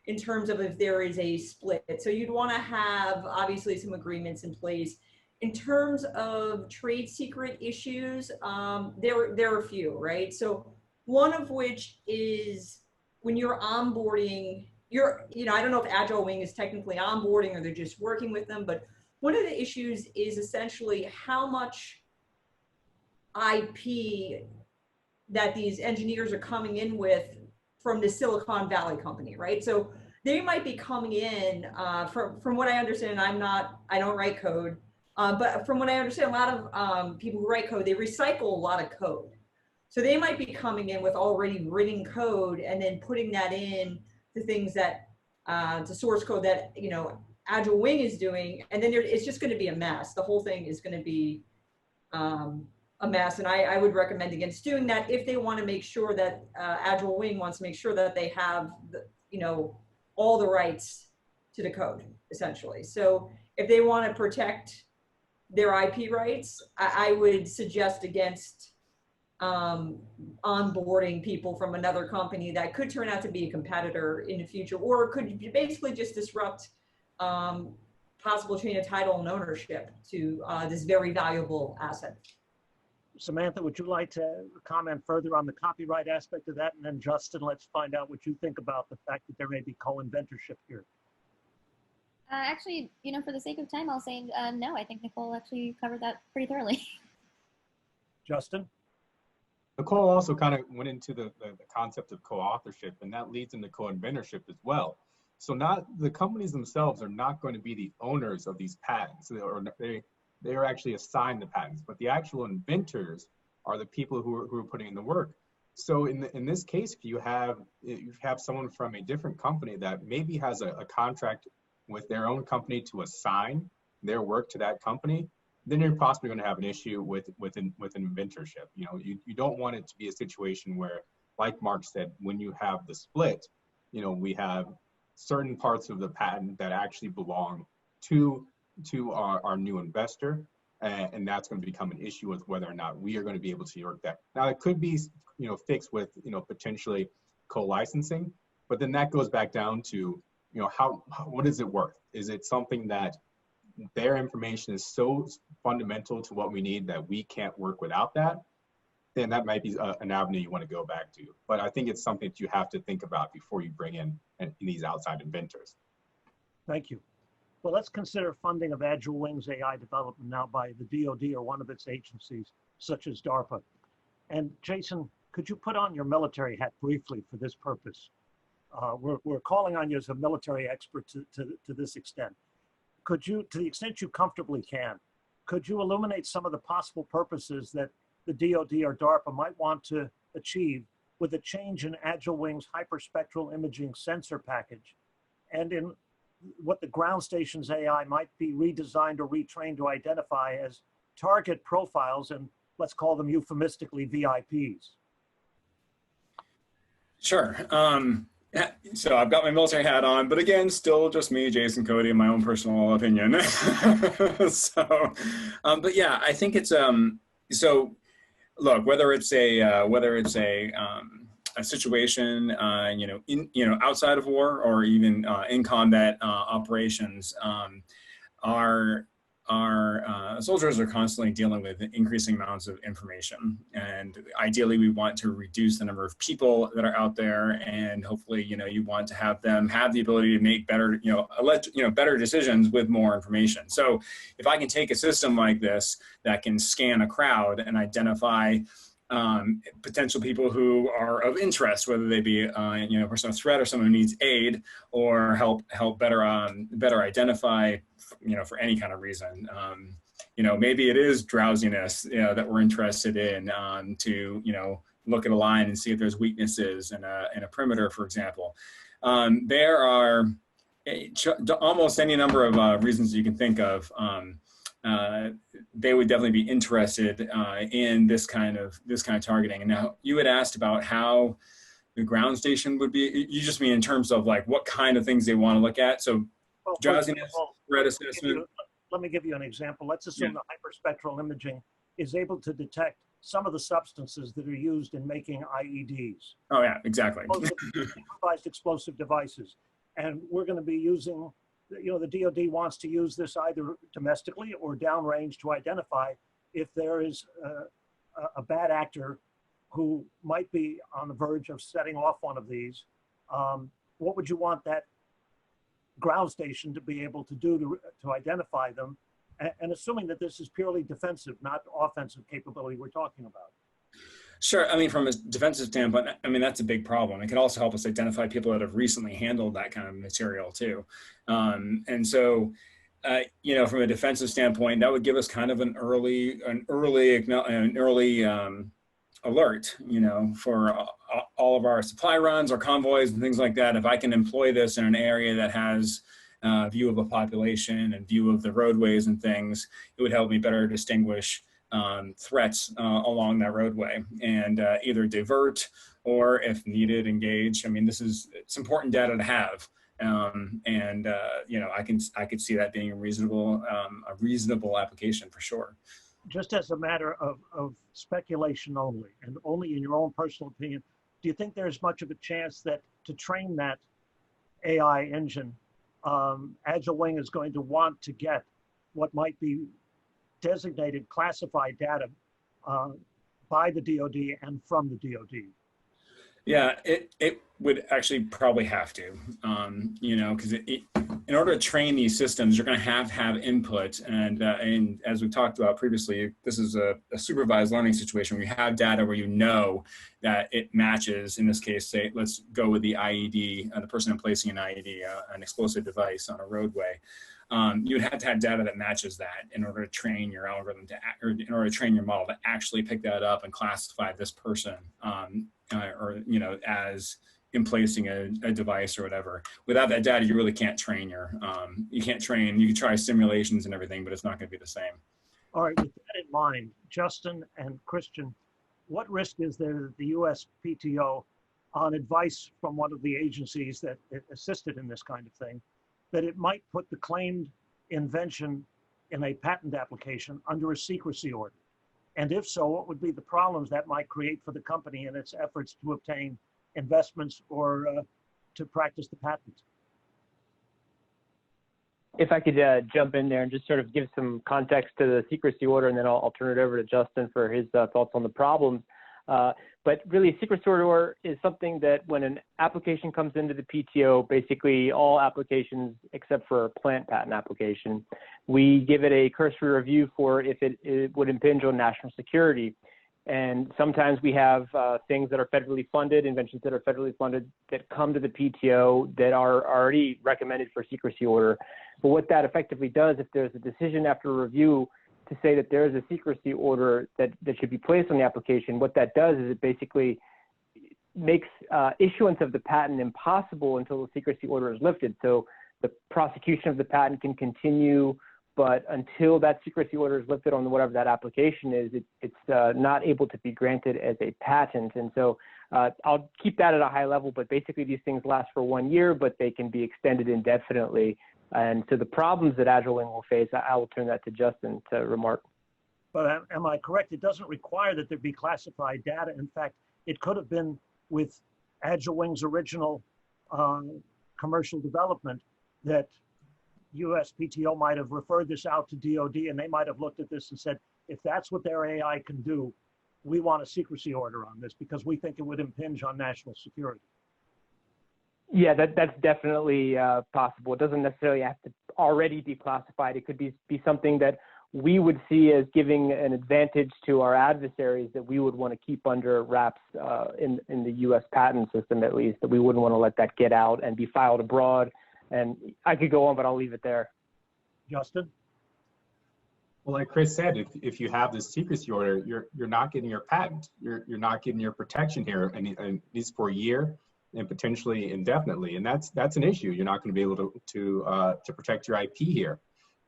in terms of if there is a split. So you'd want to have obviously some agreements in place. In terms of trade secret issues, there are a few, right? So one of which is when you're onboarding, I don't know if Agile Wing is technically onboarding or they're just working with them, but one of the issues is essentially how much IP that these engineers are coming in with from the Silicon Valley company, right? So they might be coming in, from what I understand, I don't write code, but from what I understand, a lot of people who write code, they recycle a lot of code. So they might be coming in with already written code and then putting that in to things that, to source code that, Agile Wing is doing, and then it's just going to be a mess. The whole thing is going to be a mess, and I would recommend against doing that if they want to make sure that Agile Wing wants to make sure that they have, all the rights to the code, essentially. So if they want to protect their IP rights, I would suggest against onboarding people from another company that could turn out to be a competitor in the future, or could basically just disrupt possible chain of title and ownership to this very valuable asset. Samantha, would you like to comment further on the copyright aspect of that? And then Justin, let's find out what you think about the fact that there may be co-inventorship here. Actually, for the sake of time, I'll say no. I think Nicole actually covered that pretty thoroughly. Justin? Nicole also kind of went into the concept of co-authorship, and that leads into co-inventorship as well. So not the companies themselves are not going to be the owners of these patents, or they are actually assigned the patents, but the actual inventors are the people who are putting in the work. So in this case, if you have someone from a different company that maybe has a contract with their own company to assign their work to that company, then you're possibly going to have an issue with inventorship. You know, you don't want it to be a situation where, like Marc said, when you have the split, you know, we have certain parts of the patent that actually belong to our new investor, and that's going to become an issue with whether or not we are going to be able to work that. Now, it could be, you know, fixed with, you know, potentially co-licensing, but then that goes back down to, you know, what is it worth? Is it something that their information is so fundamental to what we need that we can't work without that? Then that might be an avenue you want to go back to. But I think it's something that you have to think about before you bring in these outside inventors. Thank you. Well, let's consider funding of Agile Wings AI development now by the DoD or one of its agencies, such as DARPA. And Jason, could you put on your military hat briefly for this purpose? We're calling on you as a military expert to this extent. Could you, to the extent you comfortably can, could you illuminate some of the possible purposes that the DoD or DARPA might want to achieve with a change in Agile Wings hyperspectral imaging sensor package, and in what the ground station's AI might be redesigned or retrained to identify as target profiles, and let's call them euphemistically VIPs? Sure. So I've got my military hat on, but again, still just me, Jason, Cody, and my own personal opinion. So, but yeah, I think it's so. Look, whether it's a situation, outside of war or even in combat operations, our soldiers are constantly dealing with increasing amounts of information, and ideally we want to reduce the number of people that are out there, and hopefully, you want to have them have the ability to make better, better decisions with more information. So if I can take a system like this that can scan a crowd and identify potential people who are of interest, whether they be a person of threat or someone who needs aid, or help better identify, for any kind of reason. Maybe it is drowsiness that we're interested in, to look at a line and see if there's weaknesses in a perimeter, for example. There are almost any number of reasons you can think of. They would definitely be interested in this kind of targeting. And now you had asked about how the ground station would be. You just mean in terms of like what kind of things they want to look at. So drowsiness, threat assessment. Let me give you an example. Let's assume the hyperspectral imaging is able to detect some of the substances that are used in making IEDs. Oh yeah, exactly. Improvised explosive devices. And we're going to be using, the DoD wants to use this either domestically or downrange to identify if there is a bad actor who might be on the verge of setting off one of these. What would you want that ground station to be able to do to identify them? And assuming that this is purely defensive, not offensive capability we're talking about. Sure. I mean, from a defensive standpoint, that's a big problem. It can also help us identify people that have recently handled that kind of material too. And so, from a defensive standpoint, that would give us kind of an early alert, for all of our supply runs or convoys and things like that. If I can employ this in an area that has view of a population and view of the roadways and things, it would help me better distinguish threats along that roadway and either divert or, if needed, engage. It's important data to have, I could see that being a reasonable application for sure. Just as a matter of speculation only, and only in your own personal opinion, do you think there's much of a chance that to train that AI engine, Agile Wing is going to want to get what might be designated classified data by the DoD and from the DoD? Yeah, it would actually probably have to, because in order to train these systems, you're going to have input. And as we talked about previously, this is a supervised learning situation where you have data where you know that it matches. In this case, say, let's go with the IED, the person emplacing an IED, an explosive device on a roadway. You would have to have data that matches that in order to train your algorithm or in order to train your model to actually pick that up and classify this person, or as emplacing a device or whatever. Without that data, you really can't train you can't train. You can try simulations and everything, but it's not going to be the same. All right, with that in mind, Justin and Christian, what risk is there that the USPTO, on advice from one of the agencies that assisted in this kind of thing, that it might put the claimed invention in a patent application under a secrecy order? And if so, what would be the problems that might create for the company in its efforts to obtain investments or to practice the patent? If I could jump in there and just sort of give some context to the secrecy order, and then I'll turn it over to Justin for his thoughts on the problems. But really, a secrecy order is something that when an application comes into the PTO, basically all applications except for a plant patent application, we give it a cursory review for if it would impinge on national security. And sometimes we have things that are federally funded, inventions that are federally funded that come to the PTO that are already recommended for secrecy order. But what that effectively does, if there's a decision after a review to say that there is a secrecy order that should be placed on the application, what that does is it basically makes issuance of the patent impossible until the secrecy order is lifted. So the prosecution of the patent can continue, but until that secrecy order is lifted on whatever that application is, it's not able to be granted as a patent. And so I'll keep that at a high level, but basically these things last for 1 year, but they can be extended indefinitely. And so the problems that AgileWing will face, I will turn that to Justin to remark. But am I correct? It doesn't require that there be classified data. In fact, it could have been with AgileWing's original commercial development that USPTO might have referred this out to DOD, and they might have looked at this and said, if that's what their AI can do, we want a secrecy order on this because we think it would impinge on national security. Yeah, that's definitely possible. It doesn't necessarily have to already be classified. It could be something that we would see as giving an advantage to our adversaries that we would want to keep under wraps in the U.S. patent system, at least, that we wouldn't want to let that get out and be filed abroad. And I could go on, but I'll leave it there. Justin? Well, like Chris said, if you have this secrecy order, you're not getting your patent. You're not getting your protection here, and at least for a year and potentially indefinitely. And that's an issue. You're not going to be able to protect your IP here.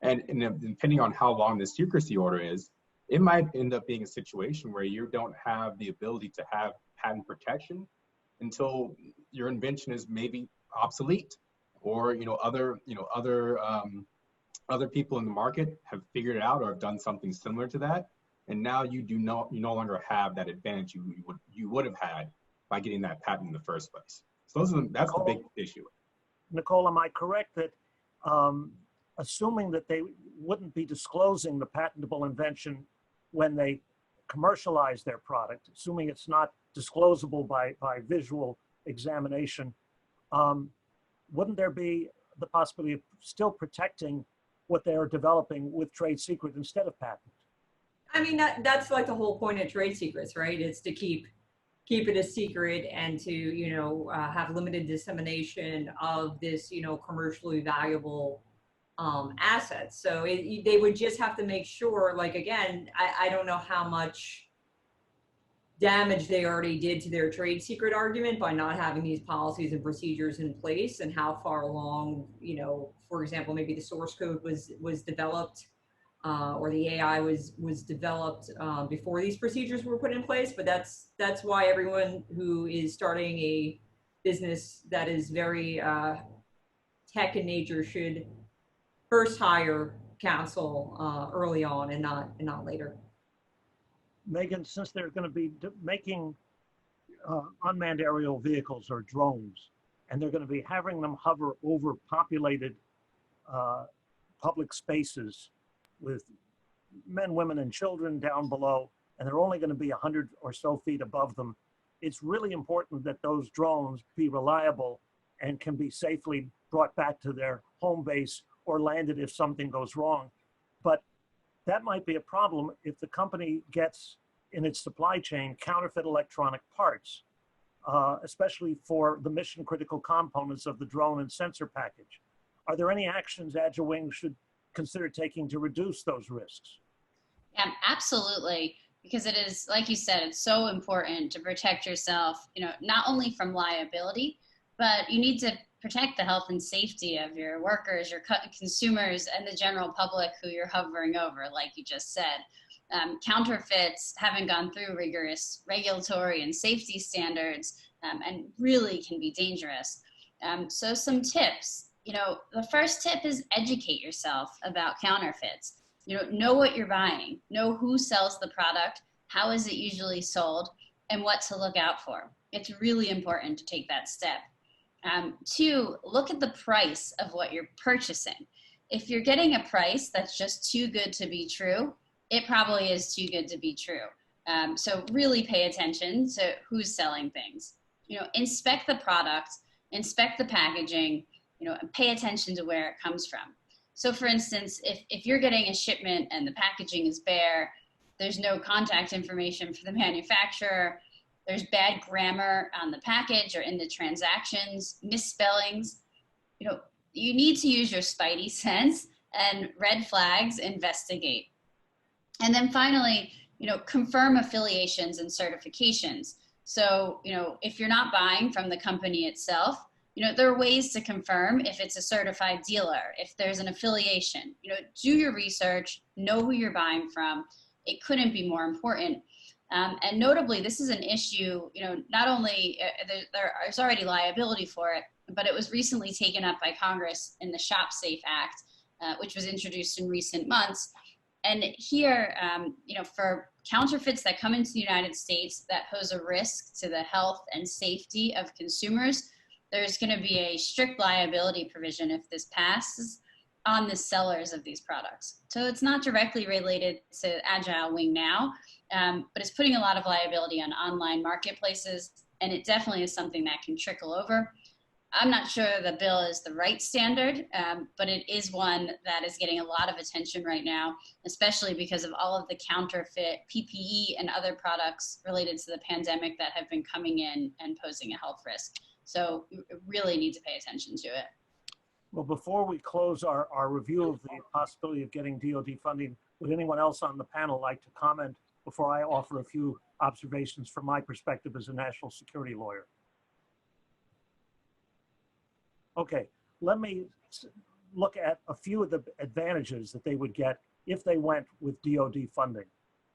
And depending on how long the secrecy order is, it might end up being a situation where you don't have the ability to have patent protection until your invention is maybe obsolete, or other people in the market have figured it out or have done something similar to that, and now you no longer have that advantage you would have had by getting that patent in the first place. So that's the big issue. Nicole, am I correct that assuming that they wouldn't be disclosing the patentable invention when they commercialize their product, assuming it's not disclosable by visual examination, wouldn't there be the possibility of still protecting what they are developing with trade secret instead of patent? I mean, that's like the whole point of trade secrets, right? It's to keep it a secret and to, have limited dissemination of this, commercially valuable assets. So they would just have to make sure, like, again, I don't know how much damage they already did to their trade secret argument by not having these policies and procedures in place, and how far along, for example, maybe the source code was developed or the AI was developed before these procedures were put in place. But that's why everyone who is starting a business that is very tech in nature should first hire counsel early on and not later. Megan, since they're going to be making unmanned aerial vehicles or drones, and they're going to be having them hover over populated public spaces with men, women, and children down below, and they're only going to be 100 or so feet above them, it's really important that those drones be reliable and can be safely brought back to their home base or landed if something goes wrong. But that might be a problem if the company gets in its supply chain counterfeit electronic parts, especially for the mission critical components of the drone and sensor package. Are there any actions Agile Wing should consider taking to reduce those risks? Yeah, absolutely. Because it is, like you said, it's so important to protect yourself, not only from liability, but you need to protect the health and safety of your workers, your consumers, and the general public who you're hovering over, like you just said. Counterfeits haven't gone through rigorous regulatory and safety standards and really can be dangerous. So some tips, the first tip is educate yourself about counterfeits. Know what you're buying, know who sells the product, how is it usually sold, and what to look out for. It's really important to take that step. 2, look at the price of what you're purchasing. If you're getting a price that's just too good to be true, it probably is too good to be true. So really pay attention to who's selling things. Inspect the product, inspect the packaging, and pay attention to where it comes from. So for instance, if you're getting a shipment and the packaging is bare, there's no contact information for the manufacturer, there's bad grammar on the package or in the transactions, misspellings, you need to use your spidey sense and red flags, investigate. And then finally, confirm affiliations and certifications. So, if you're not buying from the company itself, there are ways to confirm if it's a certified dealer, if there's an affiliation. Do your research, know who you're buying from. It couldn't be more important. And notably, this is an issue, not only there's already liability for it, but it was recently taken up by Congress in the Shop Safe Act, which was introduced in recent months. And here, for counterfeits that come into the United States that pose a risk to the health and safety of consumers, there's going to be a strict liability provision if this passes on the sellers of these products. So it's not directly related to Agile Wing now, but it's putting a lot of liability on online marketplaces, and it definitely is something that can trickle over. I'm not sure the bill is the right standard, but it is one that is getting a lot of attention right now, especially because of all of the counterfeit PPE and other products related to the pandemic that have been coming in and posing a health risk. So you really need to pay attention to it. Well, before we close our review of the possibility of getting DoD funding, would anyone else on the panel like to comment before I offer a few observations from my perspective as a national security lawyer? Okay, let me look at a few of the advantages that they would get if they went with DoD funding.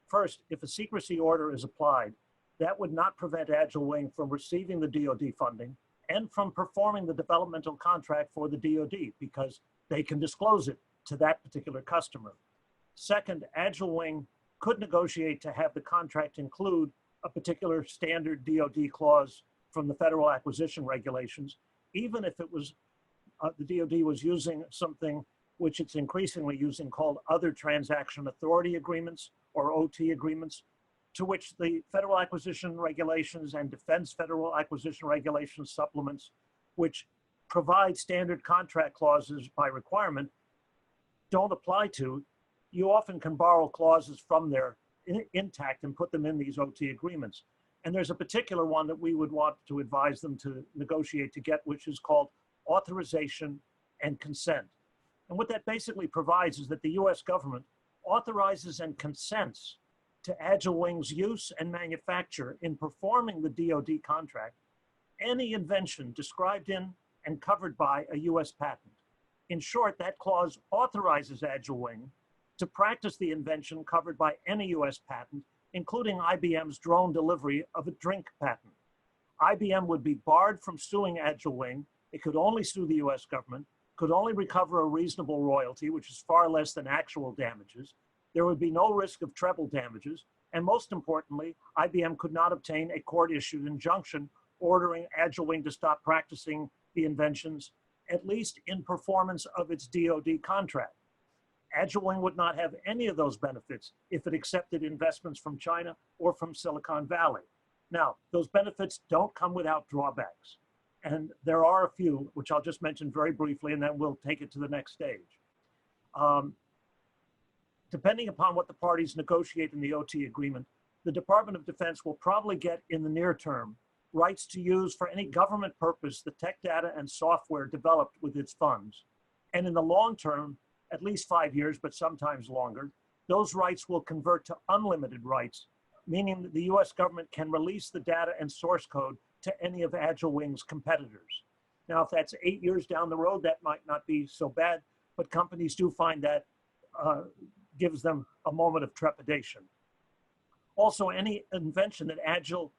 First, if a secrecy order is applied, that would not prevent Agile Wing from receiving the DoD funding and from performing the developmental contract for the DoD because they can disclose it to that particular customer. Second, Agile Wing could negotiate to have the contract include a particular standard DoD clause from the federal acquisition regulations, even if it was the DoD was using something which it's increasingly using called other transaction authority agreements or OT agreements, to which the federal acquisition regulations and defense federal acquisition regulations supplements, which provide standard contract clauses by requirement, don't apply to. You often can borrow clauses from there intact and put them in these OT agreements. And there's a particular one that we would want to advise them to negotiate to get, which is called authorization and consent. And what that basically provides is that the US government authorizes and consents to Agile Wing's use and manufacture in performing the DoD contract any invention described in and covered by a US patent. In short, that clause authorizes Agile Wing to practice the invention covered by any US patent, including IBM's drone delivery of a drink patent. IBM would be barred from suing Agile Wing. It could only sue the US government, could only recover a reasonable royalty, which is far less than actual damages. There would be no risk of treble damages. And most importantly, IBM could not obtain a court-issued injunction ordering Agile Wing to stop practicing the inventions, at least in performance of its DoD contract. Agile Wing would not have any of those benefits if it accepted investments from China or from Silicon Valley. Now, those benefits don't come without drawbacks. And there are a few, which I'll just mention very briefly, and then we'll take it to the next stage. Depending upon what the parties negotiate in the OT agreement, the Department of Defense will probably get in the near term rights to use for any government purpose the tech data and software developed with its funds. And in the long term, at least 5 years, but sometimes longer, those rights will convert to unlimited rights, meaning that the US government can release the data and source code to any of Agile Wing's competitors. Now, if that's 8 years down the road, that might not be so bad, but companies do find that gives them a moment of trepidation. Also, any invention that Agile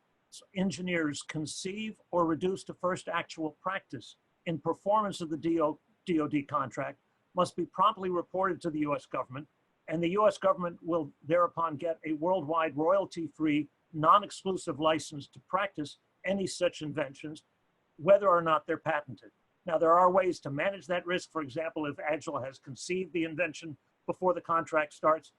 engineers conceive or reduce to first actual practice in performance of the DoD contract must be promptly reported to the US government, and the US government will thereupon get a worldwide royalty-free, non-exclusive license to practice any such inventions, whether or not they're patented. Now, there are ways to manage that risk. For example, if Agile has conceived the invention before the contract starts,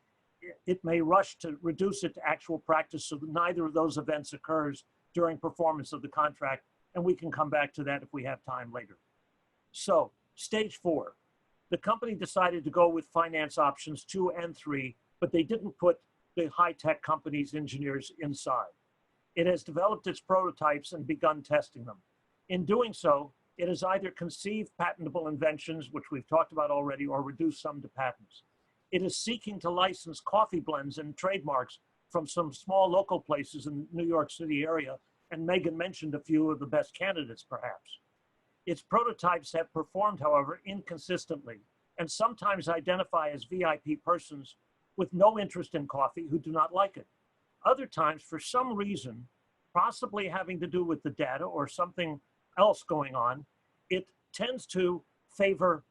it may rush to reduce it to actual practice so that neither of those events occurs during performance of the contract, and we can come back to that if we have time later. So, stage 4. The company decided to go with finance options 2 and 3, but they didn't put the high-tech company's engineers inside. It has developed its prototypes and begun testing them. In doing so, it has either conceived patentable inventions, which we've talked about already, or reduced some to patents. It is seeking to license coffee blends and trademarks from some small local places in the New York City area, and Megan mentioned a few of the best candidates, perhaps. Its prototypes have performed, however, inconsistently, and sometimes identify as VIP persons with no interest in coffee who do not like it. Other times, for some reason, possibly having to do with the data or something else going on, it tends to favor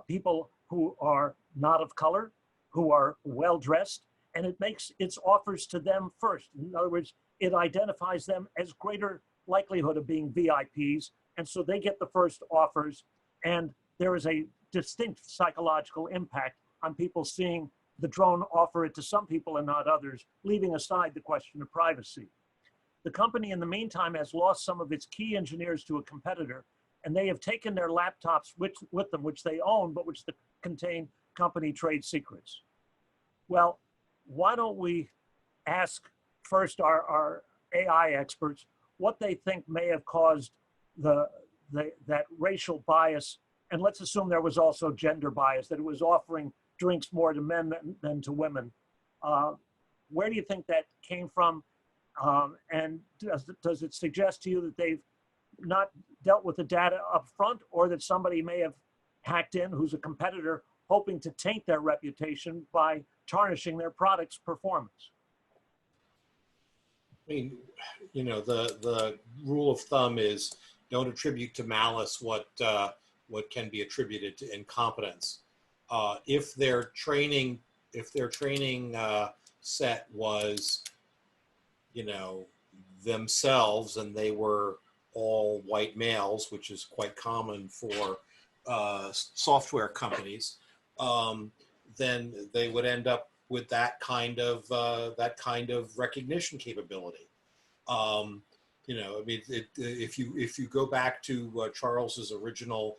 people who are not of color, who are well-dressed, and it makes its offers to them first. In other words, it identifies them as greater likelihood of being VIPs, and so they get the first offers, and there is a distinct psychological impact on people seeing the drone offer it to some people and not others, leaving aside the question of privacy. The company, in the meantime, has lost some of its key engineers to a competitor, and they have taken their laptops with them, which they own, but which contain company trade secrets. Well, why don't we ask first our AI experts what they think may have caused that racial bias, and let's assume there was also gender bias, that it was offering drinks more to men than to women. Where do you think that came from? And does it suggest to you that they've not dealt with the data up front, or that somebody may have hacked in who's a competitor hoping to taint their reputation by tarnishing their product's performance? I mean, you know, the rule of thumb is don't attribute to malice what can be attributed to incompetence. If their training set was, you know, themselves, and they were all white males, which is quite common for software companies, then they would end up with that kind of recognition capability. You know, I mean, if you go back to Charles's original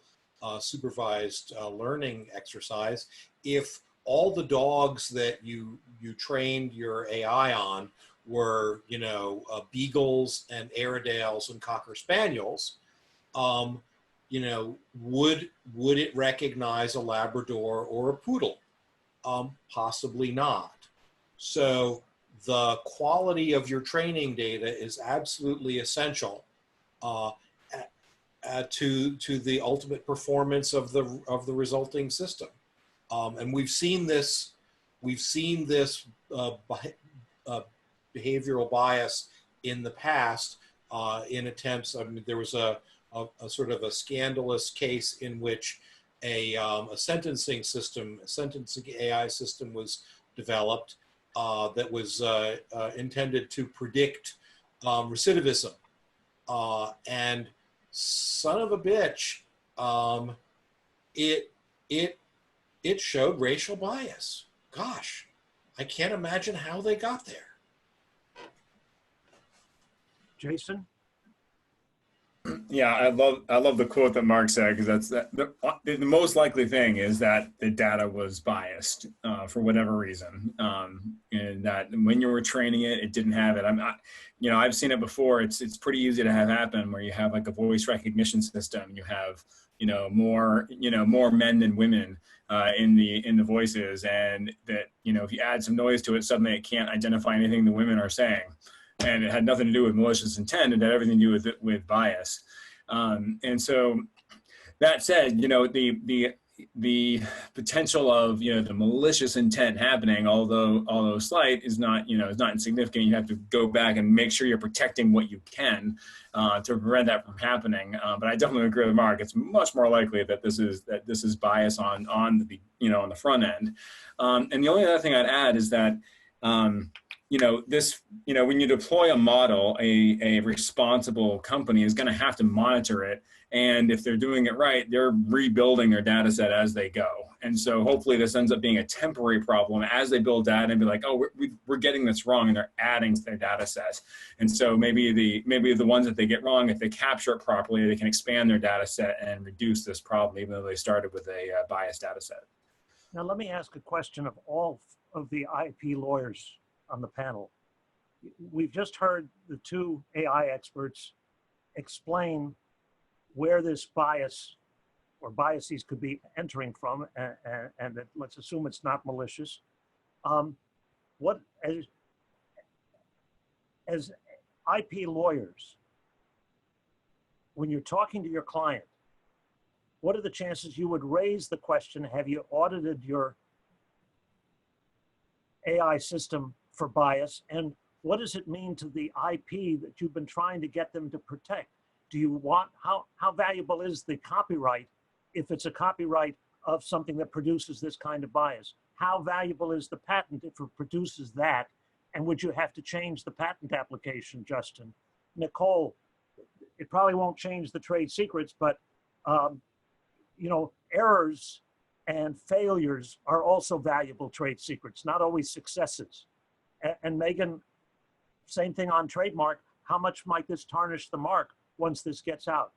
supervised learning exercise, if all the dogs that you trained your AI on were, you know, beagles and Airedales and Cocker Spaniels, you know, would it recognize a Labrador or a Poodle? Possibly not. So the quality of your training data is absolutely essential to the ultimate performance of the resulting system. And we've seen this behavioral bias in the past in attempts. I mean, there was a sort of a scandalous case in which a sentencing AI system was developed that was intended to predict recidivism, and son of a bitch, it showed racial bias. Gosh, I can't imagine how they got there. Jason? Yeah, I love the quote that Marc said, because that's the most likely thing is that the data was biased for whatever reason, and that when you were training it, it didn't have it. I've seen it before. It's pretty easy to have happen where you have like a voice recognition system. You have more men than women in the voices, and that if you add some noise to it, suddenly it can't identify anything the women are saying. And it had nothing to do with malicious intent. It had everything to do with bias. And so that said, the potential of the malicious intent happening, although slight, is not insignificant. You have to go back and make sure you're protecting what you can to prevent that from happening. But I definitely agree with Marc. It's much more likely that this is bias on the front end. And the only other thing I'd add is that. When you deploy a model, a responsible company is going to have to monitor it. And if they're doing it right, they're rebuilding their data set as they go. And so hopefully this ends up being a temporary problem as they build data and be like, oh, we're getting this wrong, and they're adding to their data set. And so maybe the ones that they get wrong, if they capture it properly, they can expand their data set and reduce this problem, even though they started with a biased data set. Now, let me ask a question of all of the IP lawyers on the panel. We've just heard the two AI experts explain where this bias or biases could be entering from, and that let's assume it's not malicious. What, as IP lawyers, when you're talking to your client, what are the chances you would raise the question, have you audited your AI system for bias, and what does it mean to the IP that you've been trying to get them to protect? Do you want, how valuable is the copyright if it's a copyright of something that produces this kind of bias? How valuable is the patent if it produces that? And would you have to change the patent application, Justin? Nicole, it probably won't change the trade secrets, but errors and failures are also valuable trade secrets, not always successes. And Megan, same thing on trademark. How much might this tarnish the mark once this gets out?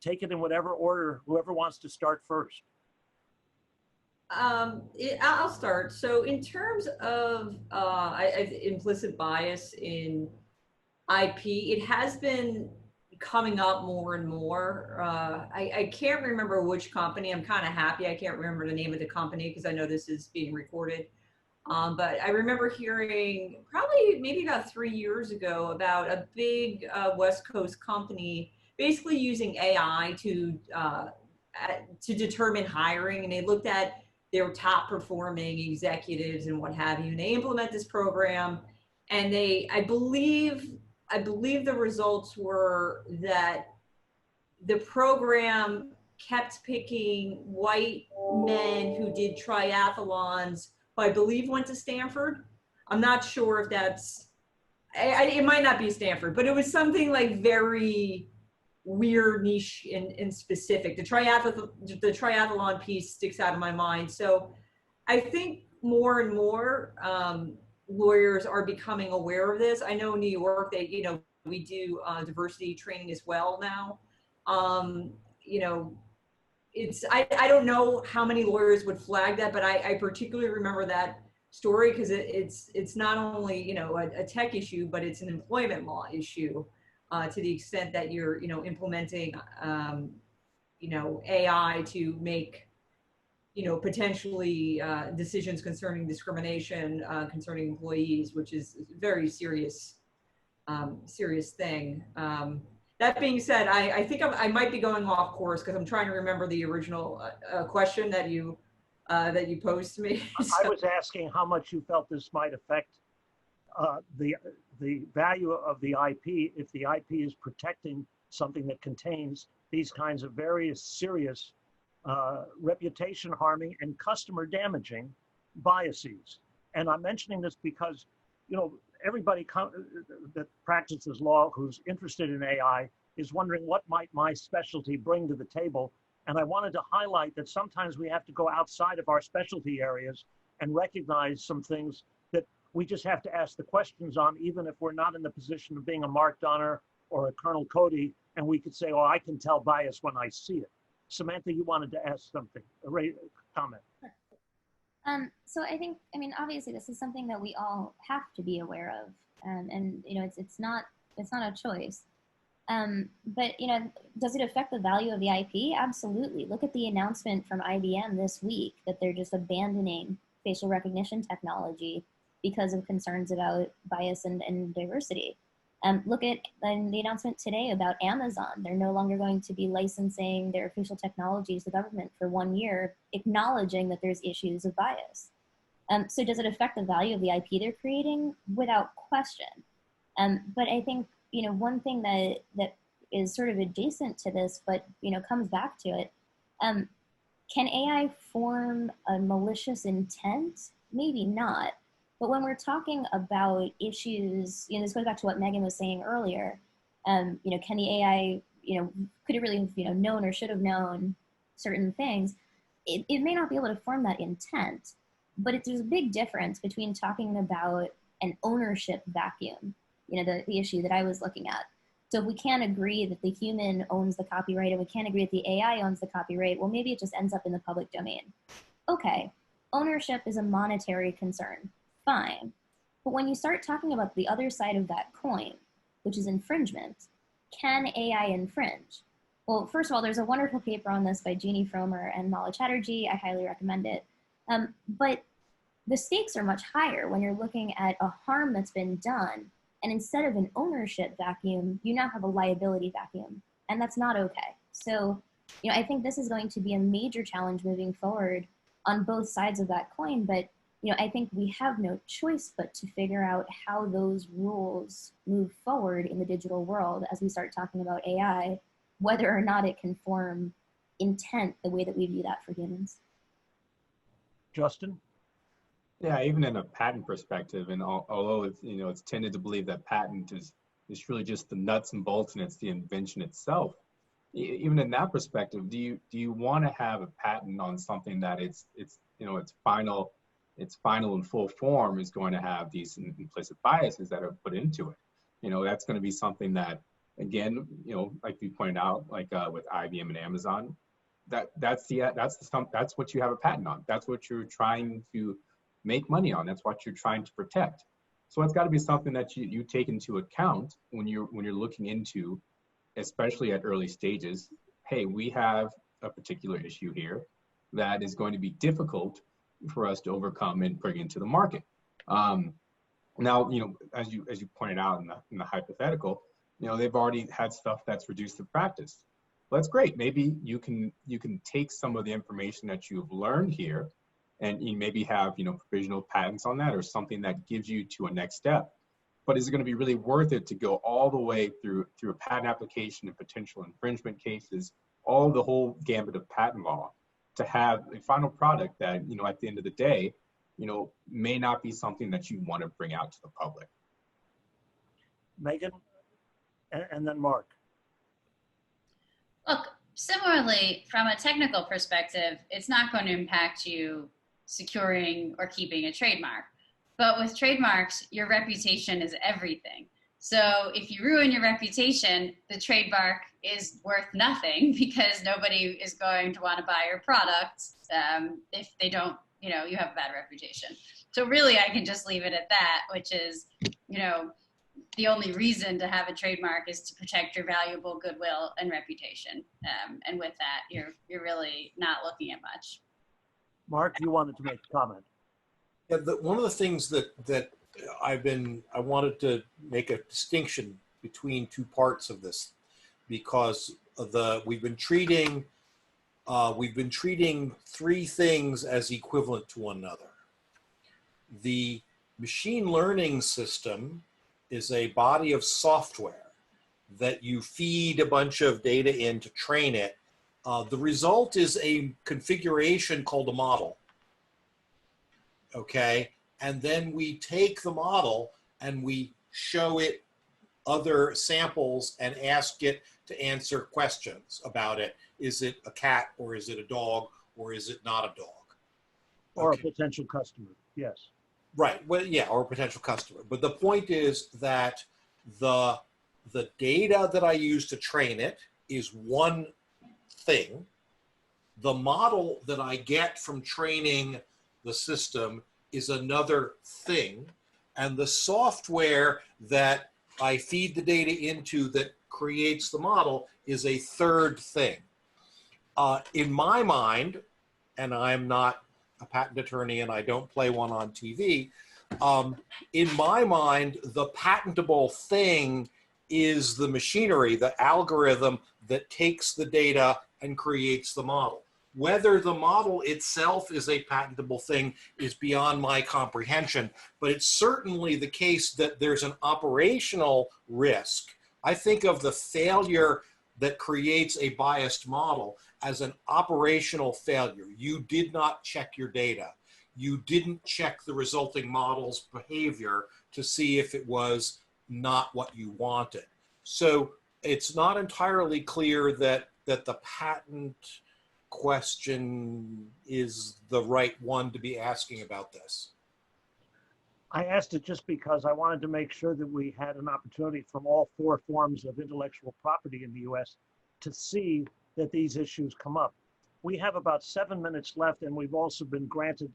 Take it in whatever order, whoever wants to start first. I'll start. So in terms of implicit bias in IP, it has been coming up more and more. I can't remember which company. I'm kind of happy I can't remember the name of the company because I know this is being recorded. But I remember hearing probably maybe about 3 years ago about a big West Coast company basically using AI to determine hiring, and they looked at their top performing executives and what have you, and they implement this program, and I believe the results were that the program kept picking white men who did triathlons, who I believe went to Stanford. I'm not sure if that's, it might not be Stanford, but it was something like very weird, niche, and specific. The triathlon piece sticks out of my mind. So I think more and more lawyers are becoming aware of this. I know in New York, we do diversity training as well now. I don't know how many lawyers would flag that, but I particularly remember that story because it's not only a tech issue, but it's an employment law issue to the extent that you're implementing AI to make potentially decisions concerning discrimination concerning employees, which is a very serious thing. That being said, I think I might be going off course because I'm trying to remember the original question that you posed to me. I was asking how much you felt this might affect the value of the IP if the IP is protecting something that contains these kinds of various serious reputation harming and customer damaging biases. And I'm mentioning this because, everybody that practices law who's interested in AI is wondering what might my specialty bring to the table. And I wanted to highlight that sometimes we have to go outside of our specialty areas and recognize some things that we just have to ask the questions on, even if we're not in the position of being a Marc Donner or a Colonel Cody and we could say, oh, I can tell bias when I see it. Samantha, you wanted to ask something, a comment. So I think, I mean, obviously this is something that we all have to be aware of, and you know, it's not a choice. But you know, does it affect the value of the IP? Absolutely. Look at the announcement from IBM this week that they're just abandoning facial recognition technology because of concerns about bias and diversity. Look at the announcement today about Amazon. They're no longer going to be licensing their facial technologies to the government for 1 year, acknowledging that there's issues of bias. So does it affect the value of the IP they're creating? Without question. But I think, you know, one thing that is sort of adjacent to this, but, you know, comes back to it, can AI form a malicious intent? Maybe not. But when we're talking about issues, you know, this goes back to what Megan was saying earlier, you know, can the AI, you know, could it really have, you know, known or should have known certain things? It may not be able to form that intent, but there's a big difference between talking about an ownership vacuum, you know, the issue that I was looking at. So if we can't agree that the human owns the copyright and we can't agree that the AI owns the copyright, well, maybe it just ends up in the public domain. Okay, ownership is a monetary concern. Fine. But when you start talking about the other side of that coin, which is infringement, can AI infringe? Well, first of all, there's a wonderful paper on this by Jeannie Fromer and Mala Chatterjee. I highly recommend it. But the stakes are much higher when you're looking at a harm that's been done. And instead of an ownership vacuum, you now have a liability vacuum. And that's not okay. So, you know, I think this is going to be a major challenge moving forward on both sides of that coin. But you know, I think we have no choice but to figure out how those rules move forward in the digital world as we start talking about AI, whether or not it can form intent the way that we view that for humans. Justin? Yeah, even in a patent perspective, and although it's, you know, it's tended to believe that patent is really just the nuts and bolts and it's the invention itself. Even in that perspective, do you want to have a patent on something that it's you know, its final and full form is going to have these implicit biases that are put into it? You know, that's going to be something that, again, you know, like we pointed out, like with IBM and Amazon, that's what you have a patent on. That's what you're trying to make money on. That's what you're trying to protect. So it's got to be something that you take into account when you're looking into, especially at early stages. Hey, we have a particular issue here that is going to be difficult for us to overcome and bring into the market. Now, you know, as you pointed out in the hypothetical, you know, they've already had stuff that's reduced to practice. Well, that's great. Maybe you can take some of the information that you've learned here, and you maybe have, you know, provisional patents on that or something that gives you to a next step. But is it going to be really worth it to go all the way through a patent application and potential infringement cases, all the whole gambit of patent law, to have a final product that, you know, at the end of the day, you know, may not be something that you want to bring out to the public? Megan, and then Marc. Look, similarly, from a technical perspective, it's not going to impact you securing or keeping a trademark. But with trademarks, your reputation is everything. So if you ruin your reputation, the trademark is worth nothing because nobody is going to want to buy your product if they don't, you know, you have a bad reputation. So really, I can just leave it at that, which is, you know, the only reason to have a trademark is to protect your valuable goodwill and reputation. And with that, you're really not looking at much. Marc, you wanted to make a comment. Yeah, one of the things that I wanted to make a distinction between two parts of this, because we've been treating three things as equivalent to one another. The machine learning system is a body of software that you feed a bunch of data in to train it. The result is a configuration called a model. Okay, and then we take the model and we show it other samples and ask it to answer questions about it. Is it a cat, or is it a dog, or is it not a dog? Or a potential customer, yes. Right, well, yeah, or a potential customer. But the point is that the The data that I use to train it is one thing. The model that I get from training the system is another thing. And the software that I feed the data into that creates the model is a third thing. In my mind, and I'm not a patent attorney and I don't play one on TV, in my mind, the patentable thing is the machinery, the algorithm that takes the data and creates the model. Whether the model itself is a patentable thing is beyond my comprehension, but it's certainly the case that there's an operational risk. I think of the failure that creates a biased model as an operational failure. You did not check your data. You didn't check the resulting model's behavior to see if it was not what you wanted. So it's not entirely clear that the patent question is the right one to be asking about this. I asked it just because I wanted to make sure that we had an opportunity from all four forms of intellectual property in the US to see that these issues come up. We have about 7 minutes left, and we've also been granted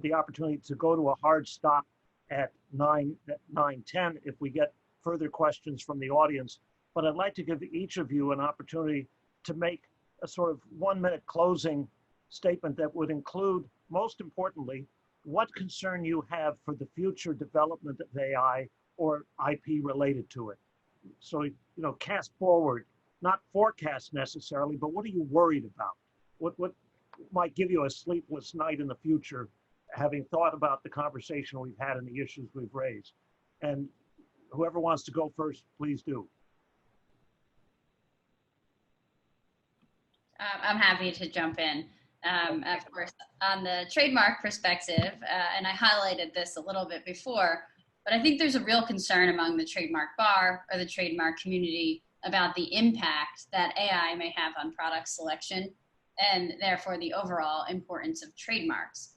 the opportunity to go to a hard stop at 9:10 if we get further questions from the audience. But I'd like to give each of you an opportunity to make a sort of 1 minute closing statement that would include, most importantly, what concern you have for the future development of AI or IP related to it. So, you know, cast forward, not forecast necessarily, but what are you worried about? What might give you a sleepless night in the future, having thought about the conversation we've had and the issues we've raised? And whoever wants to go first, please do. I'm happy to jump in. Of course, on the trademark perspective, and I highlighted this a little bit before, but I think there's a real concern among the trademark bar or the trademark community about the impact that AI may have on product selection and therefore the overall importance of trademarks.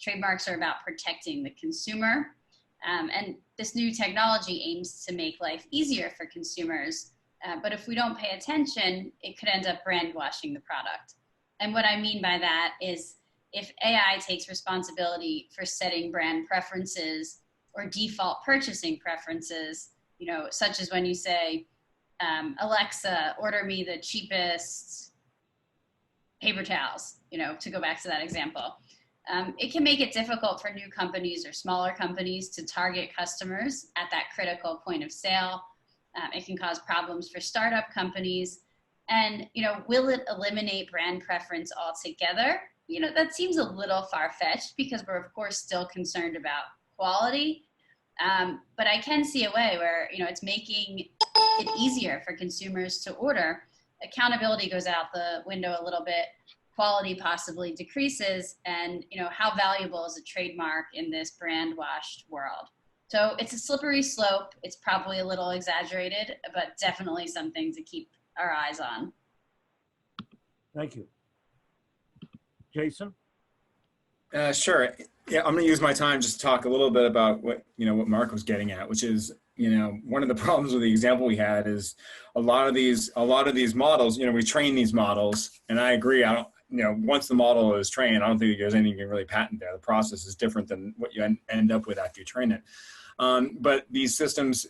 Trademarks are about protecting the consumer, and this new technology aims to make life easier for consumers. But if we don't pay attention, it could end up brand washing the product. And what I mean by that is if AI takes responsibility for setting brand preferences or default purchasing preferences, you know, such as when you say, Alexa, order me the cheapest paper towels, you know, to go back to that example. It can make it difficult for new companies or smaller companies to target customers at that critical point of sale. It can cause problems for startup companies. And, you know, will it eliminate brand preference altogether? You know, that seems a little far-fetched because we're, of course, still concerned about quality. But I can see a way where, you know, it's making it easier for consumers to order. Accountability goes out the window a little bit. Quality possibly decreases. And, you know, how valuable is a trademark in this brand-washed world? So it's a slippery slope. It's probably a little exaggerated, but definitely something to keep our eyes on. Thank you. Jason? Sure. Yeah, I'm going to use my time just to talk a little bit about what Marc was getting at, which is, you know, one of the problems with the example we had is a lot of these models, you know, we train these models, and I agree. I don't, you know, once the model is trained, I don't think there's anything you can really patent there. The process is different than what you end up with after you train it. But these systems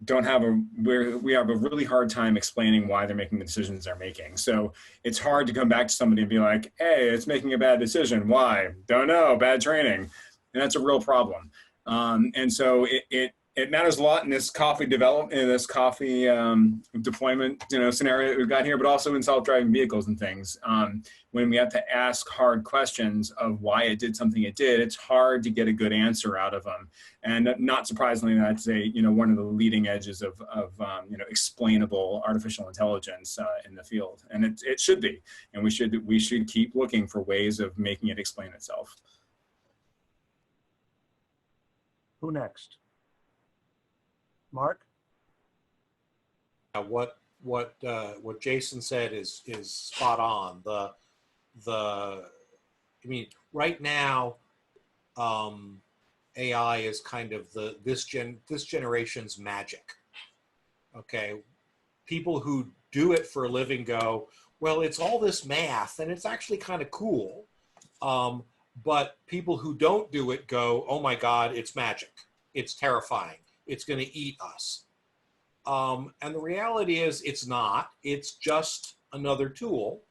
don't have we have a really hard time explaining why they're making the decisions they're making. So it's hard to come back to somebody and be like, hey, it's making a bad decision. Why? Don't know, bad training. And that's a real problem. And so it matters a lot in this coffee development, in this coffee deployment, you know, scenario that we've got here, but also in self-driving vehicles and things. When we have to ask hard questions of why it did something it did, it's hard to get a good answer out of them. And not surprisingly, I'd say, you know, one of the leading edges of you know, explainable artificial intelligence in the field, and it should be, and we should keep looking for ways of making it explain itself. Who next? Marc? What Jason said is spot on. I mean, right now, AI is kind of this generation's magic. Okay. People who do it for a living go, well, it's all this math and it's actually kind of cool. But people who don't do it go, oh my God, it's magic. It's terrifying. It's going to eat us. And the reality is it's not. It's just another tool.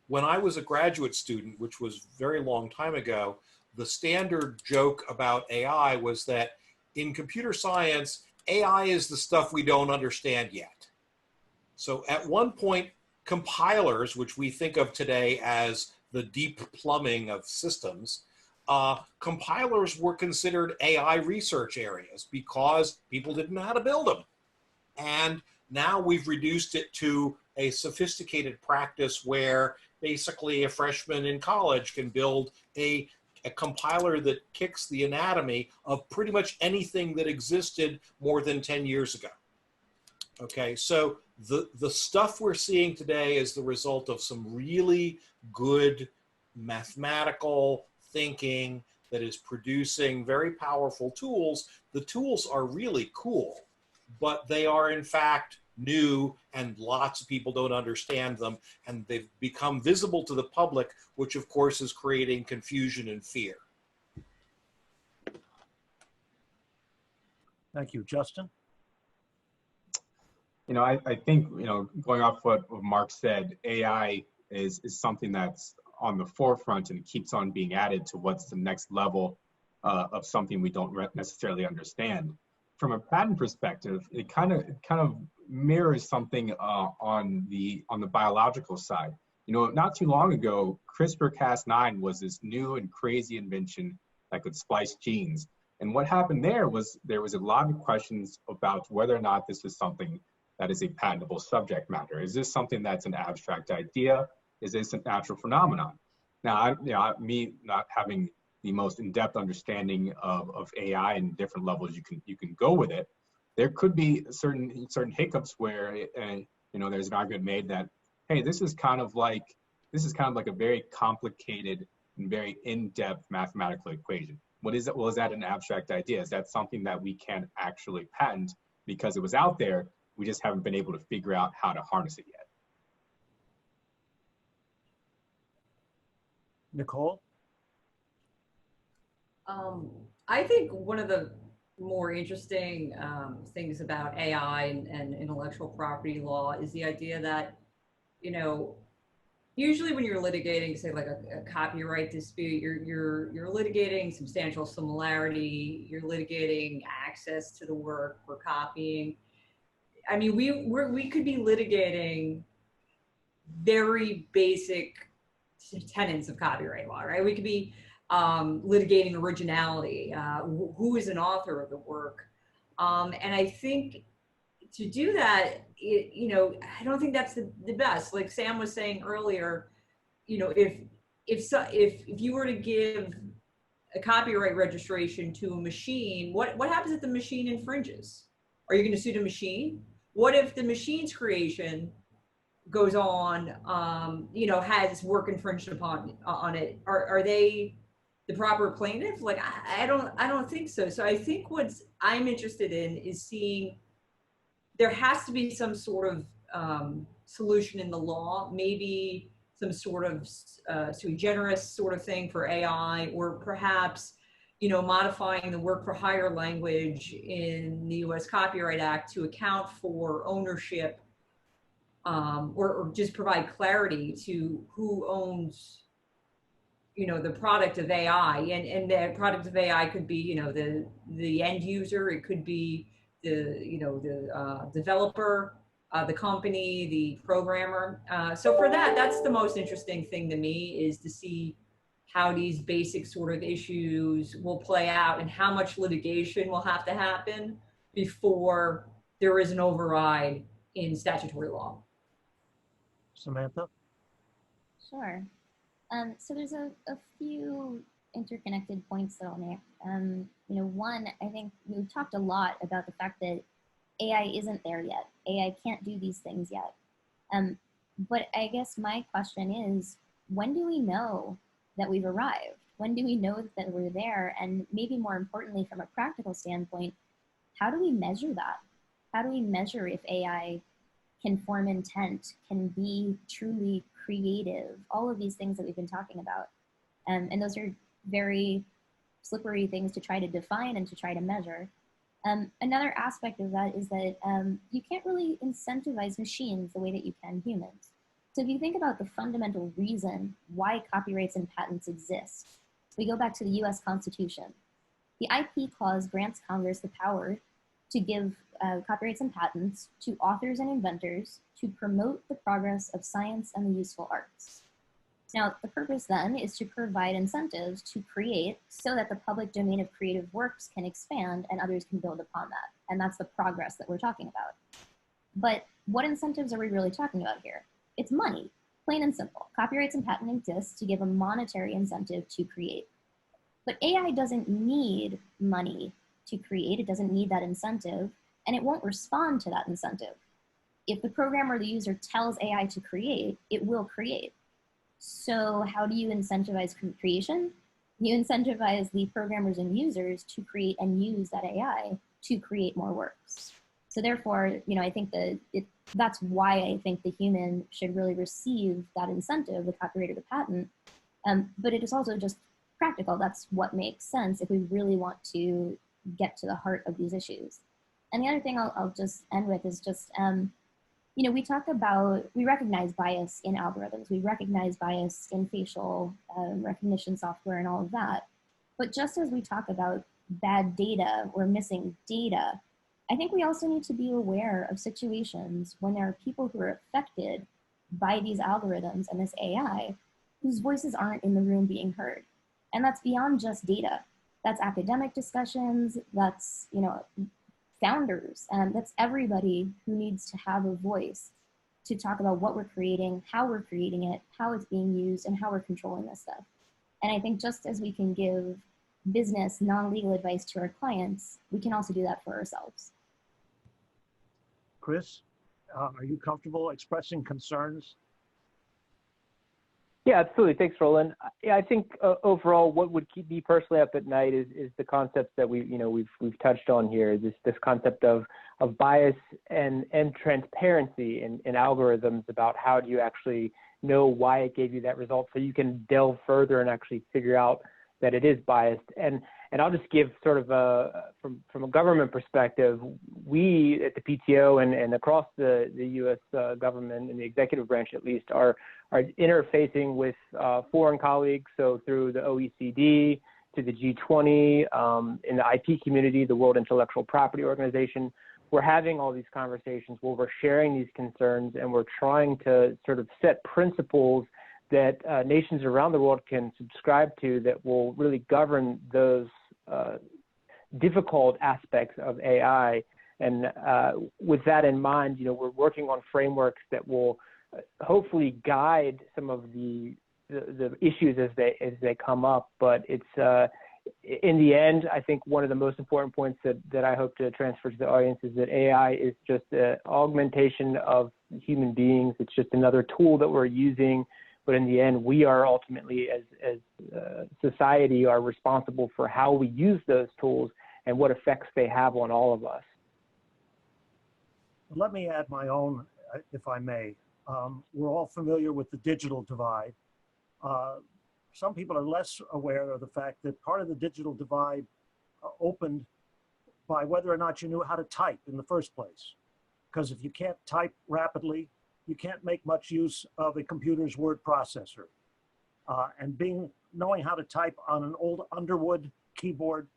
When I was a graduate student, which was a very long time ago, the standard joke about AI was that in computer science, AI is the stuff we don't understand yet. So at one point, compilers, which we think of today as the deep plumbing of systems, compilers were considered AI research areas because people didn't know how to build them. And now we've reduced it to a sophisticated practice where basically a freshman in college can build a compiler that kicks the anatomy of pretty much anything that existed more than 10 years ago. Okay, so the stuff we're seeing today is the result of some really good mathematical thinking that is producing very powerful tools. The tools are really cool, but they are in fact new and lots of people don't understand them, and they've become visible to the public, which of course is creating confusion and fear. Thank you. Justin? I think, going off what Marc said, AI is something that's on the forefront and keeps on being added to what's the next level of something we don't necessarily understand. From a patent perspective, it kind of mirrors something on the biological side. Not too long ago, CRISPR-Cas9 was this new and crazy invention that could splice genes. And what happened there was a lot of questions about whether or not this is something that is a patentable subject matter. Is this something that's an abstract idea? Is this a natural phenomenon? Now, me not having the most in-depth understanding of AI and different levels you can go with it, there could be certain hiccups where there's an argument made that, hey, this is kind of like a very complicated and very in-depth mathematical equation. What is it? Well, is that an abstract idea? Is that something that we can't actually patent because it was out there? We just haven't been able to figure out how to harness it yet. Nicole? I think one of the more interesting things about AI and intellectual property law is the idea that, usually when you're litigating, say like a copyright dispute, you're litigating substantial similarity, you're litigating access to the work for copying. I mean, we could be litigating very basic tenets of copyright law, right? We could be litigating originality, who is an author of the work. And I think to do that, I don't think that's the best. Like Sam was saying earlier, if you were to give a copyright registration to a machine, what happens if the machine infringes? Are you going to sue the machine? What if the machine's creation goes on, has work infringed upon on it? Are they the proper plaintiff? Like, I don't think so. So I think what I'm interested in is seeing there has to be some sort of solution in the law, maybe some sort of sui generis sort of thing for AI, or perhaps, modifying the work for hire language in the US Copyright Act to account for ownership, or just provide clarity to who owns, the product of AI. And the product of AI could be, the end user, it could be the developer, the company, the programmer. So for that's the most interesting thing to me, is to see how these basic sort of issues will play out and how much litigation will have to happen before there is an override in statutory law. Samantha? Sure. So there's a few interconnected points that I'll make. One, I think we talked a lot about the fact that AI isn't there yet. AI can't do these things yet. But I guess my question is, when do we know that we've arrived? When do we know that we're there? And maybe more importantly, from a practical standpoint, how do we measure that? How do we measure if AI can form intent, can be truly creative, all of these things that we've been talking about. And those are very slippery things to try to define and to try to measure. Another aspect of that is that you can't really incentivize machines the way that you can humans. So if you think about the fundamental reason why copyrights and patents exist, we go back to the US Constitution. The IP clause grants Congress the power to give copyrights and patents to authors and inventors to promote the progress of science and the useful arts. Now, the purpose then is to provide incentives to create so that the public domain of creative works can expand and others can build upon that. And that's the progress that we're talking about. But what incentives are we really talking about here? It's money, plain and simple. Copyrights and patents exist to give a monetary incentive to create. But AI doesn't need money to create. It doesn't need that incentive, and it won't respond to that incentive. If the programmer or the user tells AI to create, it will create. So how do you incentivize creation? You incentivize the programmers and users to create and use that AI to create more works. So therefore, I think that that's why I think the human should really receive that incentive, the copyright or the patent. But it is also just practical. That's what makes sense if we really want to get to the heart of these issues. And the other thing I'll just end with is just, we recognize bias in algorithms. We recognize bias in facial recognition software and all of that. But just as we talk about bad data or missing data, I think we also need to be aware of situations when there are people who are affected by these algorithms and this AI whose voices aren't in the room being heard. And that's beyond just data. That's academic discussions, that's, founders, and that's everybody who needs to have a voice to talk about what we're creating, how we're creating it, how it's being used, and how we're controlling this stuff. And I think just as we can give business non-legal advice to our clients, we can also do that for ourselves. Chris, are you comfortable expressing concerns? Yeah, absolutely. Thanks, Roland. Yeah, I think overall, what would keep me personally up at night is the concepts that we've touched on here. This concept of bias and transparency in algorithms about how do you actually know why it gave you that result, so you can delve further and actually figure out that it is biased. And I'll just give sort of from a government perspective, we at the PTO and across the U.S. government and the executive branch at least are interfacing with foreign colleagues. So through the OECD, to the G20, in the IP community, the World Intellectual Property Organization, we're having all these conversations where we're sharing these concerns and we're trying to sort of set principles that nations around the world can subscribe to that will really govern those difficult aspects of AI. And with that in mind, we're working on frameworks that will hopefully guide some of the issues as they come up. But it's in the end, I think one of the most important points that I hope to transfer to the audience is that AI is just an augmentation of human beings. It's just another tool that we're using. But in the end, we are ultimately, as society, are responsible for how we use those tools and what effects they have on all of us. Let me add my own, if I may. We're all familiar with the digital divide. Some people are less aware of the fact that part of the digital divide opened by whether or not you knew how to type in the first place. Because if you can't type rapidly, you can't make much use of a computer's word processor. And knowing how to type on an old Underwood keyboard,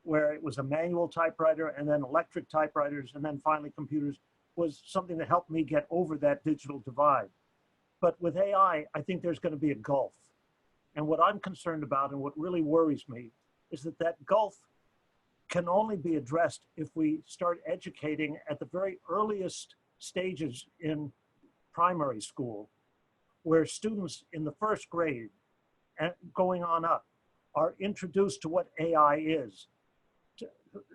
where it was a manual typewriter and then electric typewriters and then finally computers, was something that helped me get over that digital divide. But with AI, I think there's going to be a gulf. And what I'm concerned about and what really worries me is that gulf can only be addressed if we start educating at the very earliest stages in primary school, where students in the first grade and going on up are introduced to what AI is,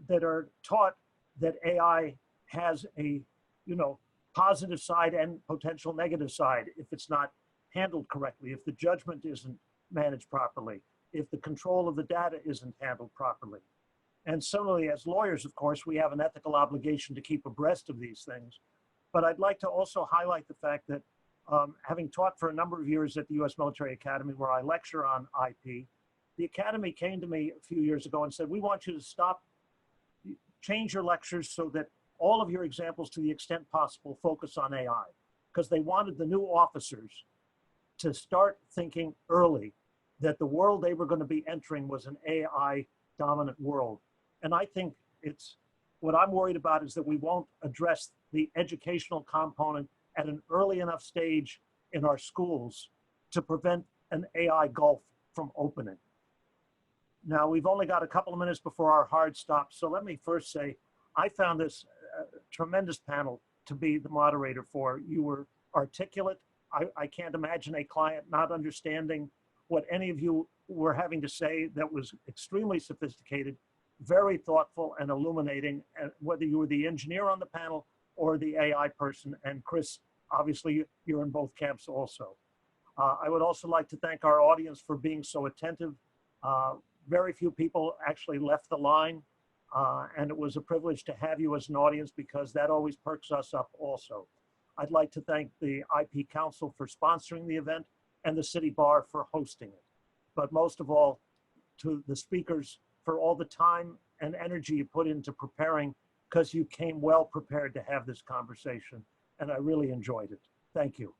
that are taught that AI has a positive side and potential negative side if it's not handled correctly, if the judgment isn't managed properly, if the control of the data isn't handled properly. And similarly, as lawyers, of course, we have an ethical obligation to keep abreast of these things. But I'd like to also highlight the fact that having taught for a number of years at the U.S. Military Academy, where I lecture on IP, the Academy came to me a few years ago and said, we want you to change your lectures so that all of your examples, to the extent possible, focus on AI. Because they wanted the new officers to start thinking early that the world they were going to be entering was an AI-dominant world. And I think what I'm worried about is that we won't address the educational component at an early enough stage in our schools to prevent an AI gulf from opening. Now, we've only got a couple of minutes before our hard stop, so let me first say, I found this tremendous panel to be the moderator for. You were articulate. I can't imagine a client not understanding what any of you were having to say. That was extremely sophisticated, very thoughtful and illuminating, whether you were the engineer on the panel or the AI person. And Chris, obviously you're in both camps also. I would also like to thank our audience for being so attentive. Very few people actually left the line, and it was a privilege to have you as an audience because that always perks us up also. I'd like to thank the IP Council for sponsoring the event and the City Bar for hosting it. But most of all, to the speakers for all the time and energy you put into preparing, because you came well prepared to have this conversation, and I really enjoyed it. Thank you.